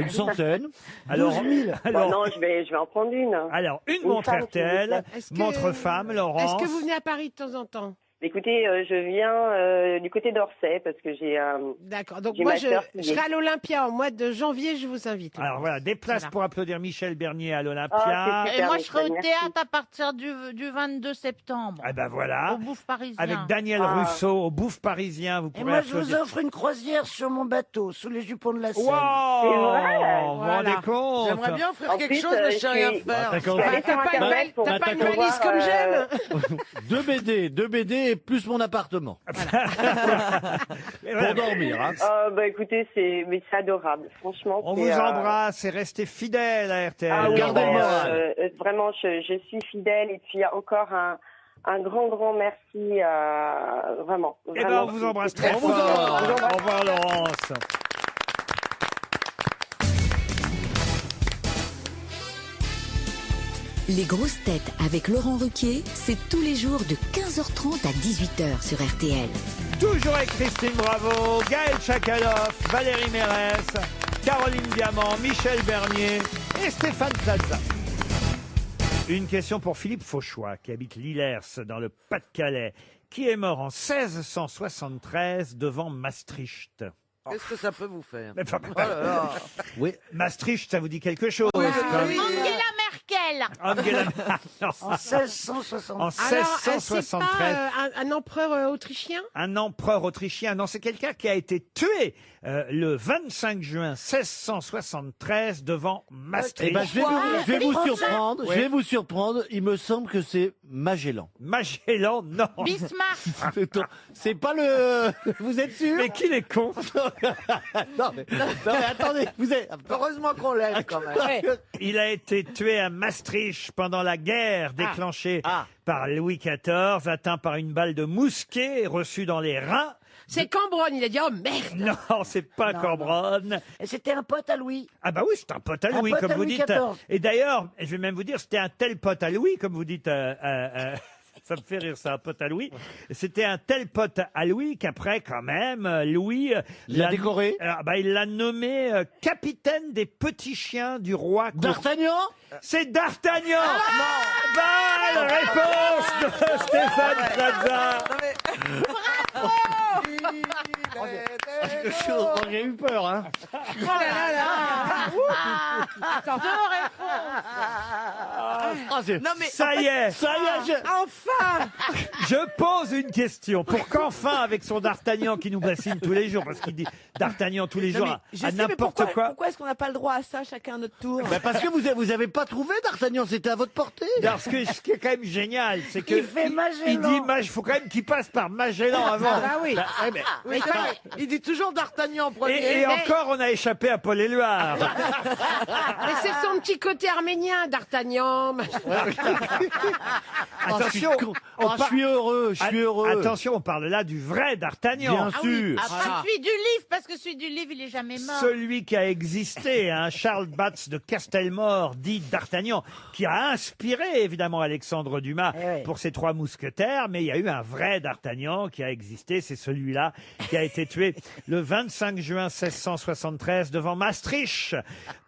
Speaker 6: Une centaine.
Speaker 5: Alors,
Speaker 6: 12 000.
Speaker 5: alors,
Speaker 14: Non, je vais en prendre une.
Speaker 5: alors, une
Speaker 14: Une
Speaker 5: montre
Speaker 14: femme, s'il vous
Speaker 5: RTL,
Speaker 14: plaît.
Speaker 7: Est-ce que-
Speaker 5: montre femme, Laurence.
Speaker 7: Est-ce que vous venez à Paris de temps en temps?
Speaker 14: Écoutez, je viens du côté d'Orsay parce que j'ai
Speaker 7: D'accord. Donc
Speaker 14: J'ai
Speaker 7: moi,
Speaker 14: ma
Speaker 7: je
Speaker 14: sœur qui
Speaker 7: serai
Speaker 14: est-
Speaker 7: à l'Olympia au mois de janvier. Je vous invite.
Speaker 5: Alors voilà, des places
Speaker 7: Voilà.
Speaker 5: pour applaudir Michel Bernier à
Speaker 14: Ah,
Speaker 5: l'Olympia.
Speaker 14: c'est
Speaker 10: Et moi, je
Speaker 14: Michel,
Speaker 10: serai au
Speaker 14: merci.
Speaker 10: théâtre à partir du 22 septembre.
Speaker 5: Ah ben voilà.
Speaker 10: Au Bouffe Parisien.
Speaker 5: Avec Daniel
Speaker 14: Ah.
Speaker 5: Rousseau au Bouffe Parisien, vous
Speaker 9: Et
Speaker 5: pourrez
Speaker 9: moi, je vous
Speaker 5: applaudir.
Speaker 9: offre une croisière sur mon bateau, sous les jupons de la Seine.
Speaker 5: Wow,
Speaker 14: C'est vrai.
Speaker 5: vous vous rendez compte?
Speaker 11: J'aimerais bien offrir
Speaker 14: En
Speaker 11: quelque
Speaker 14: plus,
Speaker 11: chose, mais je sais
Speaker 14: je
Speaker 11: rien
Speaker 14: suis-
Speaker 11: faire.
Speaker 14: Je suis allée sur
Speaker 7: T'as pas une
Speaker 14: Internet pour
Speaker 7: t'as pas une
Speaker 14: savoir,
Speaker 7: valise comme j'aime?
Speaker 6: 2 BD et plus mon appartement.
Speaker 5: Et voilà.
Speaker 6: Pour dormir. Hein.
Speaker 14: bah écoutez, mais c'est adorable. Franchement,
Speaker 5: On
Speaker 14: c'est,
Speaker 5: vous embrasse et restez fidèles à RTL.
Speaker 14: Ah oui,
Speaker 6: Gardez le moral.
Speaker 14: vraiment, je suis fidèle et puis encore un grand merci, vraiment.
Speaker 5: Eh ben,
Speaker 14: vraiment.
Speaker 5: on vous embrasse
Speaker 14: C'est
Speaker 5: très
Speaker 14: très
Speaker 5: fort.
Speaker 14: fort.
Speaker 5: Au revoir, Laurence.
Speaker 4: Les grosses têtes avec Laurent Ruquier, c'est tous les jours de 15h30 à 18h sur RTL.
Speaker 5: Toujours avec Christine Bravo, Gaël Chakaloff, Valérie Mérès, Caroline Diamant, Michel Bernier et Stéphane Plaza. Une question pour Philippe Fauchois, qui habite Lillers, dans le Pas-de-Calais, qui est mort en 1673 devant Maastricht.
Speaker 11: Qu'est-ce que ça peut vous faire?
Speaker 5: Mais enfin,
Speaker 11: Oh là là.
Speaker 5: oui, Maastricht, ça vous dit quelque chose?
Speaker 11: Oui,
Speaker 5: comme-
Speaker 11: oui.
Speaker 10: Angela Merkel.
Speaker 5: Angela Non.
Speaker 9: En 1660.
Speaker 5: En
Speaker 7: Alors, c'est
Speaker 5: 1673.
Speaker 7: pas un empereur autrichien?
Speaker 5: Un empereur autrichien. Non, c'est quelqu'un qui a été tué le 25 juin 1673 devant Maastricht.
Speaker 6: Eh ben, je vais vous surprendre.
Speaker 5: Oui.
Speaker 6: Je vais vous surprendre. Il me semble que c'est Magellan.
Speaker 5: Magellan, non.
Speaker 10: Bismarck.
Speaker 6: C'est pas le. Vous êtes sûr?
Speaker 5: Mais qu'il est con.
Speaker 6: non, mais attendez, vous êtes.
Speaker 11: Heureusement qu'on l'aide quand même.
Speaker 5: Il a été tué à Maastricht pendant la guerre déclenchée par Louis XIV, atteint par une balle de mousquet reçue dans les reins.
Speaker 7: C'est Cambronne. Il a dit oh merde.
Speaker 5: Non, c'est pas Cambronne.
Speaker 9: Et c'était un pote à Louis.
Speaker 5: Ah bah oui, c'est un pote à
Speaker 9: Un
Speaker 5: Louis,
Speaker 9: pote
Speaker 5: comme
Speaker 9: à
Speaker 5: vous
Speaker 9: Louis
Speaker 5: dites.
Speaker 9: XIV.
Speaker 5: Et d'ailleurs, je vais même vous dire, c'était un tel pote à Louis, comme vous dites. Ça me fait rire, ça, un pote à Louis. C'était un tel pote à Louis qu'après, quand même, Louis...
Speaker 6: l'a décoré.
Speaker 5: Il l'a nommé capitaine des petits chiens du roi.
Speaker 6: D'Artagnan?
Speaker 5: C'est D'Artagnan. Bonne réponse de Stéphane Plaza.
Speaker 6: J'ai eu peur, hein.
Speaker 10: Oh là là là. Deux réponses.
Speaker 6: Non, mais
Speaker 5: Ça y est.
Speaker 6: Ça y est,
Speaker 7: Enfin.
Speaker 5: Je pose une question pour qu'enfin, avec son D'Artagnan qui nous bassine tous les jours, parce qu'il dit D'Artagnan tous les jours à
Speaker 8: Je sais, mais
Speaker 5: n'importe quoi.
Speaker 8: Pourquoi est-ce qu'on n'a pas le droit à ça chacun à notre tour?
Speaker 6: Bah parce que vous avez pas trouvé D'Artagnan, c'était à votre portée.
Speaker 5: Parce que ce qui est quand même génial, c'est que
Speaker 9: Il fait Magellan.
Speaker 5: il dit, faut quand même qu'il passe par Magellan avant.
Speaker 7: Ah oui.
Speaker 6: Ouais, mais-
Speaker 11: Oui, il dit toujours d'Artagnan en premier.
Speaker 5: Et encore, on a échappé à Paul Éluard.
Speaker 7: Mais c'est son petit côté arménien, d'Artagnan.
Speaker 5: Attention,
Speaker 6: je suis heureux, je suis heureux.
Speaker 5: Attention, on parle là du vrai D'Artagnan.
Speaker 6: Bien
Speaker 10: Ah oui,
Speaker 6: sûr.
Speaker 10: pas celui du livre, parce que celui du livre, il est jamais mort.
Speaker 5: Celui qui a existé, hein, Charles Batz de Castelmore, dit D'Artagnan, qui a inspiré évidemment Alexandre Dumas pour ses trois mousquetaires, mais il y a eu un vrai D'Artagnan qui a existé, c'est celui-là qui a été tué le 25 juin 1673 devant Maastricht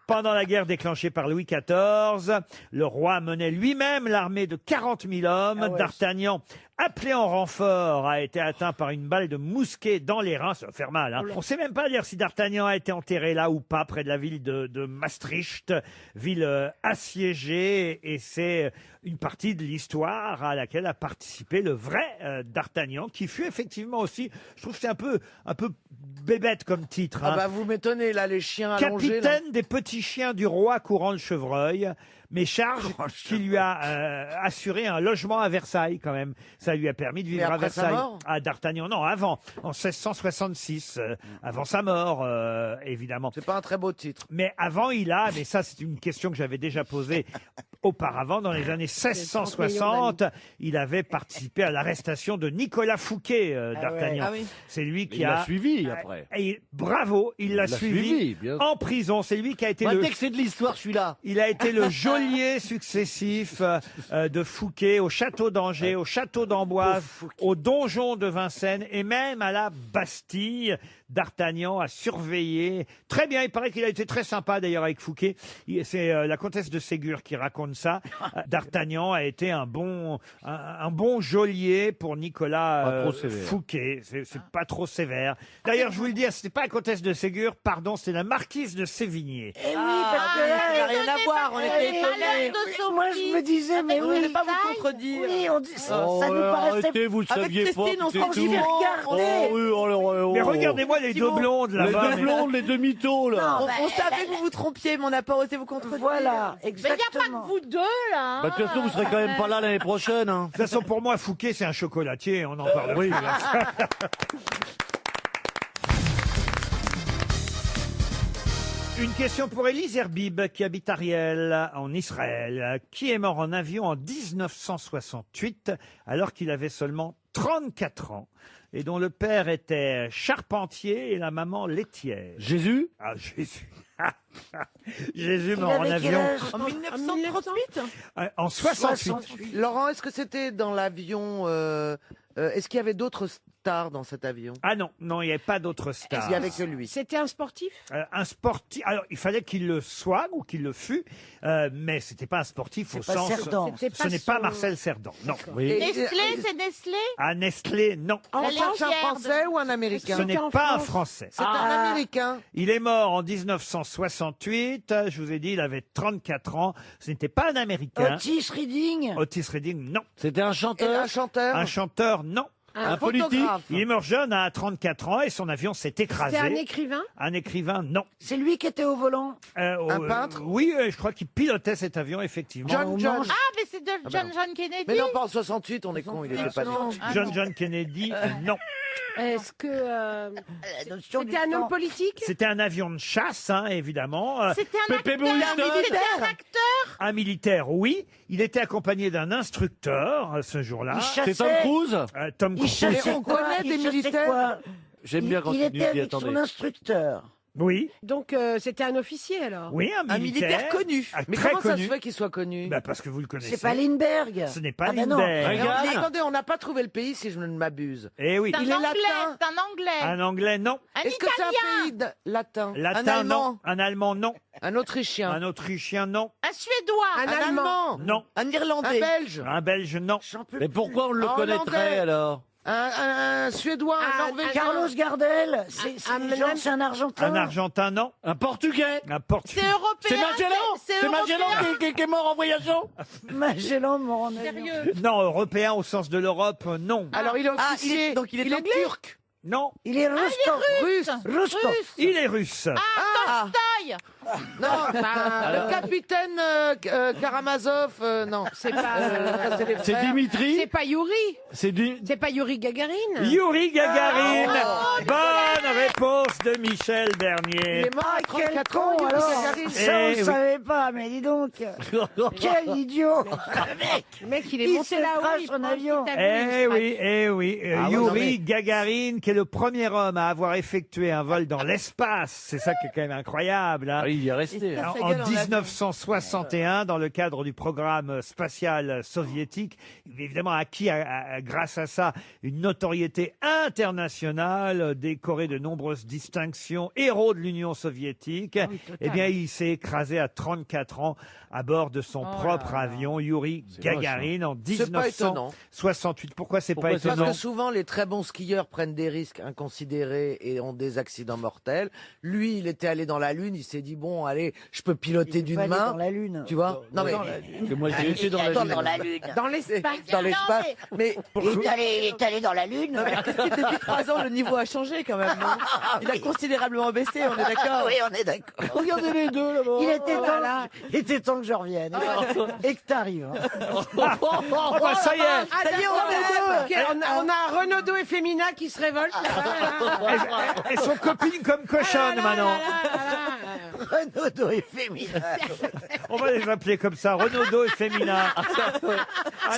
Speaker 5: Pendant la guerre déclenchée par Louis XIV, le roi menait lui-même l'armée de 40 000 hommes. D'Artagnan, appelé en renfort, a été atteint par une balle de mousquet dans les reins. Ça va faire mal. On ne sait même pas dire si D'Artagnan a été enterré là ou pas, près de la ville de Maastricht, ville assiégée. Et c'est une partie de l'histoire à laquelle a participé le vrai D'Artagnan, qui fut effectivement aussi, je trouve que c'est un peu bébête comme titre.
Speaker 11: Ah bah vous m'étonnez, là, les chiens allongés.
Speaker 5: Capitaine des petits chiens du roi courant le chevreuil. Mais charge qui lui a assuré un logement à Versailles quand même. Ça lui a permis de vivre à
Speaker 11: après sa
Speaker 5: Versailles.
Speaker 11: mort
Speaker 5: À D'Artagnan, non, avant, en 1666, avant sa mort, évidemment.
Speaker 11: C'est pas un très beau titre.
Speaker 5: Mais avant, mais ça c'est une question que j'avais déjà posée auparavant, dans les années 1660, il avait participé à l'arrestation de Nicolas Fouquet, D'Artagnan.
Speaker 6: Ah oui.
Speaker 5: C'est lui qui
Speaker 6: Il l'a suivi après.
Speaker 5: Bravo, il l'a suivi
Speaker 6: bien.
Speaker 5: en prison. C'est lui qui a été
Speaker 6: Dès que c'est de l'histoire, je suis là.
Speaker 5: il a été le geôlier successif de Fouquet au château d'Angers, au château d'Amboise, au donjon de Vincennes et même à la Bastille. D'Artagnan a surveillé. Très bien, il paraît qu'il a été très sympa d'ailleurs avec Fouquet. C'est la comtesse de Ségur qui raconte ça. D'Artagnan a été un bon geôlier pour Nicolas Fouquet. C'est pas trop sévère. D'ailleurs, je vous le dis, c'était pas la comtesse de Ségur, pardon, c'est la marquise de Sévigné.
Speaker 9: Eh oui, parce que
Speaker 8: ça n'a rien à voir, on était étonnés.
Speaker 9: Moi, je me disais, mais
Speaker 8: On
Speaker 9: oui.
Speaker 8: ne pas vous contredire.
Speaker 9: Oui, on dit, ça nous paraissait...
Speaker 6: Arrêtez, vous ne
Speaker 8: Avec
Speaker 6: saviez pas.
Speaker 8: Christine, on
Speaker 6: tout
Speaker 8: s'en
Speaker 6: et
Speaker 8: dit,
Speaker 6: tout.
Speaker 8: regardez.
Speaker 5: Mais regardez-moi les deux blondes
Speaker 6: Les
Speaker 5: là-bas.
Speaker 6: deux blondes, les deux mythos, là.
Speaker 8: On savait que vous vous trompiez, mais on n'a pas osé vous contredire.
Speaker 9: Voilà,
Speaker 10: Mais il n'y a pas
Speaker 9: exactement.
Speaker 10: que vous deux, là.
Speaker 6: Bah, de toute façon, vous serez quand même pas là l'année prochaine. Hein.
Speaker 5: De toute façon, pour moi, Fouquet, c'est un chocolatier. On en parle plus. là. Une question pour Élise Herbib, qui habite Ariel, en Israël, qui est mort en avion en 1968, alors qu'il avait seulement 34 ans, et dont le père était charpentier et la maman laitière.
Speaker 6: Jésus?
Speaker 5: Ah, Jésus. Jésus
Speaker 9: Il
Speaker 5: mort en
Speaker 9: avait quel
Speaker 5: avion
Speaker 9: âge
Speaker 8: En 1938
Speaker 5: en 68.
Speaker 11: Laurent, est-ce que c'était dans l'avion est-ce qu'il y avait d'autres stars dans cet avion?
Speaker 5: Ah non, non, il n'y avait pas d'autres stars.
Speaker 11: Il n'y avait que lui.
Speaker 7: C'était un sportif?
Speaker 5: Un sportif. Alors, il fallait qu'il le soit ou qu'il le fût, mais c'était pas un sportif au
Speaker 9: pas
Speaker 5: sens.
Speaker 9: Cerdan.
Speaker 5: Ce n'est pas Marcel Cerdan. Non.
Speaker 10: Nestlé, c'est Nestlé?
Speaker 5: À Nestlé, non.
Speaker 11: On cherche un Français ou un
Speaker 5: Ce
Speaker 11: Américain?
Speaker 5: n'est pas un Français.
Speaker 11: C'est un Américain.
Speaker 5: Il est mort en 1968. Je vous ai dit, il avait 34 ans. Ce n'était pas un Américain.
Speaker 9: Otis Redding.
Speaker 5: Otis Redding, non.
Speaker 6: C'était un
Speaker 11: Et
Speaker 6: chanteur?
Speaker 11: un chanteur?
Speaker 5: Un chanteur, non.
Speaker 6: Un politique?
Speaker 5: Il est mort jeune à 34 ans et son avion s'est écrasé.
Speaker 7: C'était un écrivain?
Speaker 5: Un écrivain, non.
Speaker 9: C'est lui qui était au volant.
Speaker 11: Un peintre?
Speaker 5: Oui, je crois qu'il pilotait cet avion, effectivement.
Speaker 11: John.
Speaker 10: Ah, mais c'est de John Kennedy.
Speaker 11: Mais non, pas en 68, on est con, il était pas né.
Speaker 5: John Kennedy, non.
Speaker 7: Est-ce que c'était un homme politique?
Speaker 5: C'était un avion de chasse, hein, évidemment.
Speaker 10: C'était un
Speaker 6: Pépé
Speaker 10: acteur.
Speaker 6: Boulton.
Speaker 10: C'était un acteur.
Speaker 5: Un militaire, oui. Il était accompagné d'un instructeur ce jour-là.
Speaker 9: Il chassait.
Speaker 6: C'est Tom Cruise?
Speaker 5: Tom
Speaker 9: Il
Speaker 5: Cruise.
Speaker 9: chassait
Speaker 11: on
Speaker 9: quoi?
Speaker 11: connaît
Speaker 9: Il
Speaker 11: des
Speaker 9: chassait
Speaker 11: militaires.
Speaker 9: quoi?
Speaker 6: J'aime bien quand
Speaker 9: Il
Speaker 6: tu
Speaker 9: était
Speaker 6: dis,
Speaker 9: avec son
Speaker 6: attendez.
Speaker 9: instructeur.
Speaker 5: Oui,
Speaker 7: Donc c'était un officier alors?
Speaker 5: oui,
Speaker 8: Un militaire connu.
Speaker 11: Mais
Speaker 5: très
Speaker 11: comment ça
Speaker 5: connu.
Speaker 11: se fait qu'il soit connu?
Speaker 5: Bah, parce que vous le connaissez.
Speaker 9: C'est pas Lindbergh.
Speaker 5: Ce n'est pas
Speaker 9: Ah bah non.
Speaker 5: Lindbergh.
Speaker 6: Reagan.
Speaker 11: Mais attendez, on n'a pas trouvé le pays si je ne m'abuse.
Speaker 5: Eh oui.
Speaker 10: C'est
Speaker 11: Il est
Speaker 10: un anglais.
Speaker 11: latin.
Speaker 10: C'est un anglais.
Speaker 5: Un anglais, non.
Speaker 10: Un
Speaker 11: Est-ce que c'est un
Speaker 10: italien.
Speaker 11: pays latin?
Speaker 5: Latin,
Speaker 8: Un Allemand.
Speaker 5: non. Un allemand, non.
Speaker 11: Un autrichien?
Speaker 5: Un autrichien, non.
Speaker 10: Un suédois.
Speaker 11: Un allemand?
Speaker 5: Non.
Speaker 8: Un
Speaker 11: Un
Speaker 8: Irlandais.
Speaker 11: belge?
Speaker 5: Un belge, non.
Speaker 6: Mais pourquoi on le
Speaker 11: Un
Speaker 6: connaîtrait
Speaker 11: Hollandais.
Speaker 6: alors?
Speaker 11: Un suédois? Un norvégien?
Speaker 9: Carlos Gardel. C'est un Argentin.
Speaker 5: Un argentin, non.
Speaker 6: Un portugais?
Speaker 5: Un portugais.
Speaker 10: C'est européen.
Speaker 6: C'est Magellan? C'est Magellan qui est mort en voyageant?
Speaker 9: Magellan mort en avion.
Speaker 10: Sérieux.
Speaker 5: Non, européen au sens de l'Europe, non.
Speaker 11: Alors il est officier.
Speaker 8: donc il est anglais?
Speaker 11: turc.
Speaker 5: Non.
Speaker 9: Il est russe. Russe.
Speaker 5: Il est russe.
Speaker 10: Taille.
Speaker 11: Non, le capitaine Karamazov, non.
Speaker 7: C'est pas.
Speaker 6: C'est Dimitri?
Speaker 7: C'est pas Yuri. C'est pas Yuri Gagarine.
Speaker 5: Yuri Gagarine. Bonne réponse de Michel
Speaker 11: Il
Speaker 5: Bernier.
Speaker 11: est mort à
Speaker 9: Quel
Speaker 11: 34 ans,
Speaker 9: con
Speaker 11: Yuri
Speaker 9: alors.
Speaker 11: Gagarin.
Speaker 9: Ça on
Speaker 5: Eh
Speaker 9: ne
Speaker 5: oui.
Speaker 9: savait pas, mais dis donc. Quel idiot.
Speaker 7: Le mec, il est
Speaker 9: Il
Speaker 7: monté
Speaker 9: se
Speaker 7: là-haut.
Speaker 9: crache
Speaker 7: il
Speaker 9: en
Speaker 7: prend
Speaker 9: avion.
Speaker 7: un petit avion, il
Speaker 5: Eh
Speaker 7: se
Speaker 5: oui, eh oui.
Speaker 11: Ah,
Speaker 5: Yuri
Speaker 11: non, mais-
Speaker 5: Gagarine, qui est le premier homme à avoir effectué un vol dans l'espace. C'est ça qui est quand même incroyable. Hein.
Speaker 6: il y est resté.
Speaker 5: En 1961, dans le cadre du programme spatial soviétique, il a évidemment acquis, grâce à ça, une notoriété internationale, décoré de nombreuses distinctions, héros de l'Union soviétique. Eh bien, il s'est écrasé à 34 ans à bord de son propre avion, Yuri Gagarin, en
Speaker 11: C'est pas étonnant.
Speaker 5: 1968. Pourquoi c'est pas étonnant?
Speaker 11: Parce que souvent, les très bons skieurs prennent des risques inconsidérés et ont des accidents mortels. Lui, il était allé dans la Lune, il s'est dit, bon, allez, je peux piloter d'une
Speaker 9: aller
Speaker 11: main.
Speaker 9: dans la Lune.
Speaker 11: Tu vois? Non, mais.
Speaker 6: Moi, j'ai été dans la Lune.
Speaker 7: Dans l'espace.
Speaker 11: Dans l'espace. Mais.
Speaker 9: Il est allé dans la Lune.
Speaker 8: Non, mais depuis 3 ans, le niveau a changé quand même. Non il a considérablement baissé, on est d'accord?
Speaker 9: Oui, on est d'accord.
Speaker 6: Regardez les deux là-bas.
Speaker 9: Il était temps que je revienne. Et que t'arrives.
Speaker 5: Oh, bah, ça y est.
Speaker 7: Ça y est, on a Renaudot et Femina qui se révoltent.
Speaker 5: Elles sont copines comme cochonnes maintenant.
Speaker 9: Renaudot et Femina.
Speaker 5: On va les appeler comme ça, Renaudot et Femina. Ah,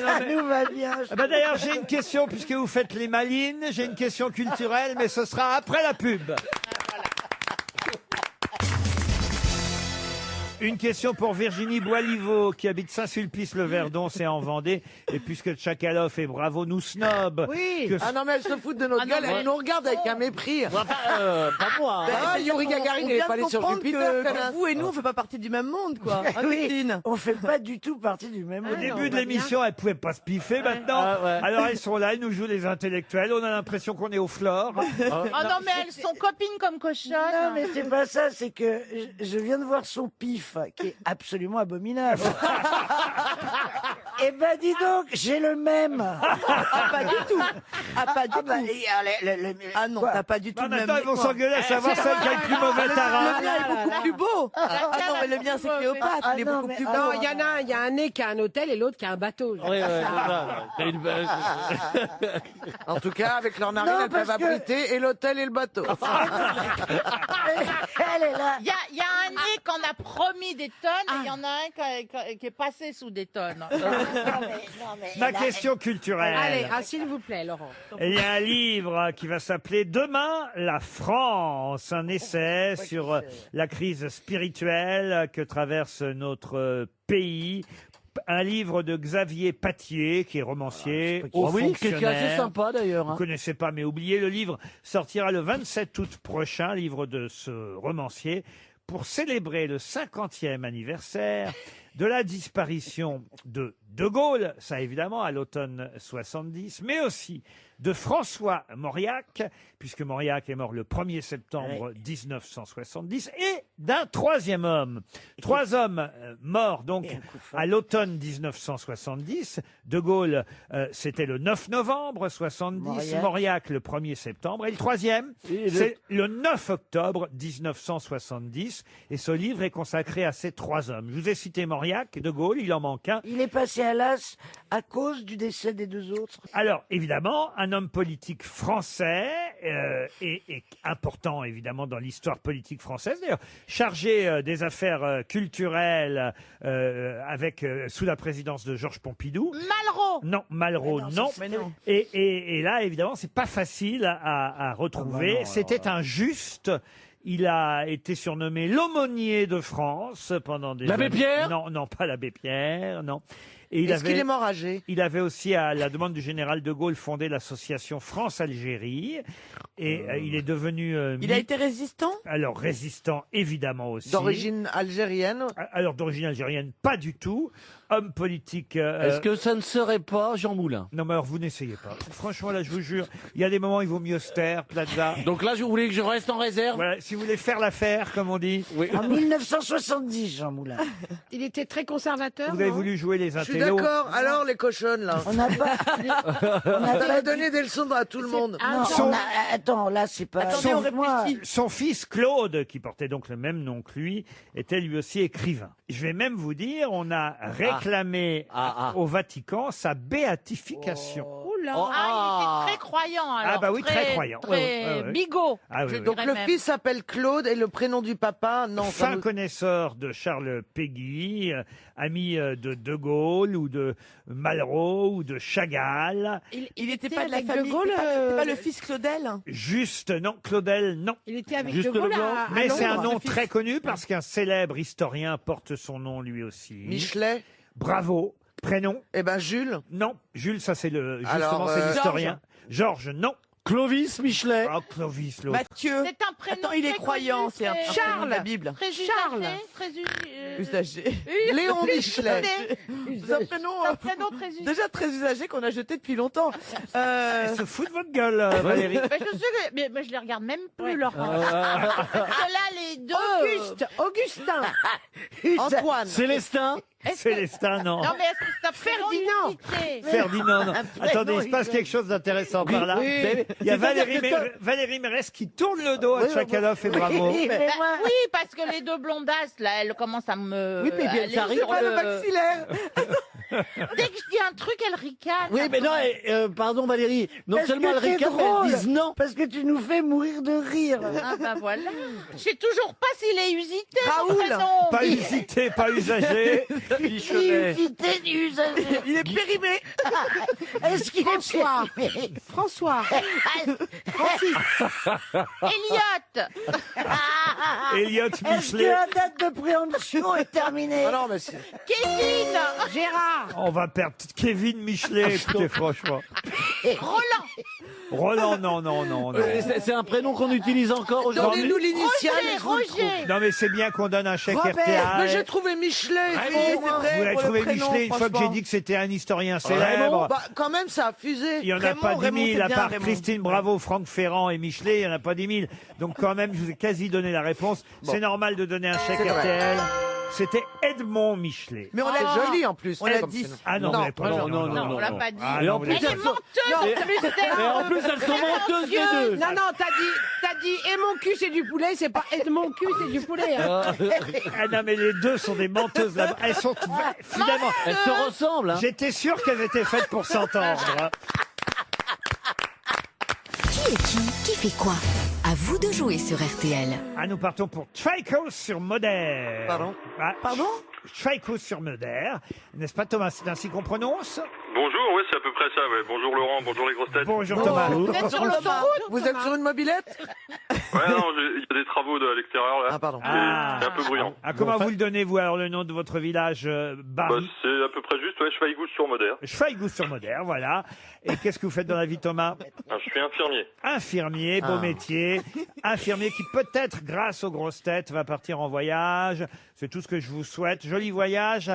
Speaker 5: non,
Speaker 9: Ça
Speaker 5: mais-
Speaker 9: nous va bien.
Speaker 5: Ah bah d'ailleurs, j'ai une question, puisque vous faites les malines, j'ai une question culturelle, mais ce sera après la pub. Une question pour Virginie Boiliveau, qui habite Saint-Sulpice-le-Verdon, c'est en Vendée. Et puisque Tchakaloff et Bravo nous snob.
Speaker 7: Oui.
Speaker 11: Ah non, mais elle se fout de notre gueule, elle nous regarde avec un mépris.
Speaker 6: Pas moi.
Speaker 11: Ah, Yuri Gagarin, il est pas allé sur Jupiter.
Speaker 8: Que vous et nous, on fait pas partie du même monde, quoi. Hein,
Speaker 9: Oui,
Speaker 8: Christine
Speaker 9: on fait pas du tout partie du même
Speaker 5: Au
Speaker 9: monde.
Speaker 5: début de l'émission, elles pouvaient pas se piffer. Maintenant,
Speaker 6: Ah, ouais.
Speaker 5: alors elles sont là, elles nous jouent les intellectuels. On a l'impression qu'on est au flore.
Speaker 10: Oh non, mais elles sont copines comme cochonnes.
Speaker 9: Non, mais c'est pas ça, c'est que je viens de voir son pif, qui est absolument abominable. Eh ben, dis donc, j'ai le même.
Speaker 8: Ah, pas du tout. Ah, pas du
Speaker 9: bah,
Speaker 8: tout. Ah non, t'as pas du tout
Speaker 5: Ah,
Speaker 8: le même.
Speaker 5: maintenant, ils vont s'engueuler à savoir celle qui a le plus mauvais
Speaker 8: Le
Speaker 5: tarin.
Speaker 8: mien est beaucoup plus beau. Ah non, mais le mien, c'est Cléopâtre.
Speaker 9: Ah
Speaker 8: Il est
Speaker 9: non,
Speaker 8: beaucoup
Speaker 9: mais-
Speaker 8: plus beau.
Speaker 7: Non, il y a un nez qui a un hôtel et l'autre qui a un bateau.
Speaker 6: Oui, ouais, c'est ça. T'as une-
Speaker 11: En tout cas, avec leur narine,
Speaker 9: Non,
Speaker 11: elles peuvent
Speaker 9: parce que-
Speaker 11: abriter et l'hôtel et le bateau.
Speaker 9: Elle est là.
Speaker 10: Il y a un nez qu'on a promis des tonnes et il y en a un qui est passé sous des tonnes.
Speaker 5: Ma question culturelle.
Speaker 7: Allez, s'il vous plaît, Laurent.
Speaker 5: Il y a un livre qui va s'appeler Demain, la France, un essai sur la crise spirituelle que traverse notre pays. Un livre de Xavier Patier, qui est romancier, haut
Speaker 6: Ah oui, quelqu'un
Speaker 5: fonctionnaire.
Speaker 6: assez sympa d'ailleurs.
Speaker 5: Vous
Speaker 6: hein.
Speaker 5: connaissez pas, mais oubliez, le livre sortira le 27 août prochain, livre de ce romancier, pour célébrer le 50e anniversaire de la disparition de Gaulle, ça évidemment à l'automne 70, mais aussi de François Mauriac, puisque Mauriac est mort le 1er septembre 1970, et d'un troisième homme. 3 hommes morts donc à l'automne 1970. De Gaulle, c'était le 9 novembre 70, Mauriac le 1er septembre, et le troisième, c'est le 9 octobre 1970. Et ce livre est consacré à ces 3 hommes. Je vous ai cité Mauriac, De Gaulle, il en manque un.
Speaker 9: Il est passé à l'as à cause du décès des 2 autres.
Speaker 5: Alors, évidemment, un homme politique français et important, évidemment, dans l'histoire politique française. D'ailleurs, chargé des affaires culturelles sous la présidence de Georges Pompidou.
Speaker 10: Malraux.
Speaker 5: Non, Malraux, non. Et là, évidemment, c'est pas facile à retrouver. C'était un juste. Il a été surnommé l'aumônier de France pendant des
Speaker 6: L'abbé
Speaker 5: années.
Speaker 6: Pierre ?
Speaker 5: Non, pas l'abbé Pierre, non. Et
Speaker 11: Est-ce qu'il est mort âgé?
Speaker 5: Il avait aussi, à la demande du général de Gaulle, fondé l'association France-Algérie. Et il est devenu...
Speaker 8: Il a été résistant?
Speaker 5: Alors, résistant, évidemment aussi.
Speaker 11: D'origine algérienne?
Speaker 5: Alors, d'origine algérienne, pas du tout. Homme politique...
Speaker 6: Est-ce que ça ne serait pas Jean Moulin?
Speaker 5: Non, mais alors, vous n'essayez pas. Franchement, là, je vous jure, il y a des moments où il vaut mieux se taire, Plaza.
Speaker 6: Donc là, je voulais que je reste en réserve.
Speaker 5: Voilà, si vous voulez faire l'affaire, comme on dit.
Speaker 6: Oui.
Speaker 9: En 1970, Jean Moulin.
Speaker 7: Il était très conservateur.
Speaker 5: Vous avez
Speaker 7: non
Speaker 5: voulu jouer les
Speaker 11: Je suis
Speaker 5: intellos.
Speaker 11: d'accord. Alors, les cochonnes, là.
Speaker 9: On n'a pas.
Speaker 11: On a donné des leçons à tout le monde.
Speaker 9: Non, attends, là, c'est pas.
Speaker 8: Attendez, on réfléchit.
Speaker 5: Son fils Claude, qui portait donc le même nom que lui, était lui aussi écrivain. Je vais même vous dire, on a réclamé au Vatican sa béatification.
Speaker 7: Oh blanc.
Speaker 10: Ah, il était très croyant, alors.
Speaker 5: Ah bah oui, très croyant.
Speaker 10: Très
Speaker 5: Ouais, ouais.
Speaker 10: bigot.
Speaker 5: Ah oui,
Speaker 10: je
Speaker 5: oui.
Speaker 11: Donc
Speaker 10: dirais
Speaker 11: le
Speaker 10: même.
Speaker 11: fils s'appelle Claude et le prénom du papa, non. ça
Speaker 5: Fin
Speaker 11: nous-
Speaker 5: connaisseur de Charles Péguy, ami de De Gaulle ou de Malraux ou de Chagall.
Speaker 8: Il n'était pas de la
Speaker 7: avec De
Speaker 8: famille,
Speaker 7: Gaulle,
Speaker 8: c'était pas le fils Claudel.
Speaker 5: Juste, non, Claudel, non.
Speaker 7: Il était avec
Speaker 6: Juste
Speaker 7: De Gaulle
Speaker 6: le blanc.
Speaker 7: à
Speaker 5: Mais c'est un
Speaker 7: Londres.
Speaker 5: nom très connu parce qu'un célèbre historien porte son nom lui aussi.
Speaker 11: Michelet.
Speaker 5: Bravo. Prénom?
Speaker 11: Eh ben Jules.
Speaker 5: Non. Jules, ça c'est le, justement,
Speaker 11: Alors,
Speaker 5: c'est l'historien. Georges, non.
Speaker 6: Clovis Michelet.
Speaker 5: Oh, Clovis, l'autre.
Speaker 8: Mathieu.
Speaker 10: C'est un prénom.
Speaker 8: Attends, il est
Speaker 10: très
Speaker 8: croyant,
Speaker 10: connu,
Speaker 8: c'est un
Speaker 10: très-
Speaker 8: prénom de la Bible.
Speaker 10: Très
Speaker 7: Charles.
Speaker 10: usagé, très
Speaker 8: Usagé.
Speaker 11: Léon Michelet.
Speaker 8: C'est un prénom,
Speaker 10: C'est un prénom très usagé.
Speaker 8: déjà très usagé qu'on a jeté depuis longtemps.
Speaker 5: Elle se fout de votre gueule, Valérie.
Speaker 10: Mais mais je les regarde même plus, Laurent.
Speaker 6: Ah.
Speaker 10: Parce que là, les deux.
Speaker 7: Augustin.
Speaker 11: Antoine.
Speaker 6: Célestin.
Speaker 5: Célestin, non.
Speaker 10: Non, mais est-ce que c'est un
Speaker 7: Ferdinand.
Speaker 10: usité
Speaker 5: Ferdinand, non. Attendez, il se passe
Speaker 9: usagé.
Speaker 5: quelque chose d'intéressant par là.
Speaker 6: oui.
Speaker 5: Il y a
Speaker 6: C'est-à-dire que
Speaker 5: Valérie Mérès qui tourne le dos à Tchakaloff et bravo.
Speaker 9: Oui, mais moi,
Speaker 10: Oui, parce que les deux blondasses, là, elles commencent à me.
Speaker 8: Oui, mais bien,
Speaker 10: aller
Speaker 8: ça arrive
Speaker 10: sur
Speaker 8: pas le maxillaire.
Speaker 10: Dès que je dis un truc, elles ricanent.
Speaker 6: Oui, mais non, pardon Valérie, non
Speaker 9: parce
Speaker 6: seulement
Speaker 9: que
Speaker 6: elles
Speaker 9: t'es
Speaker 6: ricanent, mais
Speaker 9: drôle,
Speaker 6: elles disent non.
Speaker 9: Parce que tu nous fais mourir de rire.
Speaker 10: Ah bah voilà. Je sais toujours pas s'il est usité. mon
Speaker 8: Raoul.
Speaker 10: prénom.
Speaker 5: Pas usité, pas usagé.
Speaker 6: Michelet.
Speaker 9: Usité du usagé.
Speaker 8: Il est périmé.
Speaker 9: Est-ce qu'il est
Speaker 7: François.
Speaker 9: périmé
Speaker 7: François.
Speaker 10: Elliot.
Speaker 5: Elliot
Speaker 9: Est-ce que
Speaker 5: Michelet.
Speaker 9: la date de préemption est terminée?
Speaker 11: Ah non, mais c'est-
Speaker 10: Kevin.
Speaker 7: Gérard.
Speaker 5: On va perdre Kevin Michelet, écoutez, franchement.
Speaker 10: Roland.
Speaker 5: Roland, non, non, non, non.
Speaker 6: C'est un prénom qu'on utilise encore aujourd'hui.
Speaker 11: Donnez-nous l'initiale. et je vous le trouve.
Speaker 10: Roger.
Speaker 5: Non, mais c'est bien qu'on donne un chèque
Speaker 8: Robert,
Speaker 5: RTL.
Speaker 11: Mais j'ai trouvé Michelet.
Speaker 8: Raymond,
Speaker 11: oui, c'est vrai,
Speaker 5: Vous l'avez
Speaker 11: pour le
Speaker 5: trouvé
Speaker 11: prénom,
Speaker 5: Michelet une fois que j'ai
Speaker 11: franchement.
Speaker 5: dit que c'était un historien
Speaker 11: Raymond,
Speaker 5: célèbre.
Speaker 11: bah, quand même, ça a fusé.
Speaker 5: Il n'y en a
Speaker 8: Raymond,
Speaker 5: pas 10
Speaker 8: Raymond,
Speaker 5: 000,
Speaker 8: c'est
Speaker 5: à
Speaker 8: bien,
Speaker 5: part
Speaker 8: Raymond.
Speaker 5: Christine Bravo, Franck Ferrand et Michelet, il n'y en a pas 10 000. Donc quand même, je vous ai quasi donné la réponse. C'est normal de donner un chèque
Speaker 11: C'est vrai.
Speaker 5: RTL. C'était Edmond Michelet.
Speaker 8: Mais on
Speaker 11: C'est
Speaker 8: l'a
Speaker 11: joli en plus.
Speaker 8: On l'a
Speaker 11: comme
Speaker 8: dit.
Speaker 11: prénom.
Speaker 5: Ah non,
Speaker 11: Non,
Speaker 5: vous l'avez pas dit,
Speaker 10: Non, on l'a pas dit.
Speaker 5: Ah
Speaker 6: Et
Speaker 5: non,
Speaker 6: en
Speaker 5: vous
Speaker 6: plus,
Speaker 5: l'avez
Speaker 10: Elle
Speaker 5: pas
Speaker 10: est
Speaker 5: dit.
Speaker 10: menteuse en plus.
Speaker 6: Et en plus, elles sont menteuses les deux.
Speaker 7: Non, non, t'as dit et mon cul c'est du poulet, c'est pas et mon cul c'est du poulet. hein.
Speaker 5: Ah non, mais les deux sont des menteuses là-bas. Elles sont finalement.
Speaker 6: Elles se ressemblent. Hein.
Speaker 5: J'étais sûr qu'elles étaient faites pour s'entendre. hein.
Speaker 4: Qui est qui fait quoi? À vous de jouer sur RTL.
Speaker 5: Ah, nous partons pour Tchaïkos sur Moder.
Speaker 11: Pardon
Speaker 5: Pardon Tchaïkos sur Moder. N'est-ce pas, Thomas? C'est ainsi qu'on prononce?
Speaker 15: Bonjour, oui, c'est à peu près ça. Ouais. Bonjour Laurent, bonjour les grosses têtes.
Speaker 5: Bonjour Thomas.
Speaker 10: Vous êtes sur l'autoroute?
Speaker 11: Vous êtes sur une mobilette?
Speaker 15: Ouais, non, il y a des travaux à l'extérieur là.
Speaker 11: Ah, pardon.
Speaker 5: Ah.
Speaker 15: C'est un peu bruyant.
Speaker 5: Ah, comment vous le donnez, vous, alors, le nom de votre village
Speaker 15: Bah,
Speaker 5: Barry
Speaker 15: c'est à peu près juste, ouais, Schweigous sur Moder.
Speaker 5: Schweigous sur Moder, voilà. Et qu'est-ce que vous faites dans la vie, Thomas?
Speaker 15: Je suis infirmier.
Speaker 5: Infirmier, beau métier. Infirmier qui peut-être, grâce aux grosses têtes, va partir en voyage. C'est tout ce que je vous souhaite. Joli voyage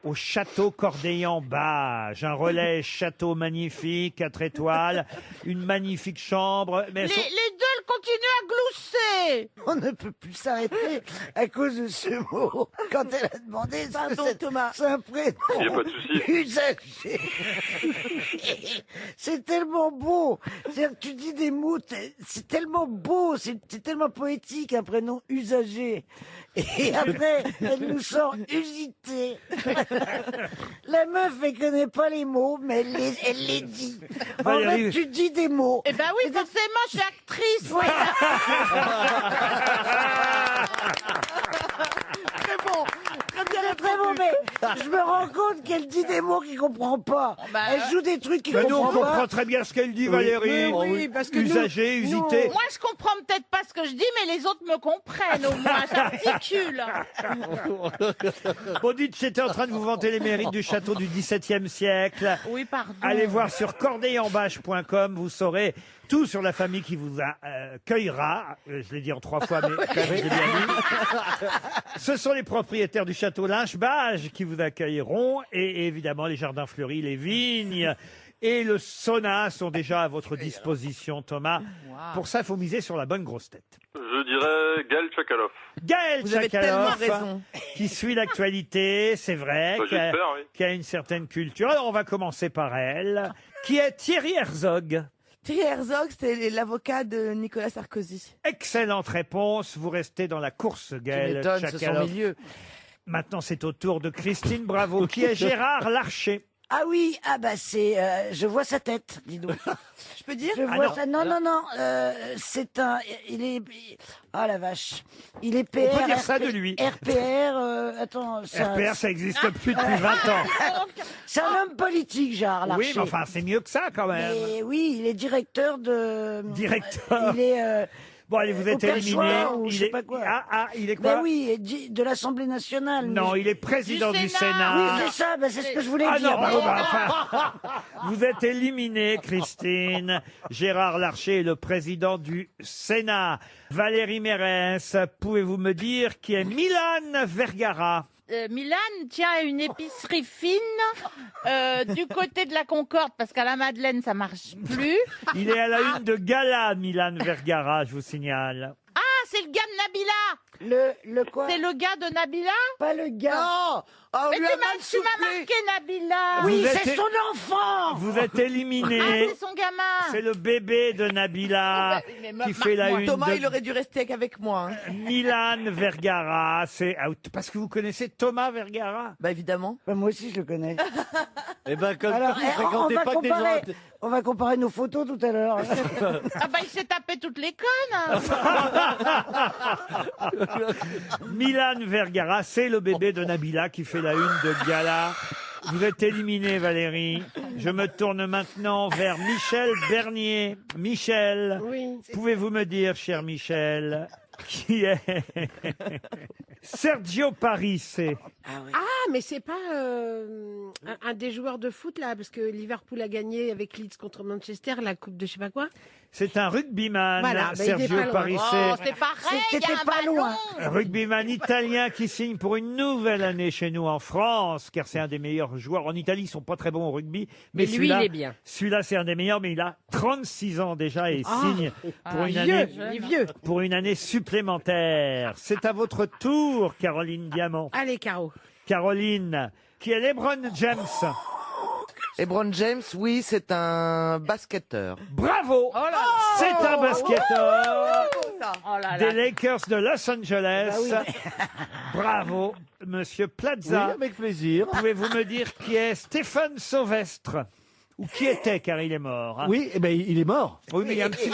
Speaker 5: au château Cordeillan-Bage. Un relais château magnifique, 4 étoiles, une magnifique chambre. Mais
Speaker 10: Les deux, elles continuent à glousser.
Speaker 9: On ne peut plus s'arrêter à cause de ce mot. Quand elle a demandé ce que
Speaker 8: Pardon,
Speaker 9: c'est-
Speaker 8: Thomas.
Speaker 9: c'est un prénom
Speaker 15: Il n'y a pas de souci.
Speaker 9: usagé. C'est tellement beau. C'est-à-dire que tu dis des mots, c'est tellement beau, c'est tellement poétique, un prénom usagé. Et après, elle nous sort usité. La meuf, elle connaît pas les mots, mais elle les dit. En
Speaker 5: Valérie.
Speaker 9: fait, tu dis des mots.
Speaker 10: Eh ben oui, forcément, je suis actrice.
Speaker 8: Très bon. Très bien
Speaker 9: C'est très bon, mais je me rends compte qu'elle dit des mots qu'elle comprend pas.
Speaker 10: bah,
Speaker 9: Elle joue des trucs qu'elle
Speaker 5: Mais nous, on
Speaker 9: comprend
Speaker 5: comprend
Speaker 9: pas.
Speaker 5: très bien ce qu'elle dit, Valérie.
Speaker 7: Oui, parce que
Speaker 5: Usagé, usité.
Speaker 10: Moi, je comprends peut-être pas ce que je dis, mais les autres me comprennent au moins. J'articule.
Speaker 5: Bon, dites, j'étais en train de vous vanter les mérites du château du XVIIe siècle.
Speaker 10: Oui, pardon.
Speaker 5: Allez voir sur cordeillenbâche.com, vous saurez tout sur la famille qui vous accueillera. Je l'ai dit en 3 fois, mais quand même, je l'ai bien dit. Ce sont les propriétaires du château Lynch-Bage qui vous accueilleront, et évidemment les jardins fleuris, les vignes et le sauna sont déjà à votre disposition, Thomas. Pour ça, il faut miser sur la bonne grosse tête.
Speaker 15: Je dirais Gaël Tchakaloff.
Speaker 5: Gaël
Speaker 8: Vous avez tellement
Speaker 5: Tchakaloff,
Speaker 8: raison.
Speaker 5: qui suit l'actualité, c'est vrai,
Speaker 15: Bah,
Speaker 5: qui a,
Speaker 15: j'espère, oui.
Speaker 5: qui a une certaine culture. Alors, on va commencer par elle, qui est Thierry Herzog.
Speaker 8: Thierry Herzog, c'est l'avocat de Nicolas Sarkozy.
Speaker 5: Excellente réponse. Vous restez dans la course, Gaël
Speaker 11: m'étonne, c'est son
Speaker 5: Tchakaloff.
Speaker 11: milieu.
Speaker 5: Maintenant, c'est au tour de Christine Bravo, qui est Gérard Larcher.
Speaker 9: Ah oui, ah bah c'est, je vois sa tête, dis donc.
Speaker 8: Je peux dire?
Speaker 9: Je
Speaker 5: Ah
Speaker 9: vois
Speaker 5: non.
Speaker 9: ça. Non, non, non. C'est un. Il est. Ah la vache. Il est PR.
Speaker 5: On peut dire ça de lui.
Speaker 9: RPR. Attends.
Speaker 5: RPR, ça existe plus depuis 20 ans.
Speaker 9: C'est un homme politique, Gérard Larcher.
Speaker 5: Oui, mais enfin, c'est mieux que ça quand même.
Speaker 9: Mais oui, il est directeur de.
Speaker 5: Directeur.
Speaker 9: Il est.
Speaker 5: Bon, allez, vous
Speaker 9: au
Speaker 5: êtes éliminé.
Speaker 9: perchoir ou je
Speaker 5: Il
Speaker 9: sais
Speaker 5: est...
Speaker 9: pas quoi.
Speaker 5: il est quoi?
Speaker 9: Ben oui, de l'Assemblée nationale.
Speaker 5: Non, il est président du Sénat.
Speaker 9: Oui, c'est ça, c'est ce que je voulais dire.
Speaker 5: Non, enfin, vous êtes éliminé, Christine. Gérard Larcher est le président du Sénat. Valérie Mérès, pouvez-vous me dire qui est Milan Vergara?
Speaker 10: Milan tient à une épicerie fine du côté de la Concorde parce qu'à la Madeleine ça marche plus.
Speaker 5: Il est à la une de Gala, Milan Vergara, je vous signale.
Speaker 10: Ah, c'est le gars de Nabila.
Speaker 9: Le quoi?
Speaker 10: C'est le gars de Nabila?
Speaker 9: Pas le gars.
Speaker 11: Non. Oh,
Speaker 10: Mais
Speaker 11: lui a
Speaker 10: tu
Speaker 11: mal
Speaker 10: m'as marqué Nabila.
Speaker 9: Oui,
Speaker 5: Vous
Speaker 9: c'est
Speaker 5: êtes-
Speaker 9: son enfant.
Speaker 5: Vous êtes éliminé.
Speaker 10: Ah, c'est son gamin.
Speaker 5: C'est le bébé de Nabila qui fait la une
Speaker 8: Thomas,
Speaker 5: de
Speaker 8: il aurait dû rester qu'avec moi. hein.
Speaker 5: Milan Vergara. C'est parce que vous connaissez Thomas Vergara.
Speaker 8: Bah évidemment.
Speaker 9: Bah, moi aussi, je le connais.
Speaker 6: Eh ben, comme
Speaker 9: Alors,
Speaker 6: vous
Speaker 9: on
Speaker 6: fréquentez
Speaker 9: va
Speaker 6: pas que des gens...
Speaker 9: comparer. On va comparer nos photos tout à l'heure.
Speaker 10: Ah bah il s'est tapé toutes les connes.
Speaker 5: Milan Vergara, c'est le bébé de Nabila qui fait la une de Gala. Vous êtes éliminé, Valérie. Je me tourne maintenant vers Michel Bernier. Michel,
Speaker 7: Oui.
Speaker 5: pouvez-vous me dire, cher Michel, qui est Sergio Parisse?
Speaker 7: Ah, mais c'est pas un des joueurs de foot, là, parce que Liverpool a gagné avec Leeds contre Manchester la coupe de je sais pas quoi.
Speaker 5: C'est un rugbyman,
Speaker 7: Voilà, bah, il est
Speaker 5: Sergio
Speaker 7: pas loin.
Speaker 5: Parisse.
Speaker 10: Oh, c'est pareil, il y
Speaker 9: C'était
Speaker 10: a un
Speaker 9: pas
Speaker 10: ballon.
Speaker 9: loin.
Speaker 5: Rugbyman italien qui signe pour une nouvelle année chez nous en France, car c'est un des meilleurs joueurs. En Italie, ils sont pas très bons au rugby, mais
Speaker 7: Mais lui,
Speaker 5: celui-là,
Speaker 7: il est bien.
Speaker 5: Celui-là, c'est un des meilleurs, mais il a 36 ans déjà et
Speaker 7: Ah.
Speaker 5: signe pour une
Speaker 7: Vieux,
Speaker 5: année,
Speaker 7: il est vieux.
Speaker 5: pour une année supplémentaire. C'est à votre tour, Caroline Diamant.
Speaker 7: Allez, Caro.
Speaker 5: Caroline, qui est LeBron James.
Speaker 11: LeBron James, oui, c'est un basketteur.
Speaker 5: Bravo!
Speaker 10: Oh là là.
Speaker 5: C'est un basketteur
Speaker 10: Oh là
Speaker 5: des
Speaker 10: là.
Speaker 5: Lakers de Los Angeles. Bravo, Monsieur
Speaker 6: Oui,
Speaker 5: Plaza.
Speaker 6: avec plaisir.
Speaker 5: Pouvez-vous me dire qui est Stéphane Sauvestre? Ou qui était, car il est mort. hein.
Speaker 6: Oui, eh ben, il est mort.
Speaker 5: Oui, mais il y a un petit,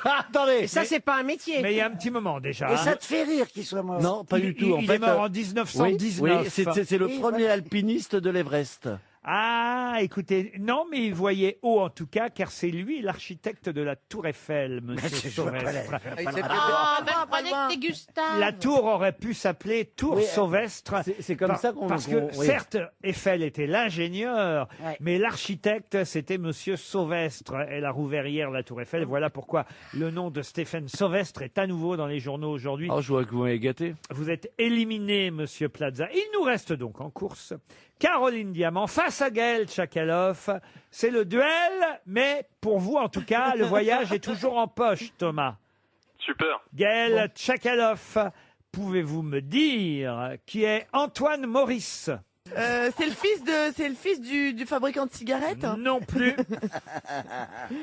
Speaker 6: Attendez.
Speaker 7: Et ça, c'est pas un métier.
Speaker 5: mais il y a un petit moment déjà.
Speaker 9: Et
Speaker 5: hein.
Speaker 9: ça te fait rire qu'il soit mort.
Speaker 6: Non, pas du tout. En
Speaker 5: Il
Speaker 6: fait,
Speaker 5: est mort en
Speaker 6: oui,
Speaker 5: 1919.
Speaker 6: oui, c'est le
Speaker 9: Oui,
Speaker 6: premier
Speaker 9: voilà.
Speaker 6: alpiniste de l'Everest.
Speaker 5: Ah, écoutez, non, mais il voyait haut en tout cas, car c'est lui l'architecte de la Tour Eiffel, Monsieur Sauvestre.
Speaker 10: Ah, ben je croyais que c'était Gustave.
Speaker 5: La tour aurait pu s'appeler Tour
Speaker 6: Oui,
Speaker 5: Sauvestre.
Speaker 6: c'est comme ça qu'on...
Speaker 5: Parce que,
Speaker 6: oui.
Speaker 5: certes, Eiffel était l'ingénieur,
Speaker 9: Ouais.
Speaker 5: mais l'architecte, c'était Monsieur Sauvestre. Elle a rouvert hier la Tour Eiffel. Voilà pourquoi le nom de Stéphane Sauvestre est à nouveau dans les journaux aujourd'hui.
Speaker 6: Oh, je vois que vous m'avez gâté.
Speaker 5: Vous êtes éliminé, Monsieur Plaza. Il nous reste donc en course Caroline Diamant face à Gaël Tchakaloff. C'est le duel, mais pour vous, en tout cas, le voyage est toujours en poche, Thomas.
Speaker 15: Super.
Speaker 5: Gaël Tchakaloff, pouvez-vous me dire qui est Antoine Maurice?
Speaker 8: C'est le fils du fabricant de cigarettes.
Speaker 5: Non plus.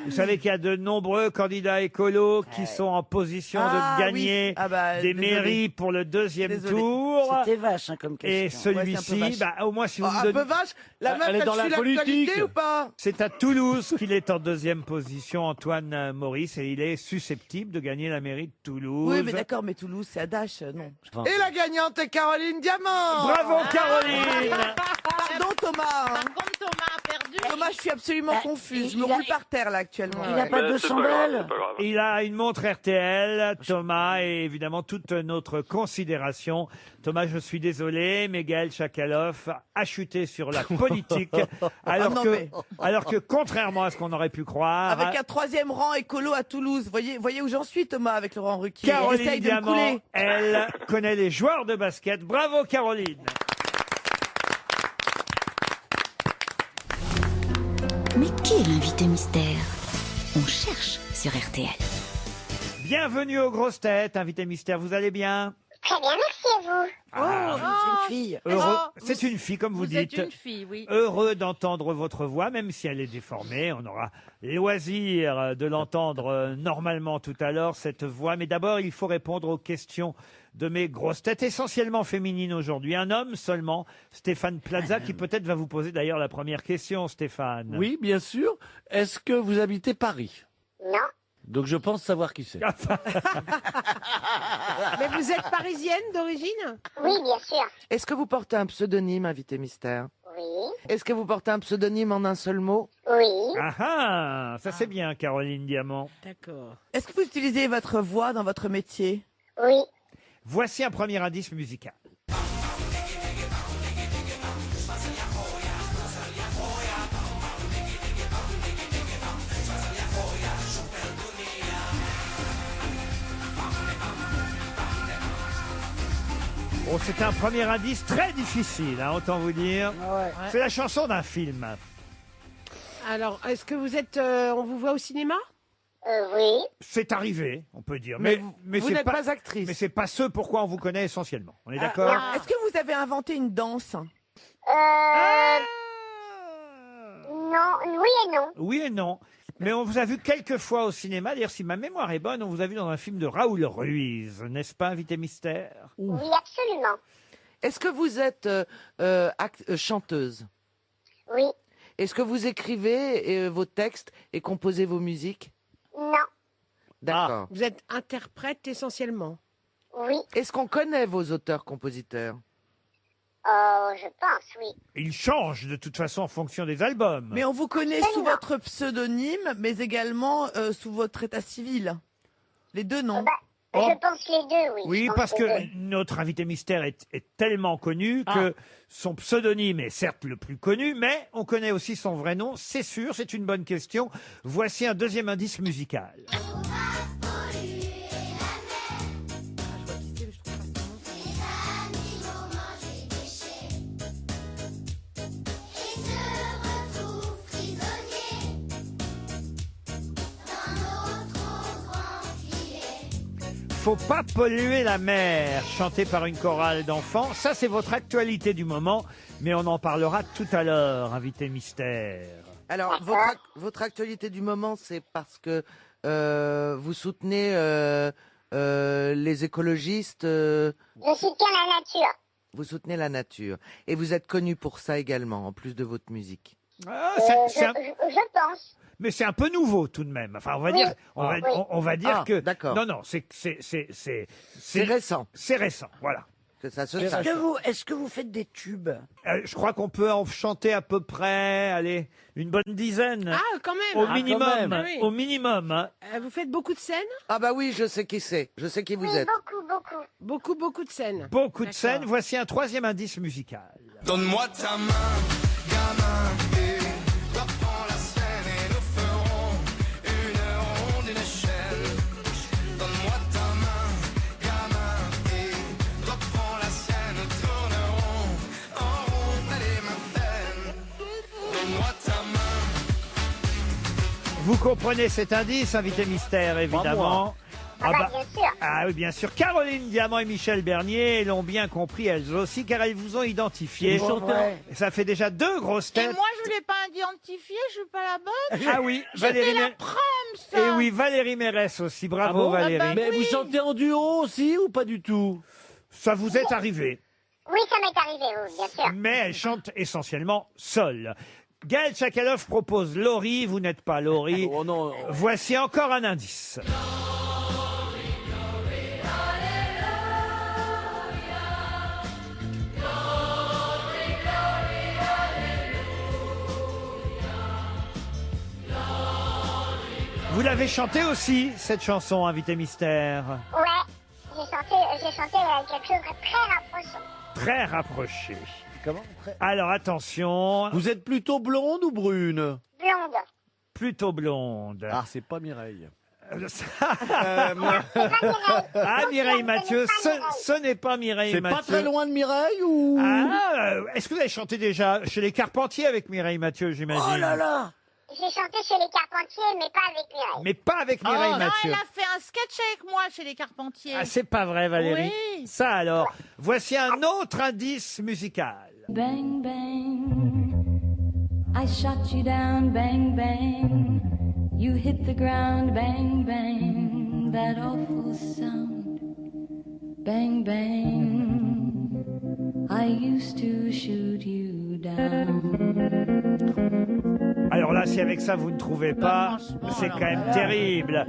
Speaker 5: Vous savez qu'il y a de nombreux candidats écolos qui sont en position
Speaker 8: Ah,
Speaker 5: de gagner
Speaker 8: oui. Ah bah,
Speaker 5: des
Speaker 8: désolé.
Speaker 5: mairies pour le deuxième
Speaker 8: Désolé.
Speaker 5: tour.
Speaker 9: C'était vache hein, comme
Speaker 5: Et
Speaker 9: question.
Speaker 8: Ouais, c'est un peu
Speaker 5: celui-ci,
Speaker 8: vache.
Speaker 5: bah, au moins si vous
Speaker 11: Oh,
Speaker 5: me
Speaker 11: un peu
Speaker 5: donnez...
Speaker 11: vache. La meuf,
Speaker 6: Elle est
Speaker 11: elle
Speaker 6: dans la
Speaker 11: suit l'actualité
Speaker 6: politique.
Speaker 11: ou pas?
Speaker 5: C'est à Toulouse qu'il est en deuxième position, Antoine Maurice, et il est susceptible de gagner la mairie de Toulouse.
Speaker 8: Oui, mais d'accord, mais Toulouse, c'est à Dash, non.
Speaker 11: Et la gagnante est Caroline Diamant.
Speaker 5: Bravo Caroline.
Speaker 8: Pardon Thomas. hein.
Speaker 10: Par contre, Thomas a perdu.
Speaker 8: Thomas, je suis absolument confuse. Je me
Speaker 9: il a-
Speaker 8: roule par terre là actuellement.
Speaker 9: Il a pas
Speaker 15: Mais
Speaker 9: 200
Speaker 15: c'est pas grave,
Speaker 9: balles.
Speaker 15: c'est pas grave.
Speaker 5: Il a une montre RTL, Thomas, et évidemment toute notre considération. Thomas, je suis désolé, mais Gaël Tchakaloff a chuté sur la politique, alors,
Speaker 8: non,
Speaker 5: que,
Speaker 8: mais-
Speaker 5: alors que contrairement à ce qu'on aurait pu croire,
Speaker 8: Avec un troisième rang écolo à Toulouse. Voyez où j'en suis, Thomas, avec Laurent Ruquier. Il
Speaker 5: Caroline
Speaker 8: essaye de me
Speaker 5: Diamant,
Speaker 8: couler.
Speaker 5: elle connaît les joueurs de basket. Bravo Caroline.
Speaker 4: Mais qui est l'invité mystère? On cherche sur RTL.
Speaker 5: Bienvenue aux grosses têtes, invité mystère, vous allez bien?
Speaker 14: Très bien, merci.
Speaker 16: vous.
Speaker 5: Ah,
Speaker 9: c'est une fille.
Speaker 5: Heureux. C'est une fille, comme vous dites.
Speaker 10: êtes une fille, oui.
Speaker 5: Heureux d'entendre votre voix, même si elle est déformée. On aura loisir de l'entendre normalement tout à l'heure, cette voix. Mais d'abord, il faut répondre aux questions de mes grosses têtes, essentiellement féminines aujourd'hui. Un homme seulement, Stéphane Plaza, qui peut-être va vous poser d'ailleurs la première question, Stéphane.
Speaker 6: Oui, bien sûr. Est-ce que vous habitez Paris?
Speaker 16: Non.
Speaker 6: Donc je pense savoir qui c'est.
Speaker 7: Mais vous êtes parisienne d'origine?
Speaker 16: Oui, bien sûr.
Speaker 11: Est-ce que vous portez un pseudonyme, invité mystère?
Speaker 16: Oui.
Speaker 11: Est-ce que vous portez un pseudonyme en un seul mot?
Speaker 16: Oui.
Speaker 5: Ah ah, ça c'est bien, Caroline Diamant.
Speaker 7: D'accord.
Speaker 8: Est-ce que vous utilisez votre voix dans votre métier?
Speaker 16: Oui.
Speaker 5: Voici un premier indice musical. Oh, c'est un premier indice très difficile, hein, autant vous dire. C'est la chanson d'un film.
Speaker 7: Alors, est-ce que vous êtes... on vous voit au cinéma?
Speaker 16: Oui.
Speaker 5: C'est arrivé, on peut dire.
Speaker 8: Mais vous
Speaker 5: c'est
Speaker 8: n'êtes pas actrice.
Speaker 5: Mais c'est pas ce pourquoi on vous connaît essentiellement. On est
Speaker 8: Ah,
Speaker 5: d'accord?
Speaker 8: Est-ce que vous avez inventé une danse?
Speaker 16: Non, oui et non.
Speaker 5: Oui et non. Mais on vous a vu quelques fois au cinéma. D'ailleurs, si ma mémoire est bonne, on vous a vu dans un film de Raoul Ruiz. N'est-ce pas, invité mystère?
Speaker 16: Oui, absolument.
Speaker 11: Est-ce que vous êtes chanteuse?
Speaker 16: Oui.
Speaker 11: Est-ce que vous écrivez vos textes et composez vos musiques?
Speaker 16: Non.
Speaker 11: D'accord.
Speaker 7: Vous êtes interprète essentiellement?
Speaker 16: Oui.
Speaker 11: Est-ce qu'on connaît vos auteurs-compositeurs?
Speaker 16: Je pense, oui.
Speaker 5: Il change de toute façon en fonction des albums.
Speaker 8: Mais on vous connaît sous votre pseudonyme, mais également sous votre état civil. Les deux, non?
Speaker 16: Je pense les deux, oui.
Speaker 5: Oui,
Speaker 16: Je pense
Speaker 5: parce
Speaker 16: les
Speaker 5: que
Speaker 16: deux.
Speaker 5: notre invité mystère est tellement connu que son pseudonyme est certes le plus connu, mais on connaît aussi son vrai nom, c'est sûr, c'est une bonne question. Voici un deuxième indice musical. Faut pas polluer la mer, chanté par une chorale d'enfants. Ça, c'est votre actualité du moment, mais on en parlera tout à l'heure, invité mystère.
Speaker 11: Alors, votre actualité du moment, c'est parce que vous soutenez les écologistes.
Speaker 16: Je soutiens la nature.
Speaker 11: Vous soutenez la nature. Et vous êtes connu pour ça également, en plus de votre musique.
Speaker 5: Ah,
Speaker 16: Je pense.
Speaker 5: Mais c'est un peu nouveau tout de même. Enfin, on va
Speaker 16: Oui.
Speaker 5: dire,
Speaker 16: Oui.
Speaker 5: on va dire
Speaker 11: Ah,
Speaker 5: que.
Speaker 11: d'accord.
Speaker 5: Non, non, c'est
Speaker 11: récent.
Speaker 5: C'est récent, voilà.
Speaker 11: Que ça se
Speaker 9: Est-ce
Speaker 11: sache.
Speaker 9: que vous faites des tubes?
Speaker 5: Je crois qu'on peut en chanter à peu près, allez, une bonne dizaine.
Speaker 7: Ah, quand même.
Speaker 5: Au minimum,
Speaker 7: quand même. Ah oui.
Speaker 5: au minimum. Hein.
Speaker 7: Vous faites beaucoup de scènes?
Speaker 11: Ah bah oui, je sais qui c'est. Je sais qui vous êtes.
Speaker 16: Beaucoup, beaucoup.
Speaker 7: Beaucoup, beaucoup de scènes.
Speaker 5: Beaucoup de
Speaker 7: D'accord.
Speaker 5: scènes. Voici un troisième indice musical.
Speaker 17: Donne-moi ta main, gamin, et reprends la scène et nous ferons une ronde, une chaîne. Donne-moi ta main, gamin, et reprends la scène, tournerons en rond, allez ma peine. Donne-moi ta main.
Speaker 5: Vous comprenez cet indice, invité mystère, évidemment.
Speaker 16: Bien sûr.
Speaker 5: Ah oui, bien sûr. Caroline Diamant et Michel Bernier l'ont bien compris, elles aussi, car elles vous ont identifié.
Speaker 6: Vous chantez
Speaker 5: Et ça fait déjà 2 grosses
Speaker 10: Et
Speaker 5: têtes.
Speaker 10: moi, je ne l'ai pas identifié, je suis pas la bonne.
Speaker 5: Ah oui,
Speaker 10: C'était
Speaker 5: Valérie
Speaker 10: la
Speaker 5: Mérès.
Speaker 10: prome, ça.
Speaker 5: Et oui, Valérie Mérès aussi. Bravo,
Speaker 6: Ah bon
Speaker 5: Valérie.
Speaker 10: Ah bah
Speaker 6: Mais vous
Speaker 10: oui.
Speaker 6: chantez en duo aussi ou pas du tout?
Speaker 5: Ça vous est arrivé.
Speaker 16: Oui, ça m'est arrivé, oui, bien sûr.
Speaker 5: Mais elle chante essentiellement seule. Gaël Tchakaloff propose Laurie, vous n'êtes pas Laurie.
Speaker 6: Oh non.
Speaker 5: Voici encore un indice. Vous l'avez chanté aussi, cette chanson, invité mystère.
Speaker 16: Ouais, j'ai chanté quelque chose de très rapprochant.
Speaker 5: Très rapproché.
Speaker 6: Comment?
Speaker 5: Alors attention,
Speaker 6: Vous êtes plutôt blonde ou brune?
Speaker 16: Blonde.
Speaker 5: plutôt blonde.
Speaker 6: Ah, c'est pas Mireille.
Speaker 5: Ah, Mireille Mathieu, ce n'est pas Mireille
Speaker 6: C'est
Speaker 5: Mathieu.
Speaker 6: pas très loin de Mireille ou...
Speaker 5: Ah, est-ce que vous avez chanté déjà chez les Carpentiers avec Mireille Mathieu, j'imagine?
Speaker 9: Oh là là!
Speaker 16: j'ai chanté chez les Carpentiers, mais pas avec Mireille.
Speaker 5: Mais pas avec Mireille
Speaker 10: Non,
Speaker 5: Mathieu.
Speaker 10: elle a fait un sketch avec moi chez les Carpentiers.
Speaker 5: Ah, c'est pas vrai, Valérie.
Speaker 10: Oui.
Speaker 5: Ça alors, voici un autre indice musical.
Speaker 18: Bang, bang. I shot you down, bang, bang. You hit the ground, bang, bang. That awful sound. Bang, bang. I used to shoot you down.
Speaker 5: Alors là, si avec ça vous ne trouvez pas, c'est quand même terrible.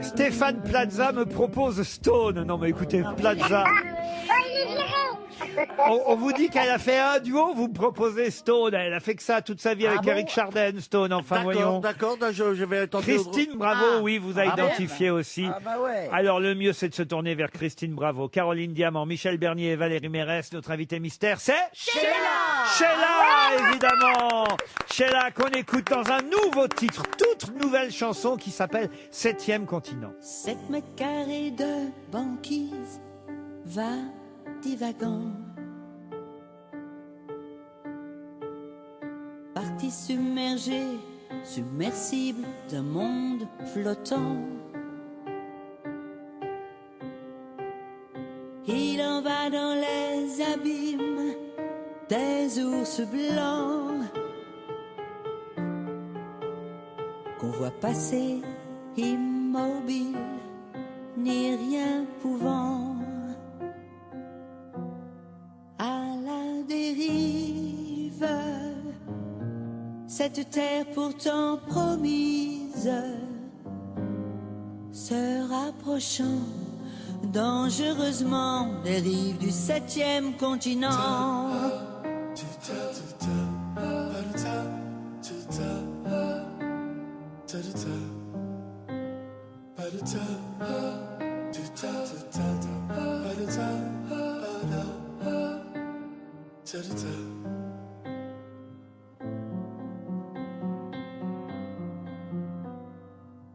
Speaker 5: Stéphane Plaza me propose Stone. Non mais écoutez, Plaza. On vous dit qu'elle a fait un duo, vous me proposez Stone. Elle a fait que ça toute sa vie avec
Speaker 6: bon
Speaker 5: Eric Chardin, Stone. Enfin, voyons.
Speaker 6: D'accord, je vais tenter.
Speaker 5: Christine Bravo, oui, vous a identifié aussi.
Speaker 9: Ah bah ouais.
Speaker 5: Alors le mieux, c'est de se tourner vers Christine Bravo, Caroline Diamant, Michel Bernier et Valérie Mérès. Notre invité mystère, c'est Sheila, évidemment. Sheila, qu'on écoute dans un nouveau titre, toute nouvelle chanson qui s'appelle 7e continent.
Speaker 18: 7 mètres carrés de banquise, va divagant. Parti submergé, submersible d'un monde flottant. Il en va dans les abîmes des ours blancs qu'on voit passer immobile, ni rien pouvant. À la dérive, cette terre pourtant promise, se rapprochant dangereusement des rives du 7e continent.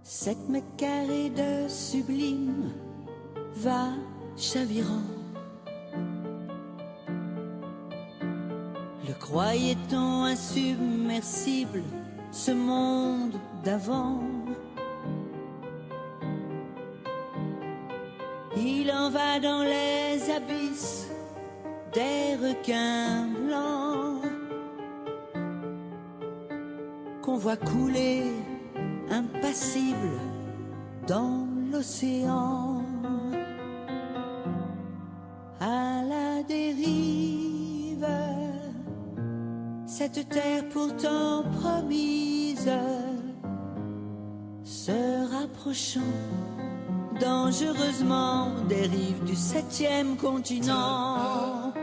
Speaker 18: Sept mètres carrés de sublime va chavirant. Le croyait-on insubmersible, ce monde d'avant? Il en va dans les abysses des requins blancs qu'on voit couler impassible dans l'océan. À la dérive, cette terre pourtant promise, se rapprochant dangereusement des rives du 7e continent.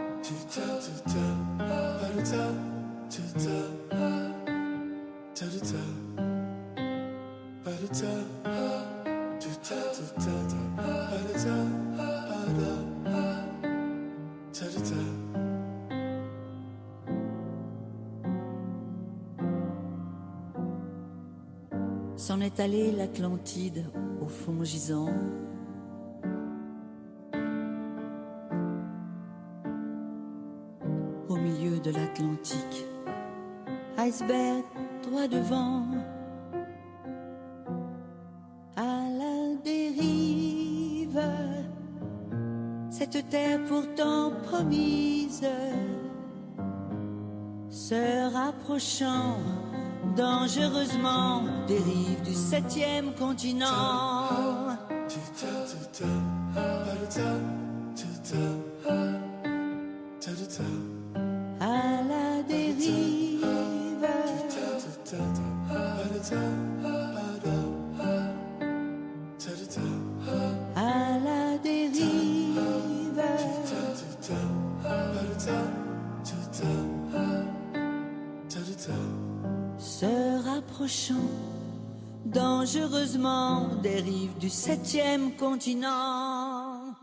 Speaker 18: S'en est allé l'Atlantide au fond gisant. Au milieu de l'Atlantique, iceberg droit devant. À la dérive, cette terre pourtant promise, se rapprochant dangereusement des rives du 7e continent. À la dérive, à la dérive, se rapprochant dangereusement des rives du 7e continent.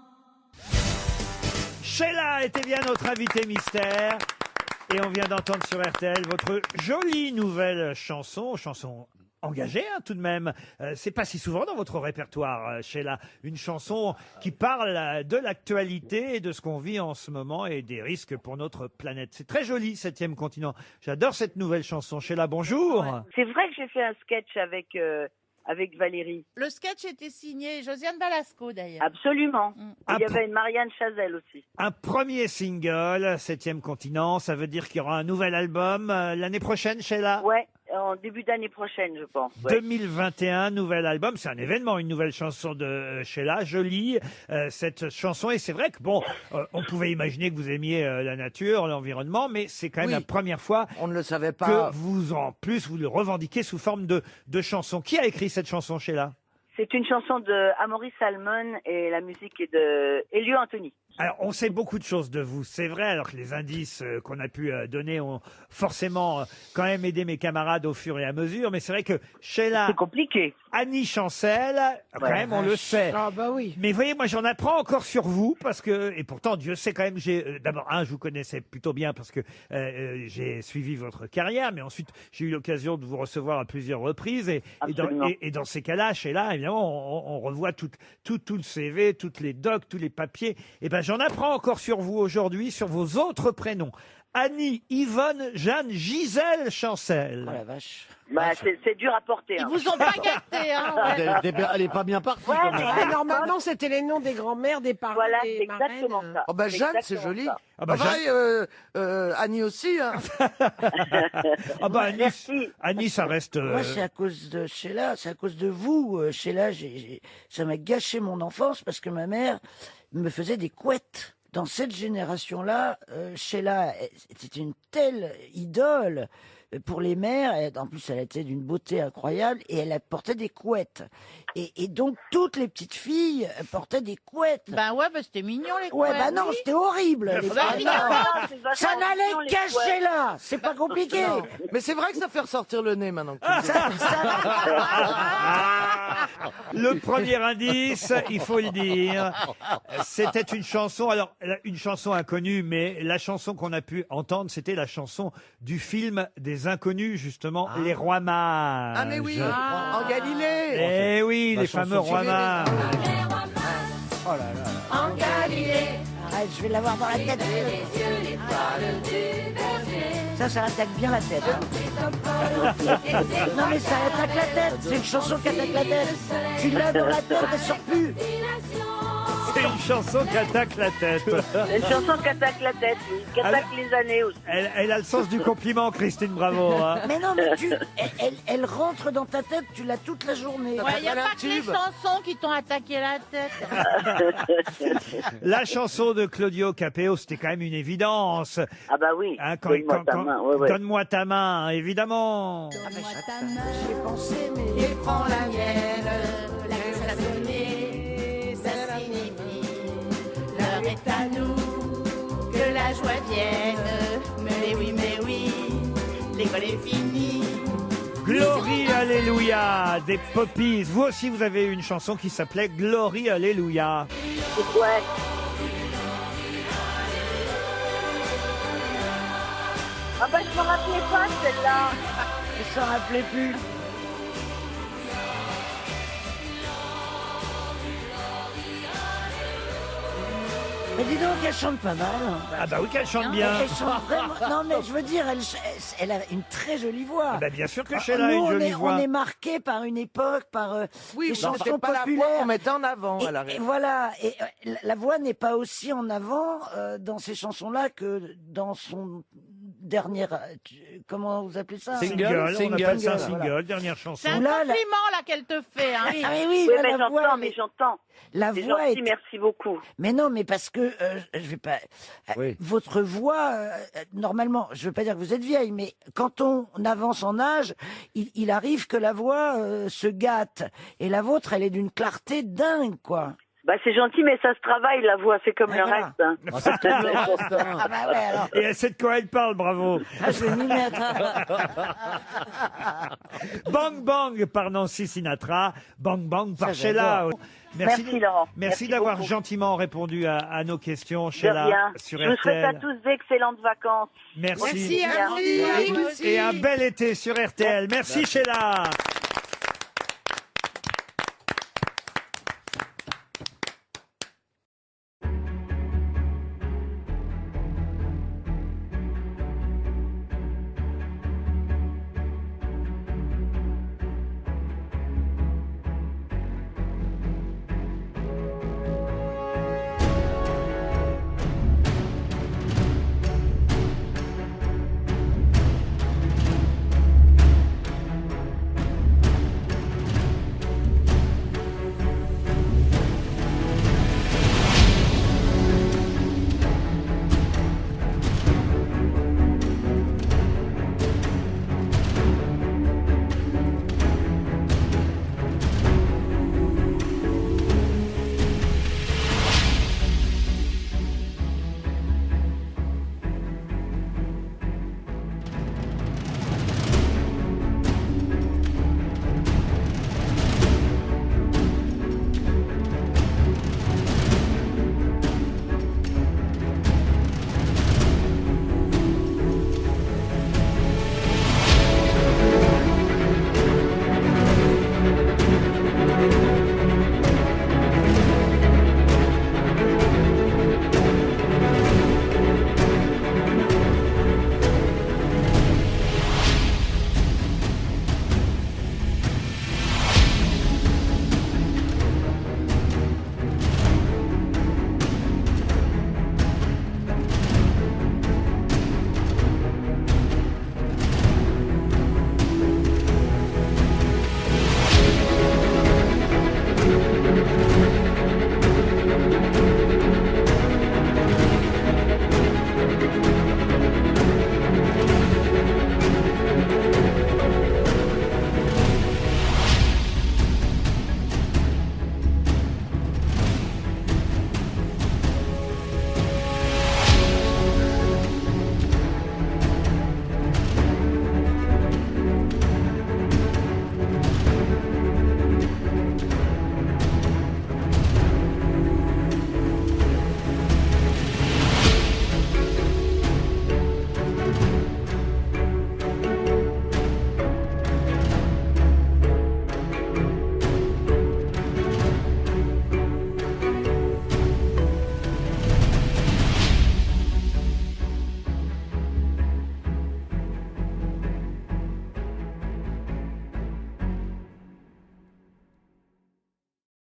Speaker 5: Sheila était bien notre invité mystère. Et on vient d'entendre sur RTL votre jolie nouvelle chanson engagée hein, tout de même. C'est pas si souvent dans votre répertoire, Sheila, une chanson qui parle de l'actualité et de ce qu'on vit en ce moment et des risques pour notre planète. C'est très joli, 7e continent. J'adore cette nouvelle chanson. Sheila, bonjour.
Speaker 19: C'est vrai que j'ai fait un sketch avec Valérie.
Speaker 10: Le sketch était signé Josiane Balasco d'ailleurs.
Speaker 19: Absolument. Et il y avait une Marianne Chazelle aussi.
Speaker 5: Un premier single, 7e continent, ça veut dire qu'il y aura un nouvel album l'année prochaine, Sheila?
Speaker 19: Ouais, en début d'année prochaine, je pense. Ouais.
Speaker 5: 2021, nouvel album, c'est un événement, une nouvelle chanson de Sheila. Je lis cette chanson et c'est vrai que bon, on pouvait imaginer que vous aimiez la nature, l'environnement, mais c'est quand même la première fois
Speaker 11: on ne le savait pas.
Speaker 5: que vous le revendiquez sous forme de chanson. Qui a écrit cette chanson, Sheila?
Speaker 19: C'est une chanson de Amaury Salmon et la musique est de Elio Anthony.
Speaker 5: Alors, on sait beaucoup de choses de vous, c'est vrai, alors que les indices qu'on a pu donner ont forcément quand même aidé mes camarades au fur et à mesure, mais c'est vrai que Sheila...
Speaker 19: C'est compliqué.
Speaker 5: Annie Chancel, quand même, on le sait.
Speaker 7: Ah bah oui.
Speaker 5: Mais voyez, moi j'en apprends encore sur vous, parce que, et pourtant Dieu sait quand même, d'abord, je vous connaissais plutôt bien parce que j'ai suivi votre carrière, mais ensuite j'ai eu l'occasion de vous recevoir à plusieurs reprises, et dans ces cas-là, Sheila, évidemment, on revoit tout le CV, toutes les docs, tous les papiers, et ben j'en apprends encore sur vous aujourd'hui, sur vos autres prénoms. Annie, Yvonne, Jeanne, Gisèle Chancel.
Speaker 9: Oh la vache.
Speaker 19: Bah, c'est dur à porter.
Speaker 10: Ils vous ont pas gâté, hein.
Speaker 6: Elle est pas bien partie.
Speaker 19: Ouais,
Speaker 6: quand même.
Speaker 19: mais
Speaker 7: Normalement, c'était les noms des grands-mères, des parents,
Speaker 19: Voilà,
Speaker 7: des
Speaker 19: c'est exactement
Speaker 7: marraines.
Speaker 19: ça.
Speaker 11: Oh bah
Speaker 19: C'est
Speaker 11: Jeanne, c'est
Speaker 19: exactement
Speaker 11: joli.
Speaker 19: ça.
Speaker 5: Ah bah,
Speaker 11: Annie aussi. Hein.
Speaker 5: Ah bah Annie, ça reste...
Speaker 9: Moi, c'est à cause de Sheila, c'est à cause de vous. Sheila, ça m'a gâché mon enfance parce que ma mère me faisait des couettes. Dans cette génération-là, Sheila, c'était une telle idole pour les mères. En plus, elle était d'une beauté incroyable et elle portait des couettes. Et donc, toutes les petites filles portaient des couettes.
Speaker 10: Ben ouais, c'était mignon les couettes.
Speaker 9: Ouais, bah non,
Speaker 10: oui.
Speaker 9: c'était horrible. les
Speaker 10: Bah,
Speaker 9: couettes.
Speaker 10: évidemment,
Speaker 19: c'est vachement
Speaker 9: Ça n'allait
Speaker 19: mignon, les
Speaker 9: qu'à
Speaker 19: couettes.
Speaker 9: Sheila. C'est pas compliqué.
Speaker 11: Non. Mais c'est vrai que ça fait ressortir le nez maintenant. Que tu le dis.
Speaker 5: Le premier indice, il faut le dire, c'était une chanson, alors une chanson inconnue, mais la chanson qu'on a pu entendre, c'était la chanson du film des Inconnus, justement, Les Rois Mages.
Speaker 11: Ah mais oui, en Galilée.
Speaker 5: Eh oui, les fameux Rois Mages.
Speaker 9: Oh là là. En Galilée. Arrête, je vais l'avoir dans la tête. Ça attaque bien la tête. Hein. Non mais ça attaque la tête. C'est une chanson qui attaque la tête. Tu l'as dans la tête, elle sort plus.
Speaker 5: C'est une chanson qui attaque la tête.
Speaker 19: C'est une chanson qui attaque la tête, oui, qui attaque les années aussi.
Speaker 5: Elle a le sens du compliment, Christine Bravo. Hein.
Speaker 9: Mais non, mais elle rentre dans ta tête, tu l'as toute la journée.
Speaker 10: Ouais, il n'y a pas que les chansons qui t'ont attaqué la tête.
Speaker 5: La chanson de Claudio Capéo, c'était quand même une évidence.
Speaker 19: Ah bah oui,
Speaker 5: Hein,
Speaker 19: donne-moi ta main. Ouais, ouais.
Speaker 5: Donne-moi ta main, évidemment.
Speaker 18: Donne-moi ta main
Speaker 9: J'y ai pensé, mais...
Speaker 18: et prends la mienne. La cloche a sonné, ça signifie l'heure est à nous, que la joie vienne. Mais oui, l'école est finie.
Speaker 5: Glory Alléluia des Poppies. Vous aussi, vous avez une chanson qui s'appelait Glory Alléluia.
Speaker 19: Ouais. Ah bah je me rappelais pas celle-là.
Speaker 9: Je s'en rappelais plus. Mais dis donc, elle chante pas mal.
Speaker 5: Ah bah oui qu'elle chante bien.
Speaker 9: Elle chante vraiment... Non mais je veux dire, elle a une très jolie voix.
Speaker 5: Ah bah bien sûr que Sheila a
Speaker 9: Nous,
Speaker 5: une jolie voix.
Speaker 9: on est marqué par une époque, par
Speaker 11: Oui,
Speaker 9: les
Speaker 11: c'était
Speaker 9: chansons
Speaker 11: pas la voix
Speaker 9: populaires.
Speaker 11: qu'on mettait en avant. à la
Speaker 9: Et voilà, et la voix n'est pas aussi en avant dans ces chansons-là que dans son dernier, comment vous appelez ça?
Speaker 5: Single, on appelle ça un single,
Speaker 9: voilà.
Speaker 5: dernière chanson.
Speaker 10: C'est un compliment là qu'elle te fait. Hein.
Speaker 9: Ah mais oui,
Speaker 19: Oui,
Speaker 9: là,
Speaker 19: mais
Speaker 9: la voix,
Speaker 19: j'entends, mais j'entends.
Speaker 9: la
Speaker 19: C'est
Speaker 9: voix
Speaker 19: gentil,
Speaker 9: est...
Speaker 19: merci beaucoup.
Speaker 9: Mais non, mais parce que je vais pas. Votre voix, normalement, je veux pas dire que vous êtes vieille, mais quand on avance en âge, il arrive que la voix se gâte. Et la vôtre, elle est d'une clarté dingue, quoi.
Speaker 19: Bah c'est gentil, mais ça se travaille la voix, c'est comme le
Speaker 9: voilà.
Speaker 19: reste. Hein.
Speaker 9: Ah bah ouais, alors.
Speaker 5: Et elle sait de quoi elle parle, bravo.
Speaker 9: Ah, je vais m'y mettre.
Speaker 5: Bang Bang par Nancy Sinatra, Bang Bang par
Speaker 9: Ça,
Speaker 5: Sheila.
Speaker 9: j'adore.
Speaker 19: Merci, Laurent.
Speaker 5: Merci
Speaker 19: Merci
Speaker 5: d'avoir
Speaker 19: beaucoup.
Speaker 5: gentiment répondu à nos questions,
Speaker 19: De
Speaker 5: Sheila,
Speaker 19: rien.
Speaker 5: sur
Speaker 19: Je vous souhaite à
Speaker 5: RTL.
Speaker 19: tous d'excellentes vacances.
Speaker 5: Merci.
Speaker 7: Merci à vous.
Speaker 5: Et un bel été sur RTL. Merci Sheila.